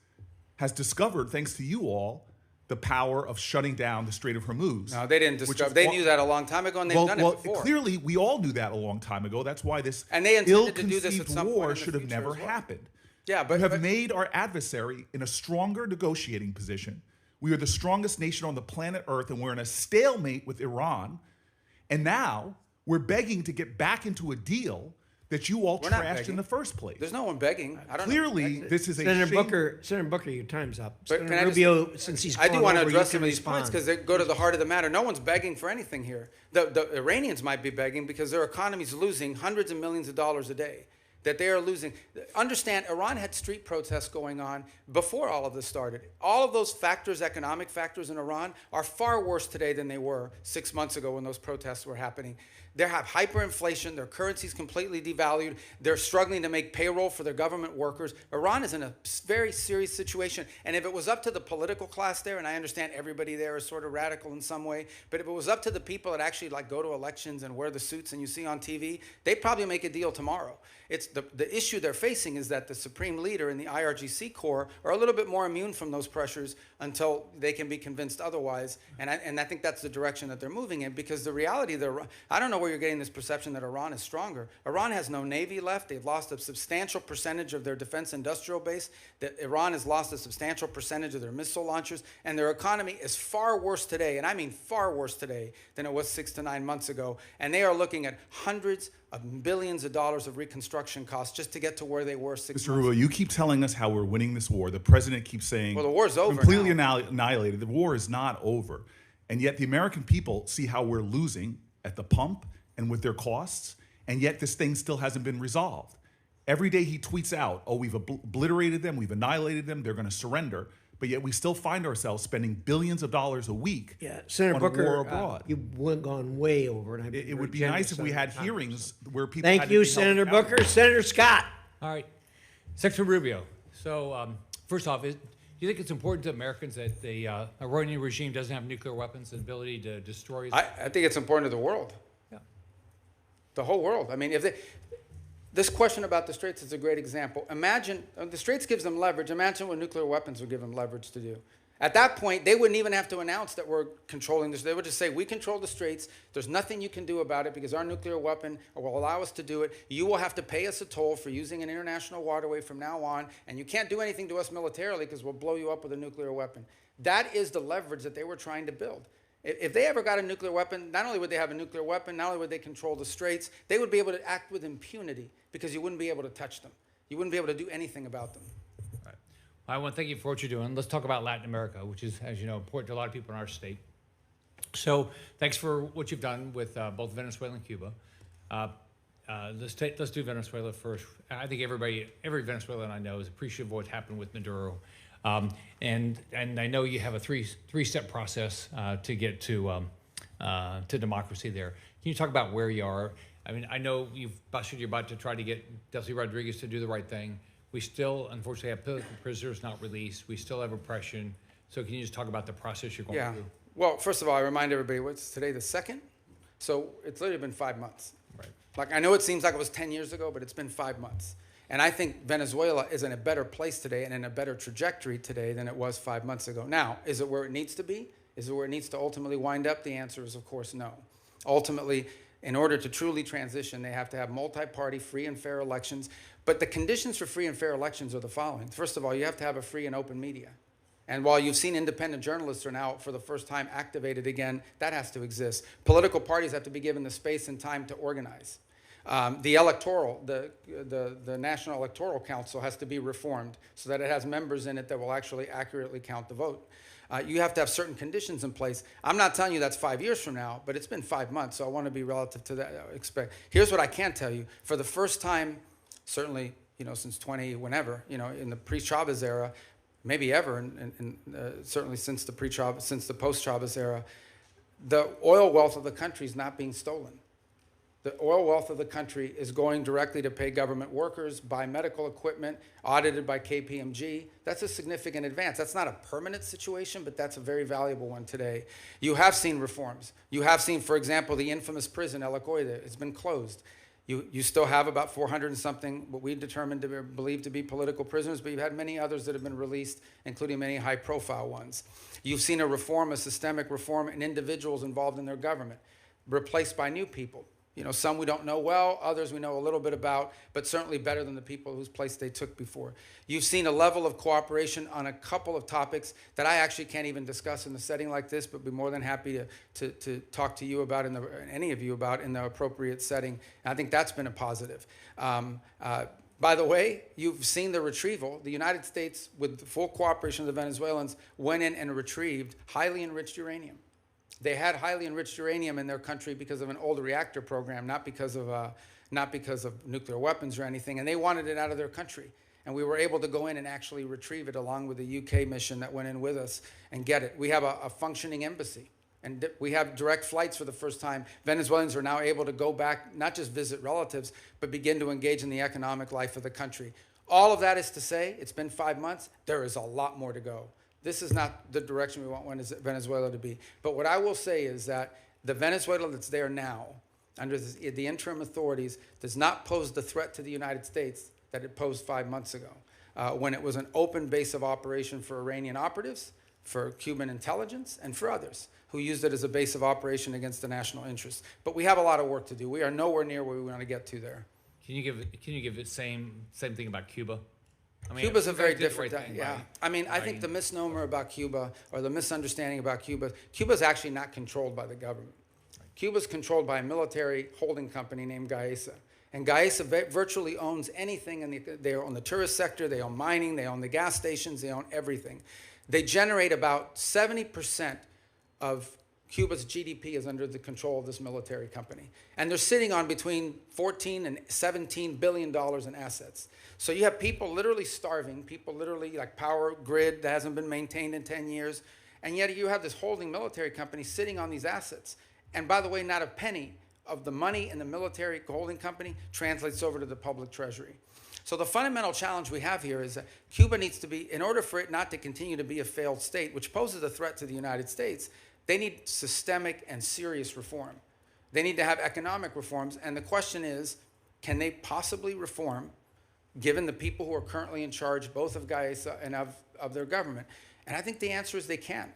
has discovered, thanks to you all, the power of shutting down the Strait of Hormuz. No, they didn't which discover. is They wha- knew that a long time ago, and they've done it before. Clearly, we all knew that a long time ago. That's why this And they intended to do this at ill-conceived some point war in the should have future never as well. happened. Yeah, but You have made our adversary in a stronger negotiating position. We are the strongest nation on the planet Earth, and we're in a stalemate with Iran. And now we're begging to get back into a deal that you all We're not trashed begging. in the first place. There's no one begging. I don't know. Clearly, this is a Senator shame. Booker, your time's up. But Senator can I just- Rubio, since he's I do gone want to over, you address can some of these points respond. because they go to the heart of the matter. No one's begging for anything here. The Iranians might be begging because their economy's losing hundreds of millions of dollars a day. That they are losing. Understand, Iran had street protests going on before all of this started. All of those factors, economic factors in Iran, are far worse today than they were 6 months ago when those protests were happening. They have hyperinflation. Their currency's completely devalued. They're struggling to make payroll for their government workers. Iran is in a very serious situation. And if it was up to the political class there, and I understand everybody there is sort of radical in some way, but if it was up to the people that actually like go to elections and wear the suits and you see on TV, they'd probably make a deal tomorrow. It's the issue they're facing is that the supreme leader and the IRGC Corps are a little bit more immune from those pressures until they can be convinced otherwise. And I think that's the direction that they're moving in, because the reality, I don't know where you're getting this perception that Iran is stronger. Iran has no navy left. They've lost a substantial percentage of their defense industrial base. Iran has lost a substantial percentage of their missile launchers, and their economy is far worse today, and I mean far worse today, than it was 6 to 9 months ago. And they are looking at hundreds of billions of dollars of reconstruction costs just to get to where they were 6 months Mr. Rubio, you keep telling us how we're winning this war. The president keeps saying, Well, the war's over completely now. annihilated. The war is not over. And yet the American people see how we're losing at the pump and with their costs, and yet this thing still hasn't been resolved. Every day he tweets out, oh, we've obliterated them, we've annihilated them, they're going to surrender. But yet we still find ourselves spending billions of dollars a week Senator on Booker, a war abroad. you've gone way over. And I've been It would very be nice if generous we on had the time. hearings where people Thank had to you, be held Senator accountable. Booker. Senator Scott. All right. Secretary Rubio. So, first off, do you think it's important to Americans that the Iranian regime doesn't have nuclear weapons and ability to destroy? I think it's important to the world. Yeah. The whole world. I mean, this question about the Straits is a great example. Imagine, the Straits gives them leverage. Imagine what nuclear weapons would give them leverage to do. At that point, they wouldn't even have to announce that we're controlling this. They would just say, we control the Straits. There's nothing you can do about it because our nuclear weapon will allow us to do it. You will have to pay us a toll for using an international waterway from now on, and you can't do anything to us militarily because we'll blow you up with a nuclear weapon. That is the leverage that they were trying to build. If they ever got a nuclear weapon, not only would they have a nuclear weapon, not only would they control the Straits, they would be able to act with impunity because you wouldn't be able to touch them. You wouldn't be able to do anything about them. I want to thank you for what you're doing. Let's talk about Latin America, which is, as you know, important to a lot of people in our state. So thanks for what you've done with both Venezuela and Cuba. Let's do Venezuela first. I think every Venezuelan I know is appreciative of what happened with Maduro. And I know you have a three-step process to get to democracy there. Can you talk about where you are? I mean, I know you've busted your butt to try to get Delcy Rodriguez to do the right thing. We still, unfortunately, have political prisoners not released. We still have oppression. So can you just talk about the process you're going through? Well, first of all, I remind everybody, what's today, the 2nd? So it's literally been 5 months. Right. Like, I know it seems like it was 10 years ago, but it's been 5 months. And I think Venezuela is in a better place today and in a better trajectory today than it was 5 months ago. Now, is it where it needs to be? Is it where it needs to ultimately wind up? The answer is, of course, no. Ultimately, in order to truly transition, they have to have multi-party, free and fair elections. But the conditions for free and fair elections are the following. First of all, you have to have a free and open media. And while you've seen independent journalists are now, for the first time, activated again, that has to exist. Political parties have to be given the space and time to organize. The National Electoral Council has to be reformed so that it has members in it that will actually accurately count the vote. You have to have certain conditions in place. I'm not telling you that's 5 years from now, but it's been 5 months, so I want to be relative to that. Here's what I can tell you. For the first time, certainly, since 20 whenever, in the pre-Chavez era, maybe ever, and certainly since the post-Chavez era, the oil wealth of the country is not being stolen. The oil wealth of the country is going directly to pay government workers, buy medical equipment, audited by KPMG. That's a significant advance. That's not a permanent situation, but that's a very valuable one today. You have seen reforms. You have seen, for example, the infamous prison, El Acoide. It's been closed. You still have about 400 and something, what we determined to believe to be political prisoners, but you've had many others that have been released, including many high-profile ones. You've seen a systemic reform in individuals involved in their government, replaced by new people. Some we don't know well, others we know a little bit about, but certainly better than the people whose place they took before. You've seen a level of cooperation on a couple of topics that I actually can't even discuss in a setting like this, but be more than happy to talk to you about, any of you about, in the appropriate setting. And I think that's been a positive. By the way, you've seen the retrieval. The United States, with the full cooperation of the Venezuelans, went in and retrieved highly enriched uranium. They had highly enriched uranium in their country because of an old reactor program, not because of nuclear weapons or anything, and they wanted it out of their country. And we were able to go in and actually retrieve it along with the UK mission that went in with us and get it. We have a functioning embassy, and we have direct flights for the first time. Venezuelans are now able to go back, not just visit relatives, but begin to engage in the economic life of the country. All of that is to say, it's been 5 months, there is a lot more to go. This is not the direction we want Venezuela to be. But what I will say is that the Venezuela that's there now, under the interim authorities, does not pose the threat to the United States that it posed 5 months ago, when it was an open base of operation for Iranian operatives, for Cuban intelligence, and for others who used it as a base of operation against the national interest. But we have a lot of work to do. We are nowhere near where we want to get to there. Can you give the same thing about Cuba? Cuba's a very different thing, yeah. I think the misnomer about Cuba, or the misunderstanding about Cuba's actually not controlled by the government. Cuba's controlled by a military holding company named Gaesa. And Gaesa virtually owns anything, they own the tourist sector, they own mining, they own the gas stations, they own everything. They generate about 70% of Cuba's GDP is under the control of this military company. And they're sitting on between $14 and $17 billion in assets. So you have people literally starving, people literally like power grid that hasn't been maintained in 10 years. And yet you have this holding military company sitting on these assets. And by the way, not a penny of the money in the military holding company translates over to the public treasury. So the fundamental challenge we have here is that Cuba needs to be, in order for it not to continue to be a failed state, which poses a threat to the United States, they need systemic and serious reform. They need to have economic reforms. And the question is, can they possibly reform, given the people who are currently in charge, both of Gaesa and of their government? And I think the answer is they can.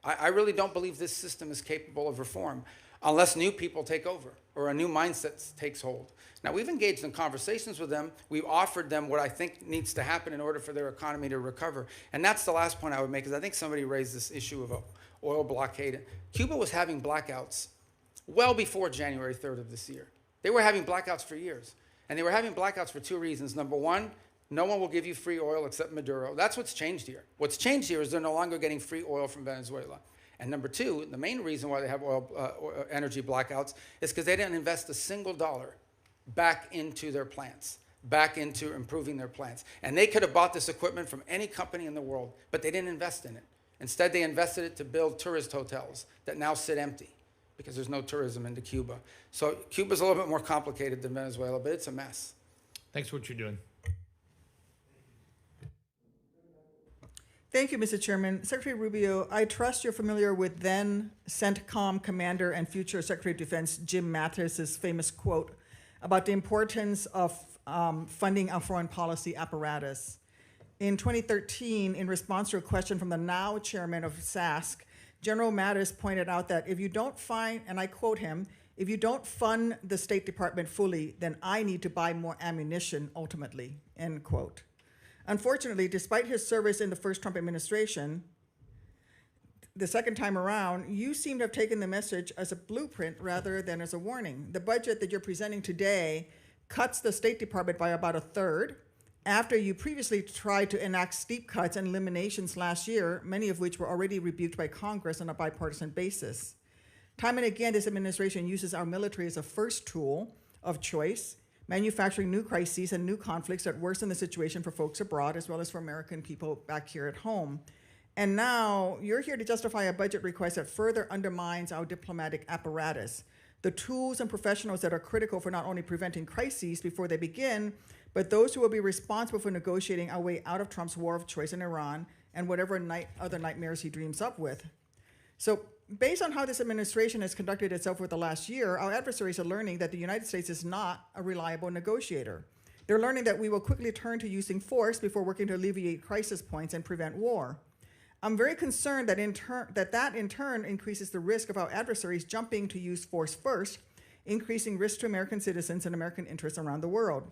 I really don't believe this system is capable of reform unless new people take over or a new mindset takes hold. Now, we've engaged in conversations with them. We've offered them what I think needs to happen in order for their economy to recover. And that's the last point I would make, is I think somebody raised this issue of oil blockade. Cuba was having blackouts well before January 3rd of this year. They were having blackouts for years. And they were having blackouts for two reasons. Number one, no one will give you free oil except Maduro. That's what's changed here. What's changed here is they're no longer getting free oil from Venezuela. And number two, the main reason why they have energy blackouts is because they didn't invest a single dollar back into their plants, back into improving their plants. And they could have bought this equipment from any company in the world, but they didn't invest in it. Instead, they invested it to build tourist hotels that now sit empty because there's no tourism into Cuba. So Cuba's a little bit more complicated than Venezuela, but it's a mess. Thanks for what you're doing. Thank you, Mr. Chairman. Secretary Rubio, I trust you're familiar with then CENTCOM Commander and future Secretary of Defense Jim Mathis's famous quote about the importance of funding our foreign policy apparatus. In 2013, in response to a question from the now chairman of SASC, General Mattis pointed out that if you don't find, and I quote him, If you don't fund the State Department fully, then I need to buy more ammunition ultimately, end quote. Unfortunately, despite his service in the first Trump administration, the second time around, you seem to have taken the message as a blueprint rather than as a warning. The budget that you're presenting today cuts the State Department by about a third, after you previously tried to enact steep cuts and eliminations last year, many of which were already rebuked by Congress on a bipartisan basis. Time and again, this administration uses our military as a first tool of choice, manufacturing new crises and new conflicts that worsen the situation for folks abroad as well as for American people back here at home. And now you're here to justify a budget request that further undermines our diplomatic apparatus, the tools and professionals that are critical for not only preventing crises before they begin, but those who will be responsible for negotiating our way out of Trump's war of choice in Iran and whatever other nightmares he dreams up with. So based on how this administration has conducted itself over the last year, our adversaries are learning that the United States is not a reliable negotiator. They're learning that we will quickly turn to using force before working to alleviate crisis points and prevent war. I'm very concerned that that in turn increases the risk of our adversaries jumping to use force first, increasing risk to American citizens and American interests around the world.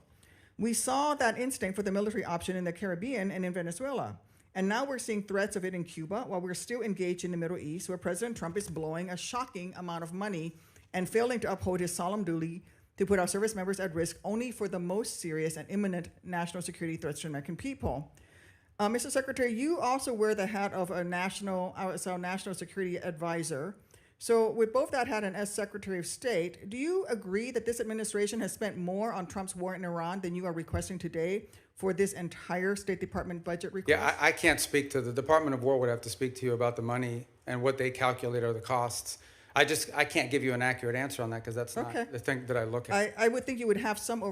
We saw that instinct for the military option in the Caribbean and in Venezuela. And now we're seeing threats of it in Cuba while we're still engaged in the Middle East, where President Trump is blowing a shocking amount of money and failing to uphold his solemn duty to put our service members at risk only for the most serious and imminent national security threats to American people. Mr. Secretary, you also wear the hat of a national security advisor. So with both that hat and as Secretary of State, do you agree that this administration has spent more on Trump's war in Iran than you are requesting today for this entire State Department budget request? Yeah, I can't speak to the Department of War would have to speak to you about the money and what they calculate are the costs. I can't give you an accurate answer on that because that's not the thing that I look at. I would think you would have some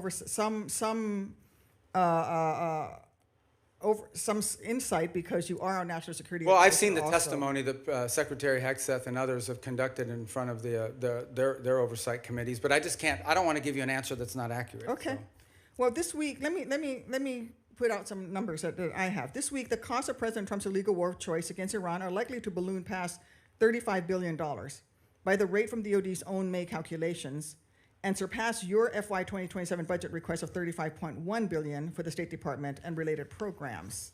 insight because you are our national security. Well, I've seen the testimony that Secretary Hegseth and others have conducted in front of their oversight committees, but I just can't. I don't want to give you an answer that's not accurate. Okay. So. Well, this week, let me put out some numbers that I have. This week, the cost of President Trump's illegal war of choice against Iran are likely to balloon past $35 billion by the rate from DOD's own May calculations, and surpass your FY 2027 budget request of $35.1 billion for the State Department and related programs.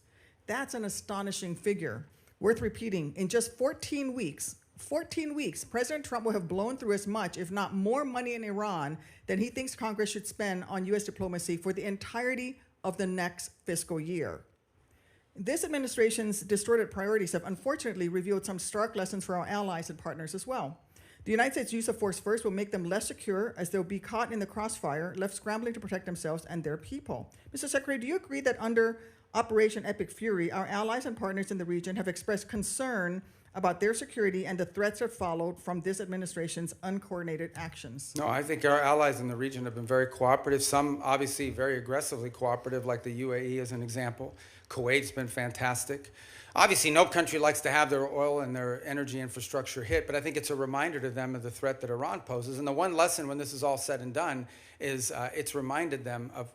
That's an astonishing figure. Worth repeating, in just 14 weeks, President Trump will have blown through as much, if not more money in Iran than he thinks Congress should spend on U.S. diplomacy for the entirety of the next fiscal year. This administration's distorted priorities have unfortunately revealed some stark lessons for our allies and partners as well. The United States' use of force first will make them less secure as they'll be caught in the crossfire, left scrambling to protect themselves and their people. Mr. Secretary, do you agree that under Operation Epic Fury, our allies and partners in the region have expressed concern about their security and the threats that followed from this administration's uncoordinated actions? No, I think our allies in the region have been very cooperative, some obviously very aggressively cooperative, like the UAE as an example. Kuwait's been fantastic. Obviously, no country likes to have their oil and their energy infrastructure hit, but I think it's a reminder to them of the threat that Iran poses. And the one lesson when this is all said and done is it's reminded them of,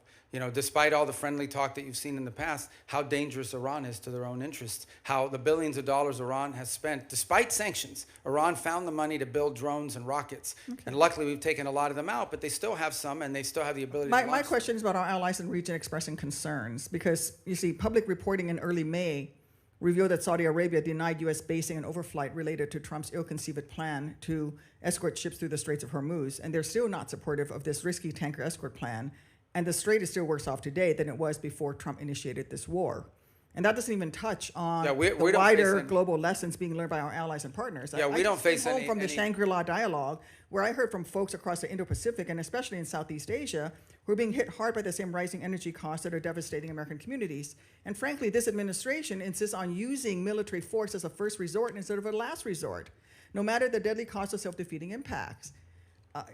despite all the friendly talk that you've seen in the past, how dangerous Iran is to their own interests, how the billions of dollars Iran has spent, despite sanctions. Iran found the money to build drones and rockets. Okay. And luckily, we've taken a lot of them out, but they still have some, and they still have the ability to launch My question is about our allies in the region expressing concerns, because, you see, public reporting in early May revealed that Saudi Arabia denied U.S. basing and overflight related to Trump's ill-conceived plan to escort ships through the Straits of Hormuz, and they're still not supportive of this risky tanker escort plan. And the Strait is still worse off today than it was before Trump initiated this war. And that doesn't even touch on the wider global lessons being learned by our allies and partners. Yeah, we don't face any from the Shangri-La dialogue, where I heard from folks across the Indo-Pacific and especially in Southeast Asia who are being hit hard by the same rising energy costs that are devastating American communities. And frankly, this administration insists on using military force as a first resort instead of a last resort, no matter the deadly cost of self-defeating impacts.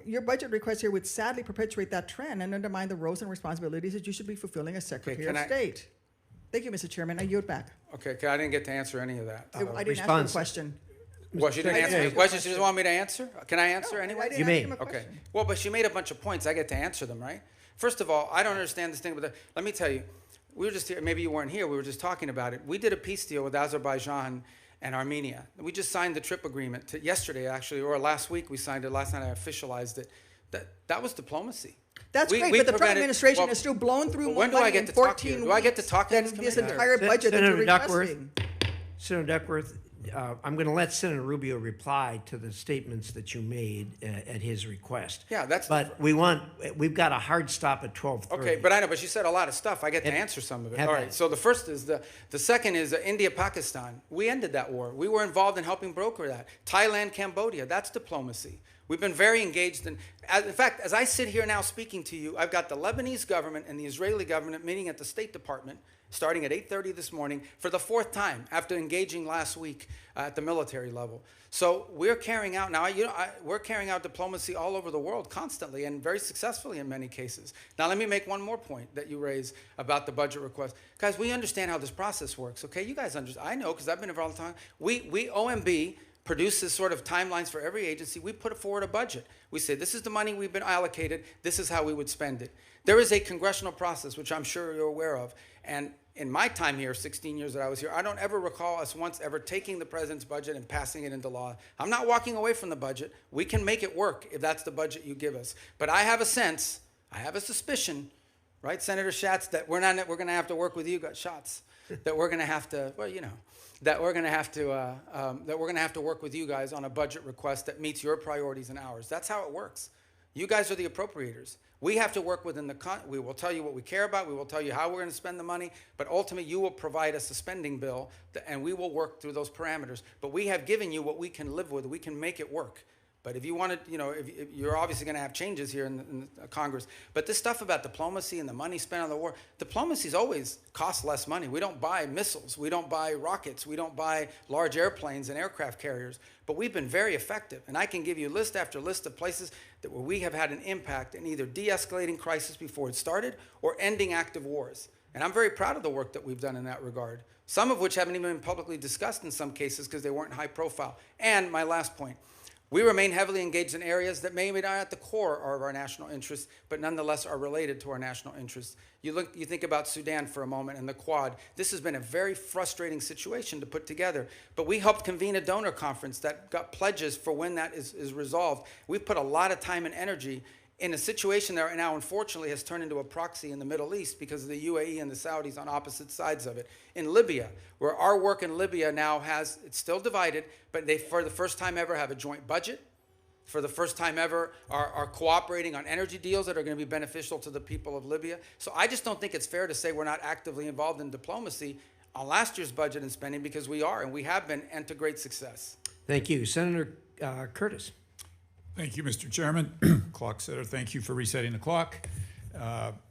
Your budget request here would sadly perpetuate that trend and undermine the roles and responsibilities that you should be fulfilling as Secretary of State. Thank you, Mr. Chairman. I yield back. Okay, I didn't get to answer any of that. I didn't ask you a question. Well, she didn't answer the question. She just wanted me to anscer? Can I answer anyway? You may. Okay. Well, but she made a bunch of points. I get to answer them, right? First of all, I don't understand this thing with let me tell you, we were just here, maybe you weren't here, we were just talking about it. We did a peace deal with Azerbaijan and Armenia. We just signed the TRIP agreement yesterday, actually, or last week we signed it. Last night I officialized it. That was diplomacy. That's We great, but the Trump prevented- administration well, has still blown through when more do I money get in to talk to 14 you? Do I get to weeks talk to than this this committee? entire budget that Senator you're Duckworth, requesting. Senator Duckworth, I'm going to let Senator Rubio reply to the statements that you made at his request. Yeah, that's. But we've got a hard stop at 12:30. Okay, but I know, but she said a lot of stuff. I get to answer some of it. All right, so the first is the second is India-Pakistan. We ended that war. We were involved in helping broker that. Thailand, Cambodia, that's diplomacy. We've been very engaged in fact, as I sit here now speaking to you, I've got the Lebanese government and the Israeli government meeting at the State Department starting at 8:30 this morning for the 4th time after engaging last week at the military level. So we're carrying out now, we're carrying out diplomacy all over the world constantly and very successfully in many cases. Now let me make one more point that you raised about the budget request. Guys, we understand how this process works, okay? You guys understand. I know because I've been involved all the time. We OMB produces sort of timelines for every agency. We put forward a budget. We say, this is the money we've been allocated. This is how we would spend it. There is a congressional process, which I'm sure you're aware of. And in my time here, 16 years that I was here, I don't ever recall us once ever taking the president's budget and passing it into law. I'm not walking away from the budget. We can make it work if that's the budget you give us. But I have a sense, I have a suspicion, right, Senator Schatz, that we're going to have to work with you, that we're going to have to, well, you know, that we're going to have to work with you guys on a budget request that meets your priorities and ours. That's how it works. You guys are the appropriators. We have to work within we will tell you what we care about. We will tell you how we're going to spend the money. But ultimately, you will provide us a spending bill, and we will work through those parameters. But we have given you what we can live with. We can make it work. But if you want to, you know, if you're obviously going to have changes here in Congress. But this stuff about diplomacy and the money spent on the war, diplomacy's always cost less money. We don't buy missiles. We don't buy rockets. We don't buy large airplanes and aircraft carriers. But we've been very effective. And I can give you list after list of places where we have had an impact in either de-escalating crisis before it started or ending active wars. And I'm very proud of the work that we've done in that regard, some of which haven't even been publicly discussed in some cases because they weren't high profile. And my last point. We remain heavily engaged in areas that maybe not at the core of our national interests, but nonetheless are related to our national interests. You think about Sudan for a moment and the Quad. This has been a very frustrating situation to put together, but we helped convene a donor conference that got pledges for when that is resolved. We've put a lot of time and energy in a situation that now, unfortunately, has turned into a proxy in the Middle East because of the UAE and the Saudis on opposite sides of it. In Libya, where our work in Libya now it's still divided, but they, for the first time ever, have a joint budget. For the first time ever, are cooperating on energy deals that are going to be beneficial to the people of Libya. So I just don't think it's fair to say we're not actively involved in diplomacy on last year's budget and spending, because we are, and we have been, and to great success. Thank you. Senator Curtis. Thank you, Mr. Chairman. Clock setter, thank you for resetting the clock.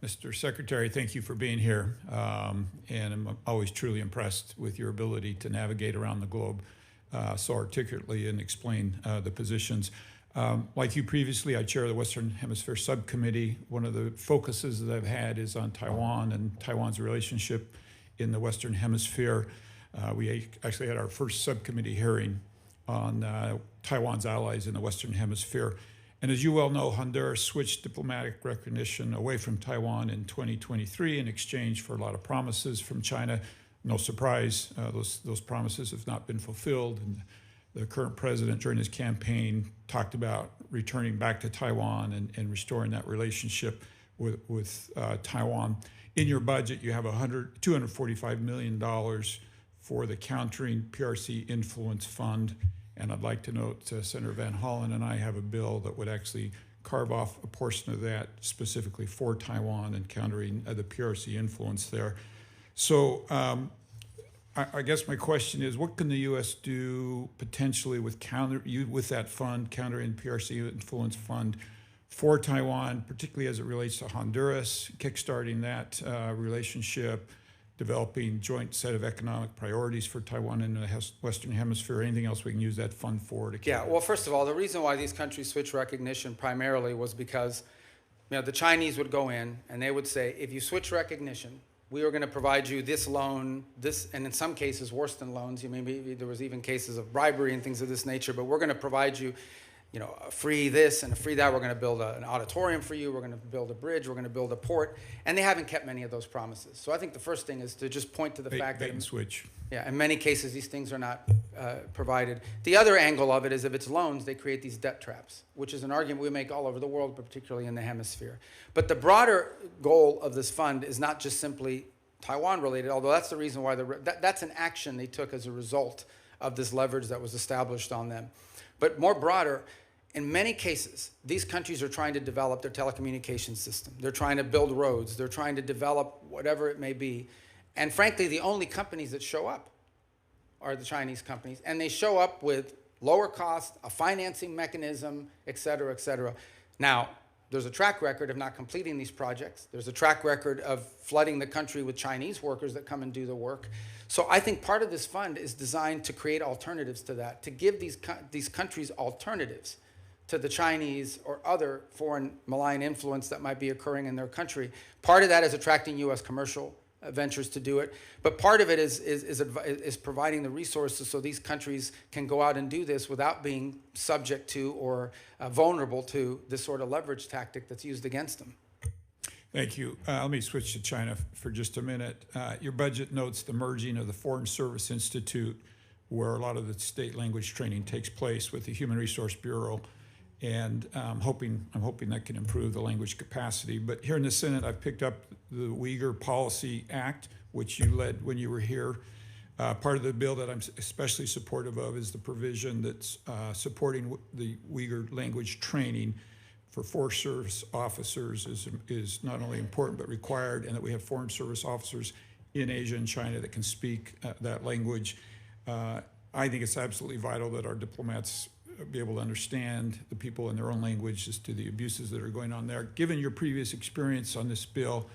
Mr. Secretary, thank you for being here. And I'm always truly impressed with your ability to navigate around the globe so articulately and explain the positions. Like you previously, I chair the Western Hemisphere Subcommittee. One of the focuses that I've had is on Taiwan and Taiwan's relationship in the Western Hemisphere. We actually had our first subcommittee hearing on Taiwan's allies in the Western Hemisphere. And as you well know, Honduras switched diplomatic recognition away from Taiwan in 2023 in exchange for a lot of promises from China. No surprise, those promises have not been fulfilled. And the current president, during his campaign, talked about returning back to Taiwan and restoring that relationship with Taiwan. In your budget, you have $245 million for the Countering PRC Influence Fund. And I'd like to note Senator Van Hollen and I have a bill that would actually carve off a portion of that specifically for Taiwan and countering the PRC influence there. So I guess my question is, what can the U.S. do potentially with that fund, Countering PRC Influence Fund, for Taiwan, particularly as it relates to Honduras, kickstarting that relationship, developing joint set of economic priorities for Taiwan in the Western Hemisphere, anything else we can use that fund for? Yeah, well, first of all, the reason why these countries switched recognition primarily was because the Chinese would go in and they would say, if you switch recognition, we are going to provide you this loan, and in some cases worse than loans. Maybe there was even cases of bribery and things of this nature, but we're going to provide you free this and free that. We're going to build an auditorium for you. We're going to build a bridge. We're going to build a port. And they haven't kept many of those promises. So I think the first thing is to just point to the fact that in many cases these things are not provided. The other angle of it is if it's loans, they create these debt traps, which is an argument we make all over the world, but particularly in the hemisphere. But the broader goal of this fund is not just simply Taiwan related, although that's the reason why that's an action they took as a result of this leverage that was established on them. But more broader, in many cases, these countries are trying to develop their telecommunications system. They're trying to build roads. They're trying to develop whatever it may be. And frankly, the only companies that show up are the Chinese companies. And they show up with lower cost, a financing mechanism, et cetera, et cetera. Now, there's a track record of not completing these projects. There's a track record of flooding the country with Chinese workers that come and do the work. So I think part of this fund is designed to create alternatives to that, to give these countries alternatives to the Chinese or other foreign malign influence that might be occurring in their country. Part of that is attracting U.S. commercial ventures to do it, but part of it is providing the resources so these countries can go out and do this without being subject to or vulnerable to this sort of leverage tactic that's used against them. Thank you. Let me switch to China for just a minute. Your budget notes the merging of the Foreign Service Institute, where a lot of the state language training takes place, with the Human Resource Bureau. And I'm hoping that can improve the language capacity. But here in the Senate, I've picked up the Uyghur Policy Act, which you led when you were here. Part of the bill that I'm especially supportive of is the provision that's supporting the Uyghur language training for Forest Service officers is not only important but required, and that we have Foreign Service officers in Asia and China that can speak that language. I think it's absolutely vital that our diplomats be able to understand the people in their own language as to the abuses that are going on there. Given your previous experience on this bill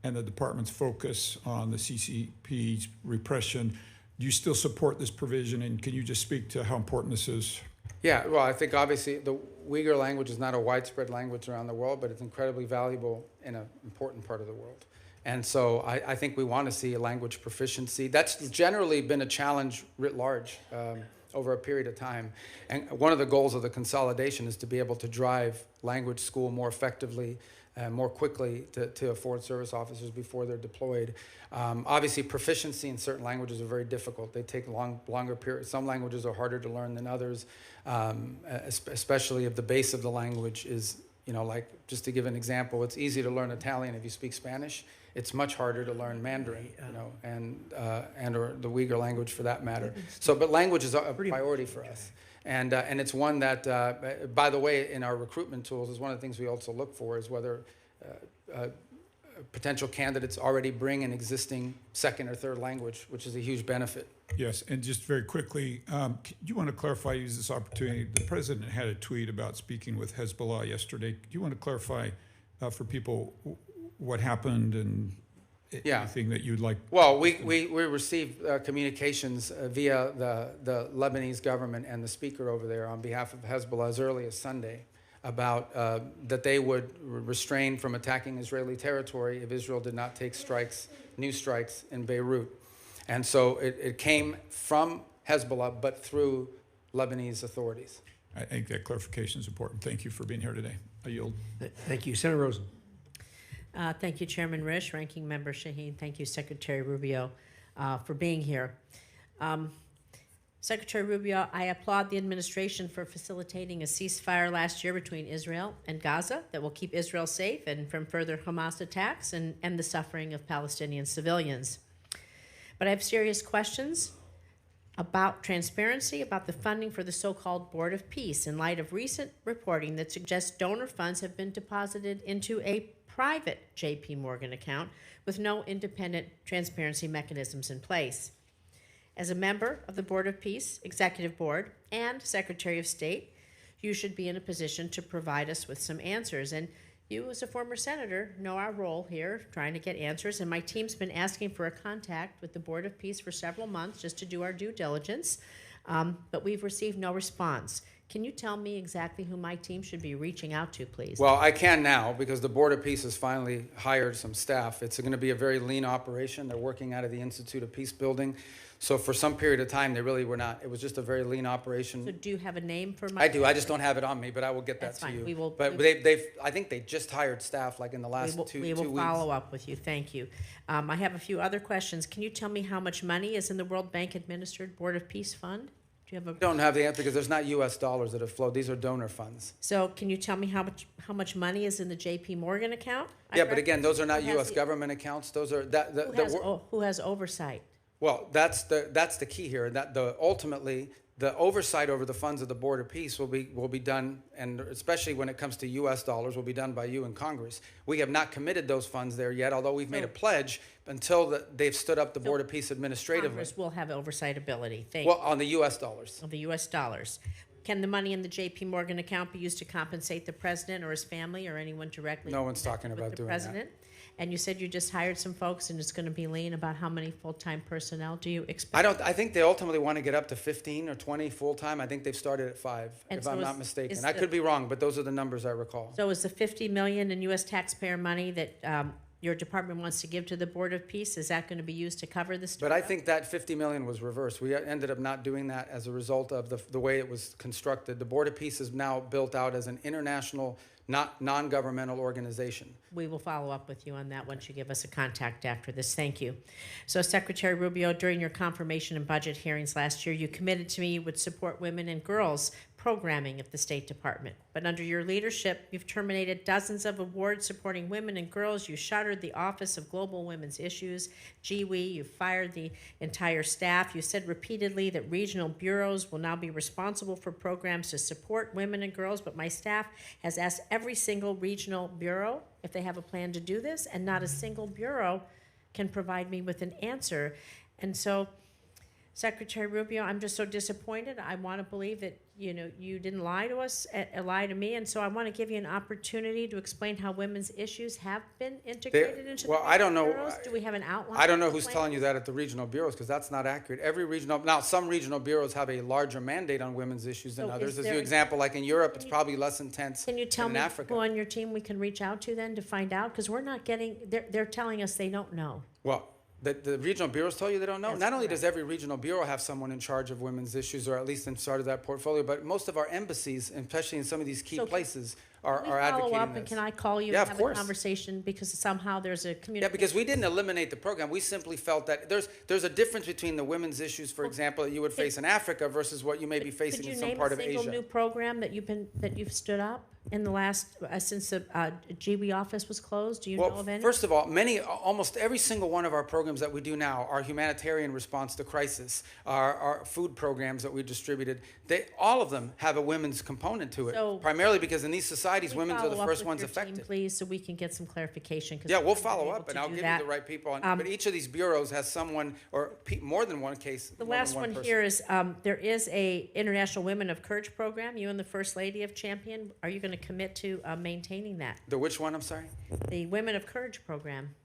and the department's focus on the CCP's repression, do you still support this provision, and can you just speak to how important this is? Yeah, well, I think obviously the Uyghur language is not a widespread language around the world, but it's incredibly valuable in an important part of the world. And so I think we want to see a language proficiency. That's generally been a challenge writ large over a period of time. And one of the goals of the consolidation is to be able to drive language school more effectively and more quickly to Foreign Service officers before they're deployed. Obviously, proficiency in certain languages are very difficult. They take longer periods. Some languages are harder to learn than others, especially if the base of the language is, like, just to give an example, it's easy to learn Italian if you speak Spanish. It's much harder to learn Mandarin, and or the Uyghur language for that matter. So, but language is a priority for us. And it's one that, by the way, in our recruitment tools, is one of the things we also look for is whether potential candidates already bring an existing second or third language, which is a huge benefit. Yes, and just very quickly, do you want to clarify, use this opportunity? The president had a tweet about speaking with Hezbollah yesterday. Do you want to clarify for people what happened and anything that you'd like? Well, we received communications via the Lebanese government and the speaker over there on behalf of Hezbollah as early as Sunday about that they would restrain from attacking Israeli territory if Israel did not take new strikes in Beirut. And so it came from Hezbollah, but through Lebanese authorities. I think that clarification is important. Thank you for being here today. I yield. Thank you. Senator Rosen. Thank you, Chairman Risch, Ranking Member Shaheen. Thank you, Secretary Rubio, for being here. Secretary Rubio, I applaud the administration for facilitating a ceasefire last year between Israel and Gaza that will keep Israel safe and from further Hamas attacks and end the suffering of Palestinian civilians. But I have serious questions about transparency, about the funding for the so-called Board of Peace in light of recent reporting that suggests donor funds have been deposited into a private J.P. Morgan account with no independent transparency mechanisms in place. As a member of the Board of Peace, Executive Board, and Secretary of State, you should be in a position to provide us with some answers. And you, as a former senator, know our role here, trying to get answers. And my team's been asking for a contact with the Board of Peace for several months just to do our due diligence, but we've received no response. Can you tell me exactly who my team should be reaching out to, please? Well, I can now because the Board of Peace has finally hired some staff. It's going to be a very lean operation. They're working out of the Institute of Peace Building. So for some period of time, they really were not. It was just a very lean operation. So do you have a name for my? I do. I just don't have it on me, but I will get That's that to fine. you. We will- But we- I think they just hired staff like in the last two We weeks. will follow up with you. Thank you. I have a few other questions. Can you tell me how much money is in the World Bank administered Board of Peace Fund? Do you have a? I don't have the answer because there's not U.S. dollars that have flowed. These are donor funds. So can you tell me how much money is in the J.P. Morgan account? Yeah, but again, those are not Who has U.S. the- government accounts. Those are Who has oversight? Well, that's the key here. That ultimately the oversight over the funds of the Board of Peace will be done, and especially when it comes to U.S. dollars, will be done by you in Congress. We have not committed those funds there yet, although we've made a pledge until they've stood up the Board of Peace administratively. Congress will have oversight ability. Thank you. Well, on the U.S. dollars. Of the U.S. dollars. Can the money in the J.P. Morgan account be used to compensate the president or his family or anyone directly? No one's talking with about the doing president? And you said you just hired some folks and it's going to be lean. About how many full-time personnel do you expect? I think they ultimately want to get up to 15 or 20 full-time. I think they've started at 5, And if so I'm is- not mistaken. is I the- could be wrong, but those are the numbers I recall. So is the $50 million in U.S. taxpayer money that your department wants to give to the Board of Peace, is that going to be used to cover this? But I think that 50 million was reversed. We ended up not doing that as a result of the way it was constructed. The Board of Peace is now built out as an international, non-governmental organization. We will follow up with you on that once you give us a contact after this. Thank you. So Secretary Rubio, during your confirmation and budget hearings last year, you committed to me you would support women and girls programming at the State Department. But under your leadership, you've terminated dozens of awards supporting women and girls. You shuttered the Office of Global Women's Issues, GWE. You fired the entire staff. You said repeatedly that regional bureaus will now be responsible for programs to support women and girls, but my staff has asked every single regional bureau if they have a plan to do this, and not a single bureau can provide me with an answer. And so, Secretary Rubio, I'm just so disappointed. I want to believe that you didn't lie to us, lie to me, and so I want to give you an opportunity to explain how women's issues have been integrated into the I don't know. bureaus. Do we have an outline? I don't know of the who's plan? telling you that at the regional bureaus, because that's not accurate. Some regional bureaus have a larger mandate on women's issues than So others. is As there- you example, like in Europe, it's probably less intense Can you tell than me in Africa. who on your team we can reach out to then to find out? Because we're not getting, they're telling us they don't know. Well, the regional bureaus tell you they don't know. That's Not only correct. does every regional bureau have someone in charge of women's issues, or at least in charge of that portfolio, but most of our embassies, especially in some of these key So can- places, Can are we follow advocating up, and this. can I call you Yeah, and of have a course. conversation because somehow there's a Yeah, communication? because we didn't eliminate the program. We simply felt that there's a difference between the women's issues, for example, that you would face in Africa versus what you may be facing in some part of Could you name a single Asia. new program that you've stood up in the last since the GWE office was closed? Do you know of any? First of all, almost every single one of our programs that we do now, our humanitarian response to crisis, our food programs that we distributed, all of them have a women's component to it. So- Primarily because in these societies, Can we women are the follow up first with ones your team, affected. please, so we can get some clarification. 'Cause Yeah, we we'll haven't been follow able up, to and I'll do give that. you the right people on. But each of these bureaus has someone, or more than one case. The more than last one person. here is there is a International Women of Courage program. You and the First Lady have championed. Are you going to commit to maintaining that? The which one? I'm sorry. The Women of Courage program.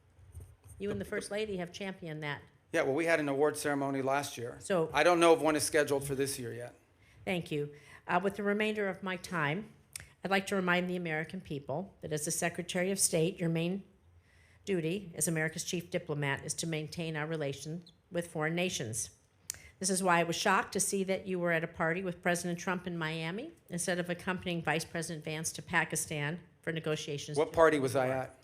You and the First Lady have championed that. Yeah, well, we had an award ceremony last year. So- I don't know if one is scheduled for this year yet. Thank you. With the remainder of my time, I'd like to remind the American people that as the Secretary of State, your main duty as America's chief diplomat is to maintain our relations with foreign nations. This is why I was shocked to see that you were at a party with President Trump in Miami instead of accompanying Vice President Vance to Pakistan for negotiations. What party was I at?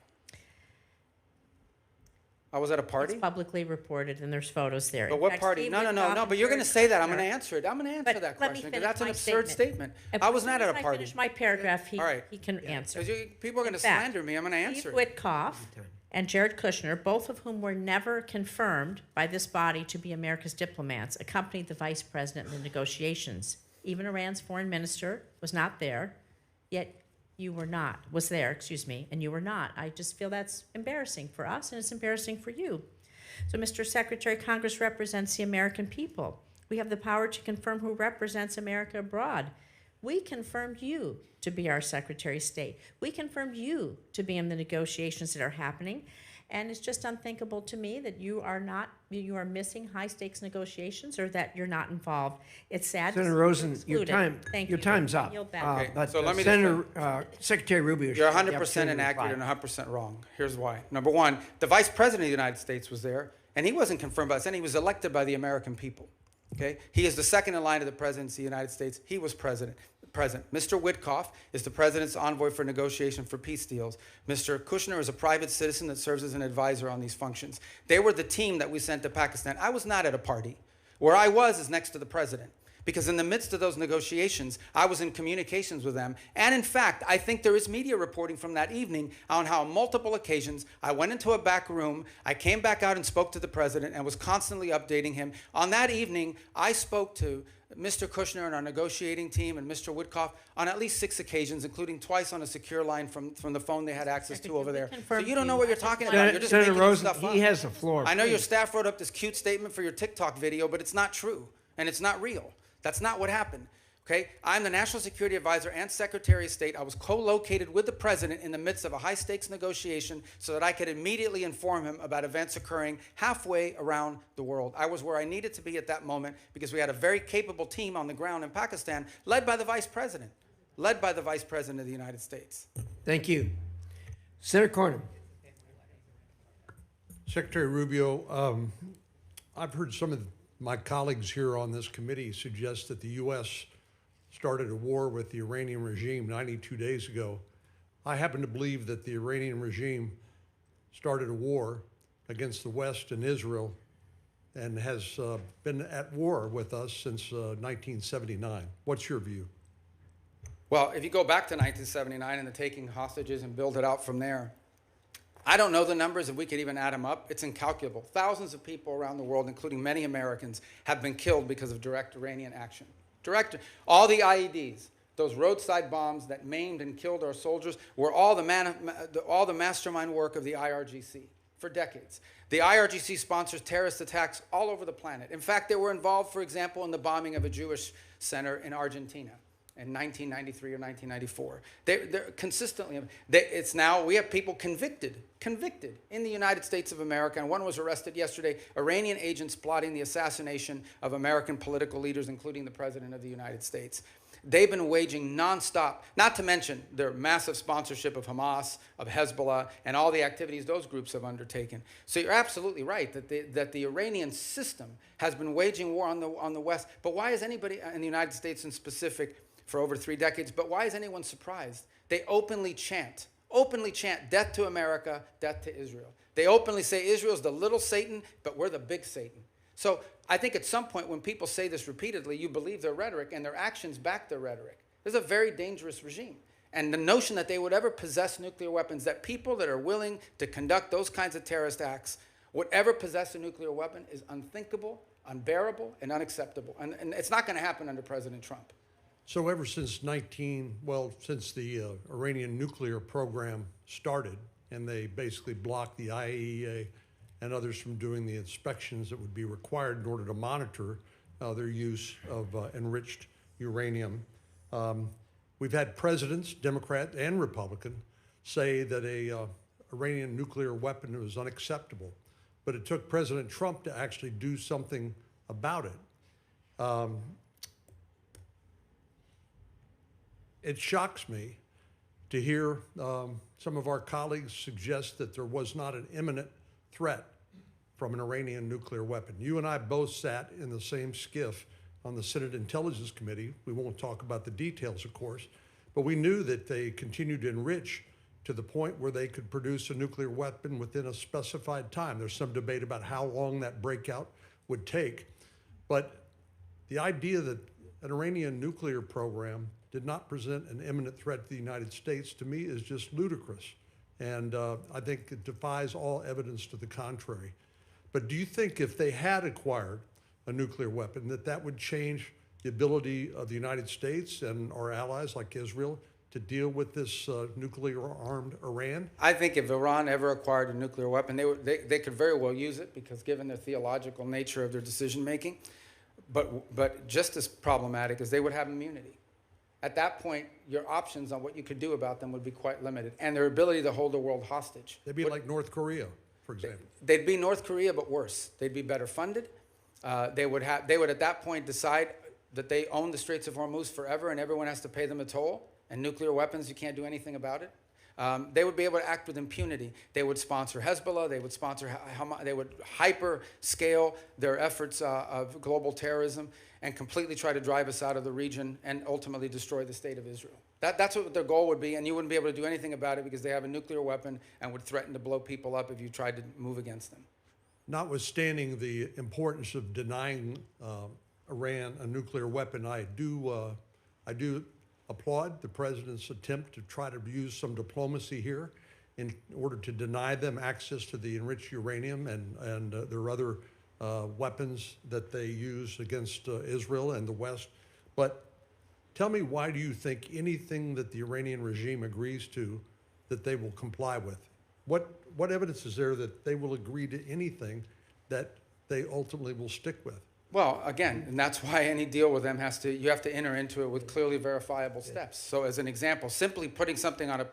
I was at a party? It's publicly reported, and there's photos there. But In what fact, party? Steve No, Witkoff but you're going to and say that. I'm Jared going to Kushner- answer it. I'm going to answer But that let me question because finish that's an my absurd statement. I was not at a As party. I finish my paragraph, All right. he can answer. 'Cause people are going to In fact, slander me. I'm going to answer Steve it. Witkoff and Jared Kushner, both of whom were never confirmed by this body to be America's diplomats, accompanied the vice president in the negotiations. Even Iran's foreign minister was not there, yet was there, and you were not. I just feel that's embarrassing for us, and it's embarrassing for you. So, Mr. Secretary, Congress represents the American people. We have the power to confirm who represents America abroad. We confirmed you to be our Secretary of State. We confirmed you to be in the negotiations that are happening. And it's just unthinkable to me that you are missing high stakes negotiations or that you're not involved. It's sad. Senator Rosen, your time's up. Yield back. Okay, But so let me Senator, Secretary Rubio. You're should have the 100% opportunity to inaccurate reply. and 100% wrong. Here's why. Number one, the Vice President of the United States was there, and he wasn't confirmed by us, and he was elected by the American people. Okay? He is the second in line to the presidency of the United States. He was present. Mr. Witkoff is the president's envoy for negotiation for peace deals. Mr. Kushner is a private citizen that serves as an advisor on these functions. They were the team that we sent to Pakistan. I was not at a party. Where I was is next to the president. Because in the midst of those negotiations, I was in communications with them. And in fact, I think there is media reporting from that evening on how on multiple occasions I went into a back room, I came back out and spoke to the president and was constantly updating him. On that evening, I spoke to Mr. Kushner and our negotiating team and Mr. Witkoff on at least 6 occasions, including twice on a secure line from the phone they had access to over there. So you don't know what you're talking about. You're just Senator making Rosen, stuff up. he has the floor. I know your please. staff wrote up this cute statement for your TikTok video, but it's not true, and it's not real. That's not what happened. Okay? I'm the National Security Advisor and Secretary of State. I was co-located with the president in the midst of a high-stakes negotiation so that I could immediately inform him about events occurring halfway around the world. I was where I needed to be at that moment because we had a very capable team on the ground in Pakistan, led by the Vice President of the United States. Thank you. Senator Cornyn. Secretary Rubio, I've heard some of my colleagues here on this committee suggest that the U.S. started a war with the Iranian regime 92 days ago. I happen to believe that the Iranian regime started a war against the West and Israel and has been at war with us since 1979. What's your view? Well, if you go back to 1979 and the taking hostages and build it out from there, I don't know the numbers, if we could even add them up. It's incalculable. Thousands of people around the world, including many Americans, have been killed because of direct Iranian action. All the IEDs, those roadside bombs that maimed and killed our soldiers, were all the mastermind work of the IRGC for decades. The IRGC sponsors terrorist attacks all over the planet. In fact, they were involved, for example, in the bombing of a Jewish center in Argentina in 1993 or 1994. They're consistently, it's now, we have people convicted in the United States of America, and one was arrested yesterday, Iranian agents plotting the assassination of American political leaders, including the President of the United States. They've been waging nonstop, not to mention their massive sponsorship of Hamas, of Hezbollah, and all the activities those groups have undertaken. So you're absolutely right that the Iranian system has been waging war on the West. But why is anybody in the United States in specific for over 3 decades, but why is anyone surprised? They openly chant death to America, death to Israel. They openly say Israel's the little Satan, but we're the big Satan. So I think at some point when people say this repeatedly, you believe their rhetoric and their actions back their rhetoric. This is a very dangerous regime. And the notion that they would ever possess nuclear weapons, that people that are willing to conduct those kinds of terrorist acts would ever possess a nuclear weapon is unthinkable, unbearable, and unacceptable. And it's not going to happen under President Trump. So ever since since the Iranian nuclear program started, and they basically blocked the IAEA and others from doing the inspections that would be required in order to monitor their use of enriched uranium. We've had presidents, Democrat and Republican, say that a Iranian nuclear weapon was unacceptable, but it took President Trump to actually do something about it. It shocks me to hear some of our colleagues suggest that there was not an imminent threat from an Iranian nuclear weapon. You and I both sat in the same skiff on the Senate Intelligence Committee. We won't talk about the details, of course, but we knew that they continued to enrich to the point where they could produce a nuclear weapon within a specified time. There's some debate about how long that breakout would take, but the idea that an Iranian nuclear program did not present an imminent threat to the United States, to me, is just ludicrous. And I think it defies all evidence to the contrary. But do you think if they had acquired a nuclear weapon, that would change the ability of the United States and our allies like Israel to deal with this nuclear-armed Iran? I think if Iran ever acquired a nuclear weapon, they could very well use it because given the theological nature of their decision-making. But just as problematic is they would have immunity. At that point, your options on what you could do about them would be quite limited, and their ability to hold the world hostage. They'd be like North Korea, for for example? They'd be North Korea, but worse. They'd be better funded. They would at that point decide that they own the Straits of Hormuz forever and everyone has to pay them a toll. And nuclear weapons, you can't do anything about it. They would be able to act with impunity. They would sponsor Hezbollah. They would sponsor they would hyper scale their efforts of global terrorism and completely try to drive us out of the region and ultimately destroy the state of Israel. That's what their goal would be, and you wouldn't be able to do anything about it because they have a nuclear weapon and would threaten to blow people up if you tried to move against them. Notwithstanding the importance of denying Iran a nuclear weapon, I do applaud the president's attempt to try to use some diplomacy here in order to deny them access to the enriched uranium and their other weapons that they use against Israel and the West. But tell me, why do you think anything that the Iranian regime agrees to that they will comply with? What evidence is there that they will agree to anything that they ultimately will stick with? Well, again, and that's why any deal with them you have to enter into it with clearly verifiable steps. So as an example, simply putting something on a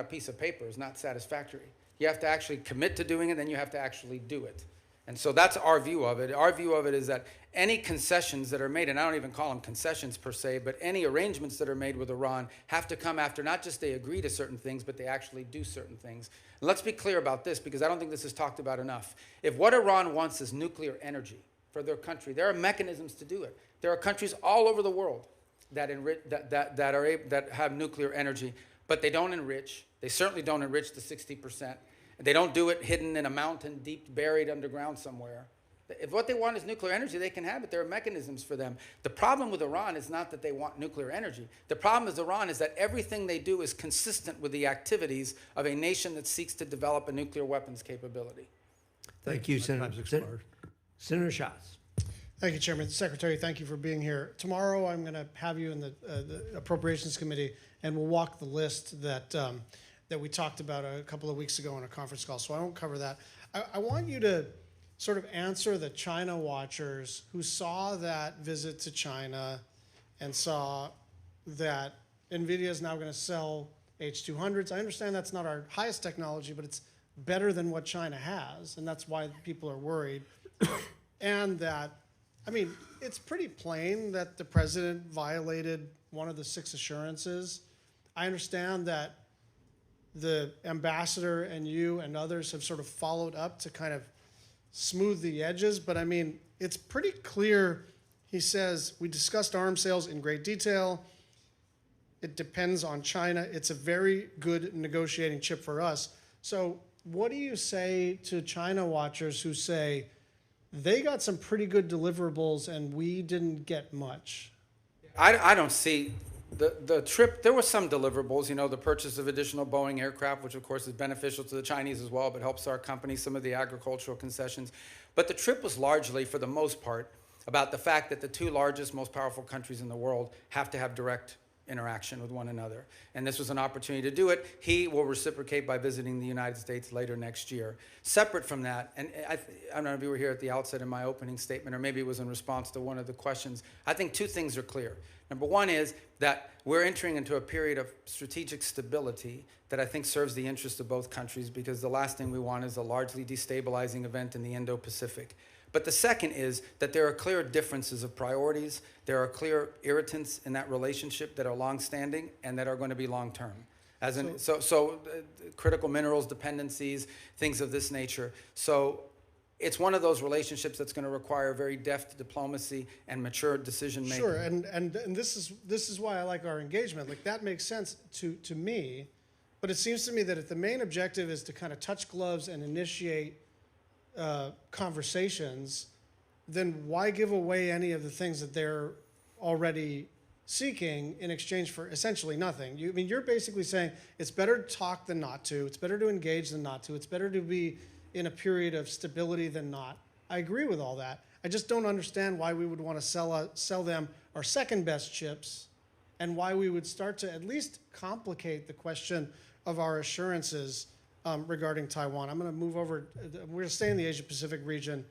piece of paper is not satisfactory. You have to actually commit to doing it, then you have to actually do it. And so that's our view of it. Our view of it is that any concessions that are made, and I don't even call them concessions per se, but any arrangements that are made with Iran have to come after not just they agree to certain things, but they actually do certain things. And let's be clear about this, because I don't think this is talked about enough. If what Iran wants is nuclear energy for their country, there are mechanisms to do it. There are countries all over the world that have nuclear energy, but they don't enrich. They certainly don't enrich the 60%. They don't do it hidden in a mountain, deep buried underground somewhere. If what they want is nuclear energy, they can have it. There are mechanisms for them. The problem with Iran is not that they want nuclear energy. The problem with Iran is that everything they do is consistent with the activities of a nation that seeks to develop a nuclear weapons capability. Thank you, Senator. Senator Schatz. Thank you, Chairman. Secretary, thank you for being here. Tomorrow, I'm going to have you in the Appropriations Committee, and we'll walk the list that we talked about a couple of weeks ago on a conference call, so I won't cover that. I want you to sort of answer the China watchers who saw that visit to China and saw that NVIDIA is now going to sell H200s. I understand that's not our highest technology, but it's better than what China has, and that's why people are worried. And that, I mean, it's pretty plain that the president violated one of the 6 assurances. I understand that the ambassador and you and others have sort of followed up to kind of smooth the edges, but I mean, it's pretty clear. He says, we discussed arms sales in great detail. It depends on China. It's a very good negotiating chip for us. So what do you say to China watchers who say they got some pretty good deliverables and we didn't get much? I don't see the trip. There were some deliverables, the purchase of additional Boeing aircraft, which of course is beneficial to the Chinese as well, but helps our company, some of the agricultural concessions. But the trip was largely, for the most part, about the fact that the 2 largest, most powerful countries in the world have to have direct interaction with one another. And this was an opportunity to do it. He will reciprocate by visiting the United States later next year. Separate from that, and I don't know if you were here at the outset in my opening statement, or maybe it was in response to one of the questions, I think 2 things are clear. Number one is that we're entering into a period of strategic stability that I think serves the interests of both countries, because the last thing we want is a largely destabilizing event in the Indo-Pacific. But the second is that there are clear differences of priorities. There are clear irritants in that relationship that are longstanding and that are going to be long-term. Critical minerals dependencies, things of this nature. So it's one of those relationships that's going to require very deft diplomacy and mature decision-making. Sure, and this is why I like our engagement. Like, that makes sense to me, but it seems to me that if the main objective is to kind of touch gloves and initiate conversations, then why give away any of the things that they're already seeking in exchange for essentially nothing? You're basically saying it's better to talk than not to. It's better to engage than not to. It's better to be in a period of stability than not. I agree with all that. I just don't understand why we would want to sell them our second best chips, and why we would start to at least complicate the question of our assurances regarding Taiwan. I'm going to move over. We're going to stay in the Asia-Pacific region.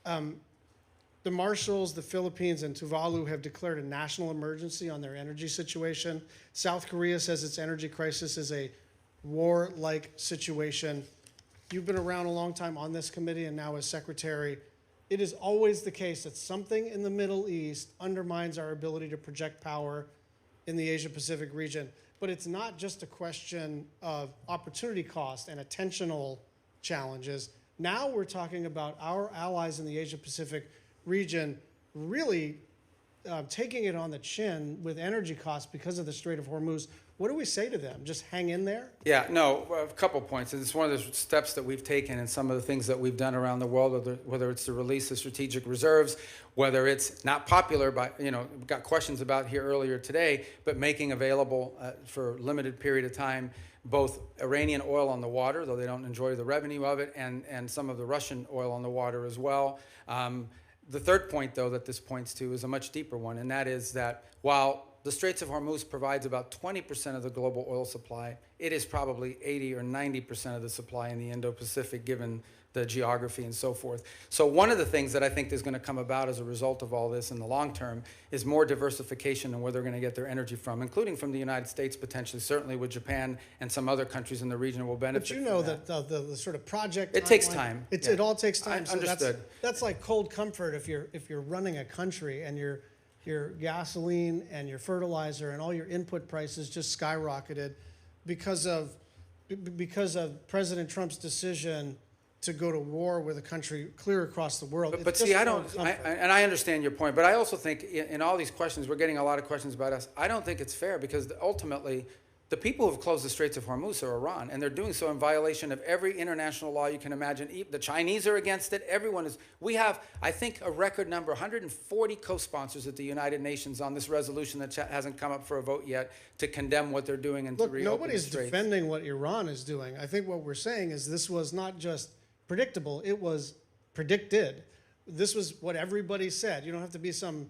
The Marshalls, the Philippines, and Tuvalu have declared a national emergency on their energy situation. South Korea says its energy crisis is a war-like situation. you've been around a long time on this committee and now as secretary. It is always the case that something in the Middle East undermines our ability to project power in the Asia-Pacific region. But it's not just a question of opportunity cost and attentional challenges. Now we're talking about our allies in the Asia-Pacific region really taking it on the chin with energy costs because of the Strait of Hormuz. What do we say to them? Just hang in there? Yeah, no, a couple points. It's one of the steps that we've taken and some of the things that we've done around the world, whether it's the release of strategic reserves, whether it's not popular, but, we got questions about here earlier today, but making available for a limited period of time both Iranian oil on the water, though they don't enjoy the revenue of it, and some of the Russian oil on the water as well. The third point, though, that this points to is a much deeper one, and that is that while the Straits of Hormuz provides about 20% of the global oil supply, it is probably 80 or 90% of the supply in the Indo-Pacific, given the geography and so forth. So one of the things that I think is going to come about as a result of all this in the long term is more diversification in where they're going to get their energy from, including from the United States potentially, certainly with Japan and some other countries in the region will benefit. But you know from that the sort of project it takes time. It all takes time. So understood. That's like cold comfort if you're running a country and your gasoline and your fertilizer and all your input prices just skyrocketed because of President Trump's decision to go to war with a country clear across the world. But see, and I understand your point, but I also think in all these questions, we're getting a lot of questions about us. I don't think it's fair because ultimately, the people who have closed the Straits of Hormuz are Iran, and they're doing so in violation of every international law you can imagine. The Chinese are against it. Everyone is. We have, I think, a record number, 140 co-sponsors at the United Nations on this resolution that hasn't come up for a vote yet to condemn what they're doing and to reopen nobody's the Straits. defending what Iran is doing. I think what we're saying is this was not just predictable, it was predicted. This was what everybody said. You don't have to be some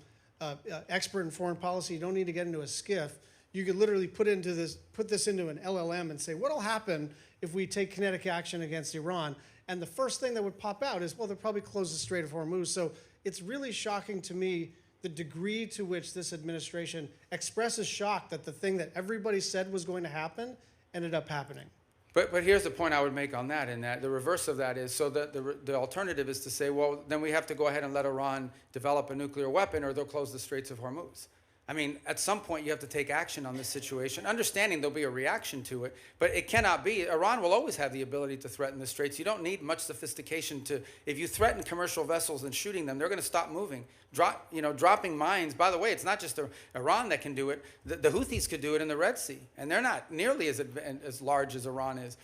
expert in foreign policy. You don't need to get into a skiff. You could literally put this into an LLM and say, what'll happen if we take kinetic action against Iran? And the first thing that would pop out is, well, they'll probably close the Strait of Hormuz. So it's really shocking to me the degree to which this administration expresses shock that the thing that everybody said was going to happen ended up happening. But here's the point I would make on that, in that the reverse of that is, so the alternative is to say, well, then we have to go ahead and let Iran develop a nuclear weapon or they'll close the Straits of Hormuz. I mean, at some point you have to take action on this situation, understanding there'll be a reaction to it, but it cannot be. Iran will always have the ability to threaten the Straits. You don't need much sophistication to, if you threaten commercial vessels and shooting them, they're going to stop moving. Dropping mines, by the way, it's not just Iran that can do it. The Houthis could do it in the Red Sea, and they're not nearly as large as Iran is.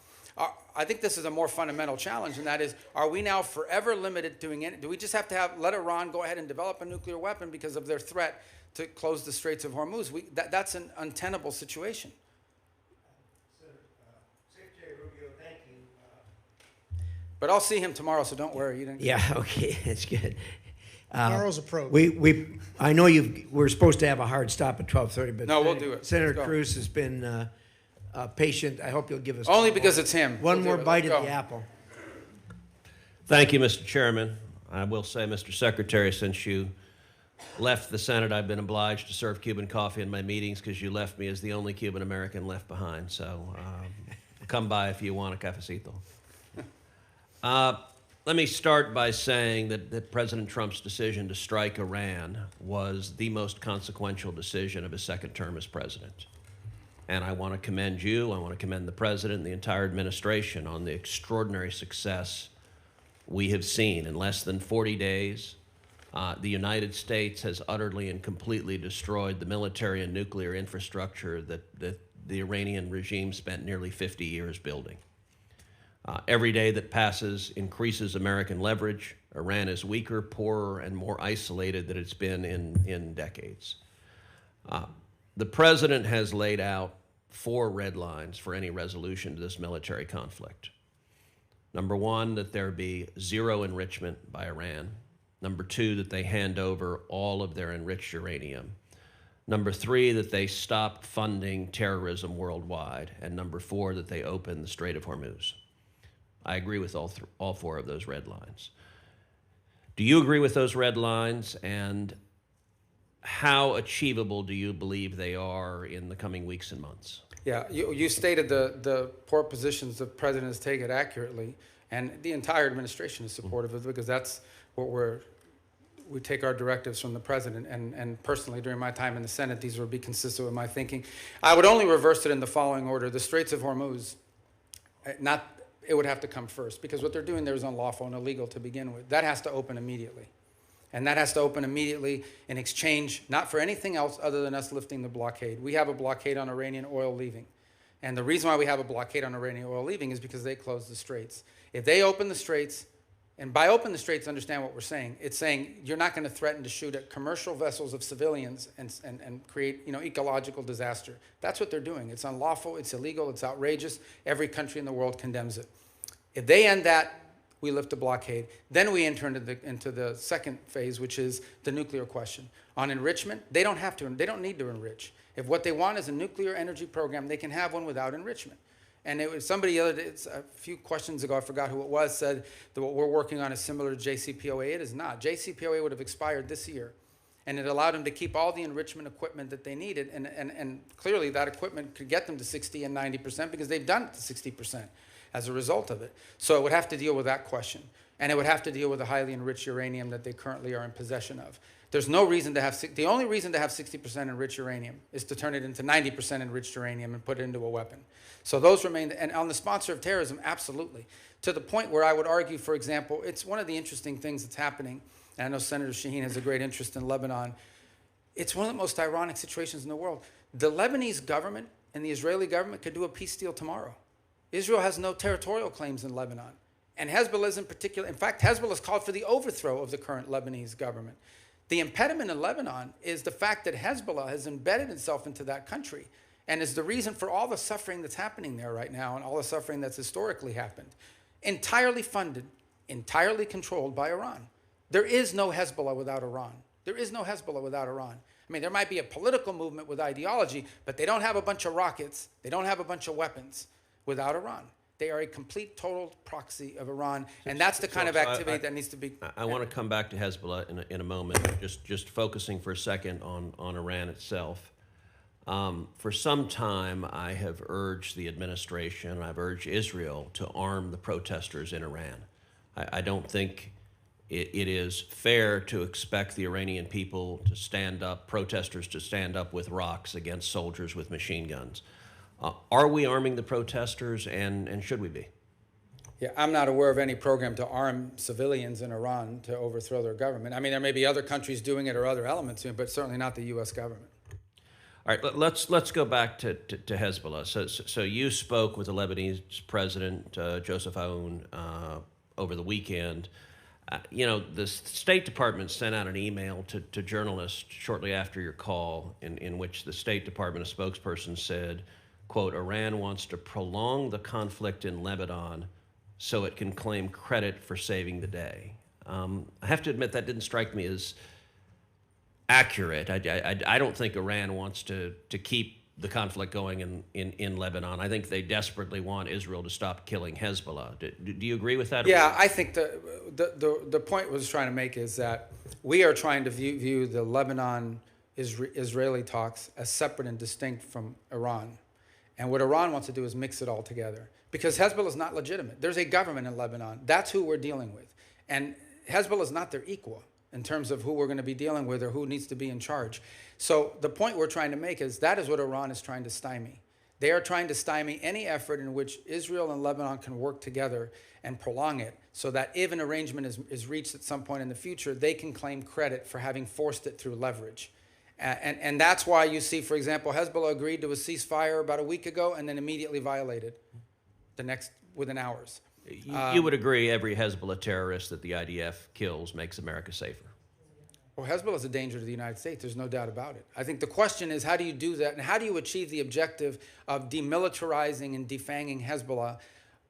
I think this is a more fundamental challenge, and that is, are we now forever limited doing it? Do we just have to let Iran go ahead and develop a nuclear weapon because of their threat to close the Straits of Hormuz? That's an untenable situation. Secretary Rubio, thank you. But I'll see him tomorrow, so don't worry. Yeah, okay, that's good. Tomorrow's a probe. I know we're supposed to have a hard stop at 12:30, but no, we'll do it. Senator Cruz has been patient. I hope you'll give us only because it's him. One more bite of the apple. Thank you, Mr. Chairman. I will say, Mr. Secretary, since you left the Senate, I've been obliged to serve Cuban coffee in my meetings because you left me as the only Cuban American left behind. So come by if you want a cafecito. Let me start by saying that President Trump's decision to strike Iran was the most consequential decision of his second term as president. And I want to commend you, I want to commend the president and the entire administration on the extraordinary success we have seen. In less than 40 days, the United States has utterly and completely destroyed the military and nuclear infrastructure that the Iranian regime spent nearly 50 years building. Every day that passes increases American leverage. Iran is weaker, poorer, and more isolated than it's been in decades. The president has laid out 4 red lines for any resolution to this military conflict. Number 1, that there be zero enrichment by Iran. Number 2, that they hand over all of their enriched uranium. Number 3, that they stop funding terrorism worldwide. And number 4, that they open the Strait of Hormuz. I agree with all 4 of those red lines. Do you agree with those red lines, and how achievable do you believe they are in the coming weeks and months? Yeah, you stated the poor positions the president has taken accurately. And the entire administration is supportive of it because that's what we take our directives from the president. And personally, during my time in the Senate, these would be consistent with my thinking. I would only reverse it in the following order. The Straits of Hormuz, it would have to come first because what they're doing there is unlawful and illegal to begin with. That has to open immediately. And that has to open immediately in exchange, not for anything else other than us lifting the blockade. We have a blockade on Iranian oil leaving. And the reason why we have a blockade on Iranian oil leaving is because they closed the straits. If they open the straits, and by open the straits, understand what we're saying. It's saying you're not going to threaten to shoot at commercial vessels of civilians and create ecological disaster. That's what they're doing. It's unlawful, it's illegal, it's outrageous. Every country in the world condemns it. If they end that, we lift the blockade. Then we enter into the second phase, which is the nuclear question. On enrichment, they don't need to enrich. If what they want is a nuclear energy program, they can have one without enrichment. And it was somebody the other day, a few questions ago, I forgot who it was, said that what we're working on is similar to JCPOA. It is not. JCPOA would have expired this year. And it allowed them to keep all the enrichment equipment that they needed. And clearly that equipment could get them to 60 and 90% because they've done it to 60% as a result of it. So it would have to deal with that question. And it would have to deal with the highly enriched uranium that they currently are in possession of. There's no reason to have, the only reason to have 60% enriched uranium is to turn it into 90% enriched uranium and put it into a weapon. So those remain, and on the sponsor of terrorism, absolutely. To the point where I would argue, for example, it's one of the interesting things that's happening, and I know Senator Shaheen has a great interest in Lebanon. It's one of the most ironic situations in the world. The Lebanese government and the Israeli government could do a peace deal tomorrow. Israel has no territorial claims in Lebanon. And Hezbollah is in particular, in fact, Hezbollah has called for the overthrow of the current Lebanese government. The impediment in Lebanon is the fact that Hezbollah has embedded itself into that country and is the reason for all the suffering that's happening there right now and all the suffering that's historically happened. Entirely funded, entirely controlled by Iran. There is no Hezbollah without Iran. There is no Hezbollah without Iran. I mean, there might be a political movement with ideology, but they don't have a bunch of rockets. They don't have a bunch of weapons without Iran. They are a complete, total proxy of Iran, and that's the kind of activity that needs to be... I want to come back to Hezbollah in a moment, just focusing for a second on Iran itself. For some time, I have urged the administration, I've urged Israel to arm the protesters in Iran. I don't think it is fair to expect the Iranian people to stand up, protesters to stand up with rocks against soldiers with machine guns. Are we arming the protesters, and should we be? Yeah, I'm not aware of any program to arm civilians in Iran to overthrow their government. I mean, there may be other countries doing it or other elements in it, but certainly not the U.S. government. All right, let's go back to Hezbollah. So you spoke with the Lebanese president, Joseph Aoun, over the weekend. The State Department sent out an email to journalists shortly after your call in which the State Department, a spokesperson, said, quote, Iran wants to prolong the conflict in Lebanon so it can claim credit for saving the day. I have to admit that didn't strike me as accurate. I don't think Iran wants to keep the conflict going in Lebanon. I think they desperately want Israel to stop killing Hezbollah. Do you agree with that? Yeah, I think the point I was trying to make is that we are trying to view the Lebanon-Israeli talks as separate and distinct from Iran. And what Iran wants to do is mix it all together. Because Hezbollah is not legitimate. There's a government in Lebanon. That's who we're dealing with. And Hezbollah is not their equal in terms of who we're going to be dealing with or who needs to be in charge. So the point we're trying to make is that is what Iran is trying to stymie. They are trying to stymie any effort in which Israel and Lebanon can work together and prolong it so that if an arrangement is reached at some point in the future, they can claim credit for having forced it through leverage. And that's why you see, for example, Hezbollah agreed to a ceasefire about a week ago and then immediately violated within hours. You would agree every Hezbollah terrorist that the IDF kills makes America safer? Well, Hezbollah is a danger to the United States. There's no doubt about it. I think the question is, how do you do that? And how do you achieve the objective of demilitarizing and defanging Hezbollah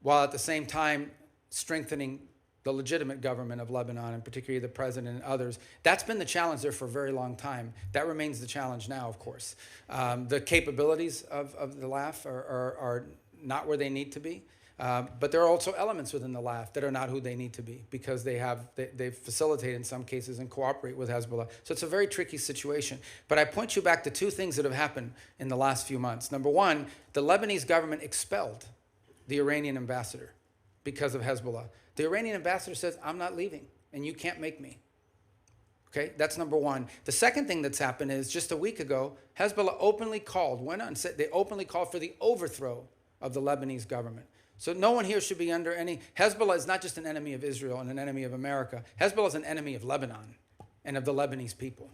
while at the same time strengthening the legitimate government of Lebanon, and particularly the president and others? That's been the challenge there for a very long time. That remains the challenge now, of course. The capabilities of the LAF are not where they need to be. But there are also elements within the LAF that are not who they need to be because they facilitate in some cases and cooperate with Hezbollah. So it's a very tricky situation. But I point you back to two things that have happened in the last few months. Number one, the Lebanese government expelled the Iranian ambassador. because of Hezbollah. The Iranian ambassador says, I'm not leaving, and you can't make me. Okay, that's number one. The second thing that's happened is just a week ago, Hezbollah openly called, went on and said they openly called for the overthrow of the Lebanese government. So no one here should be under any, Hezbollah is not just an enemy of Israel and an enemy of America. Hezbollah is an enemy of Lebanon and of the Lebanese people.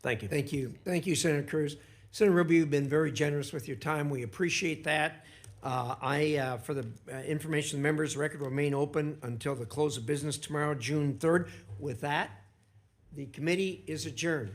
Thank you. Thank you. Thank you, Senator Cruz. Senator Rubio, you've been very generous with your time. We appreciate that. For the information of the members, the record will remain open until the close of business tomorrow, June 3rd. With that, the committee is adjourned.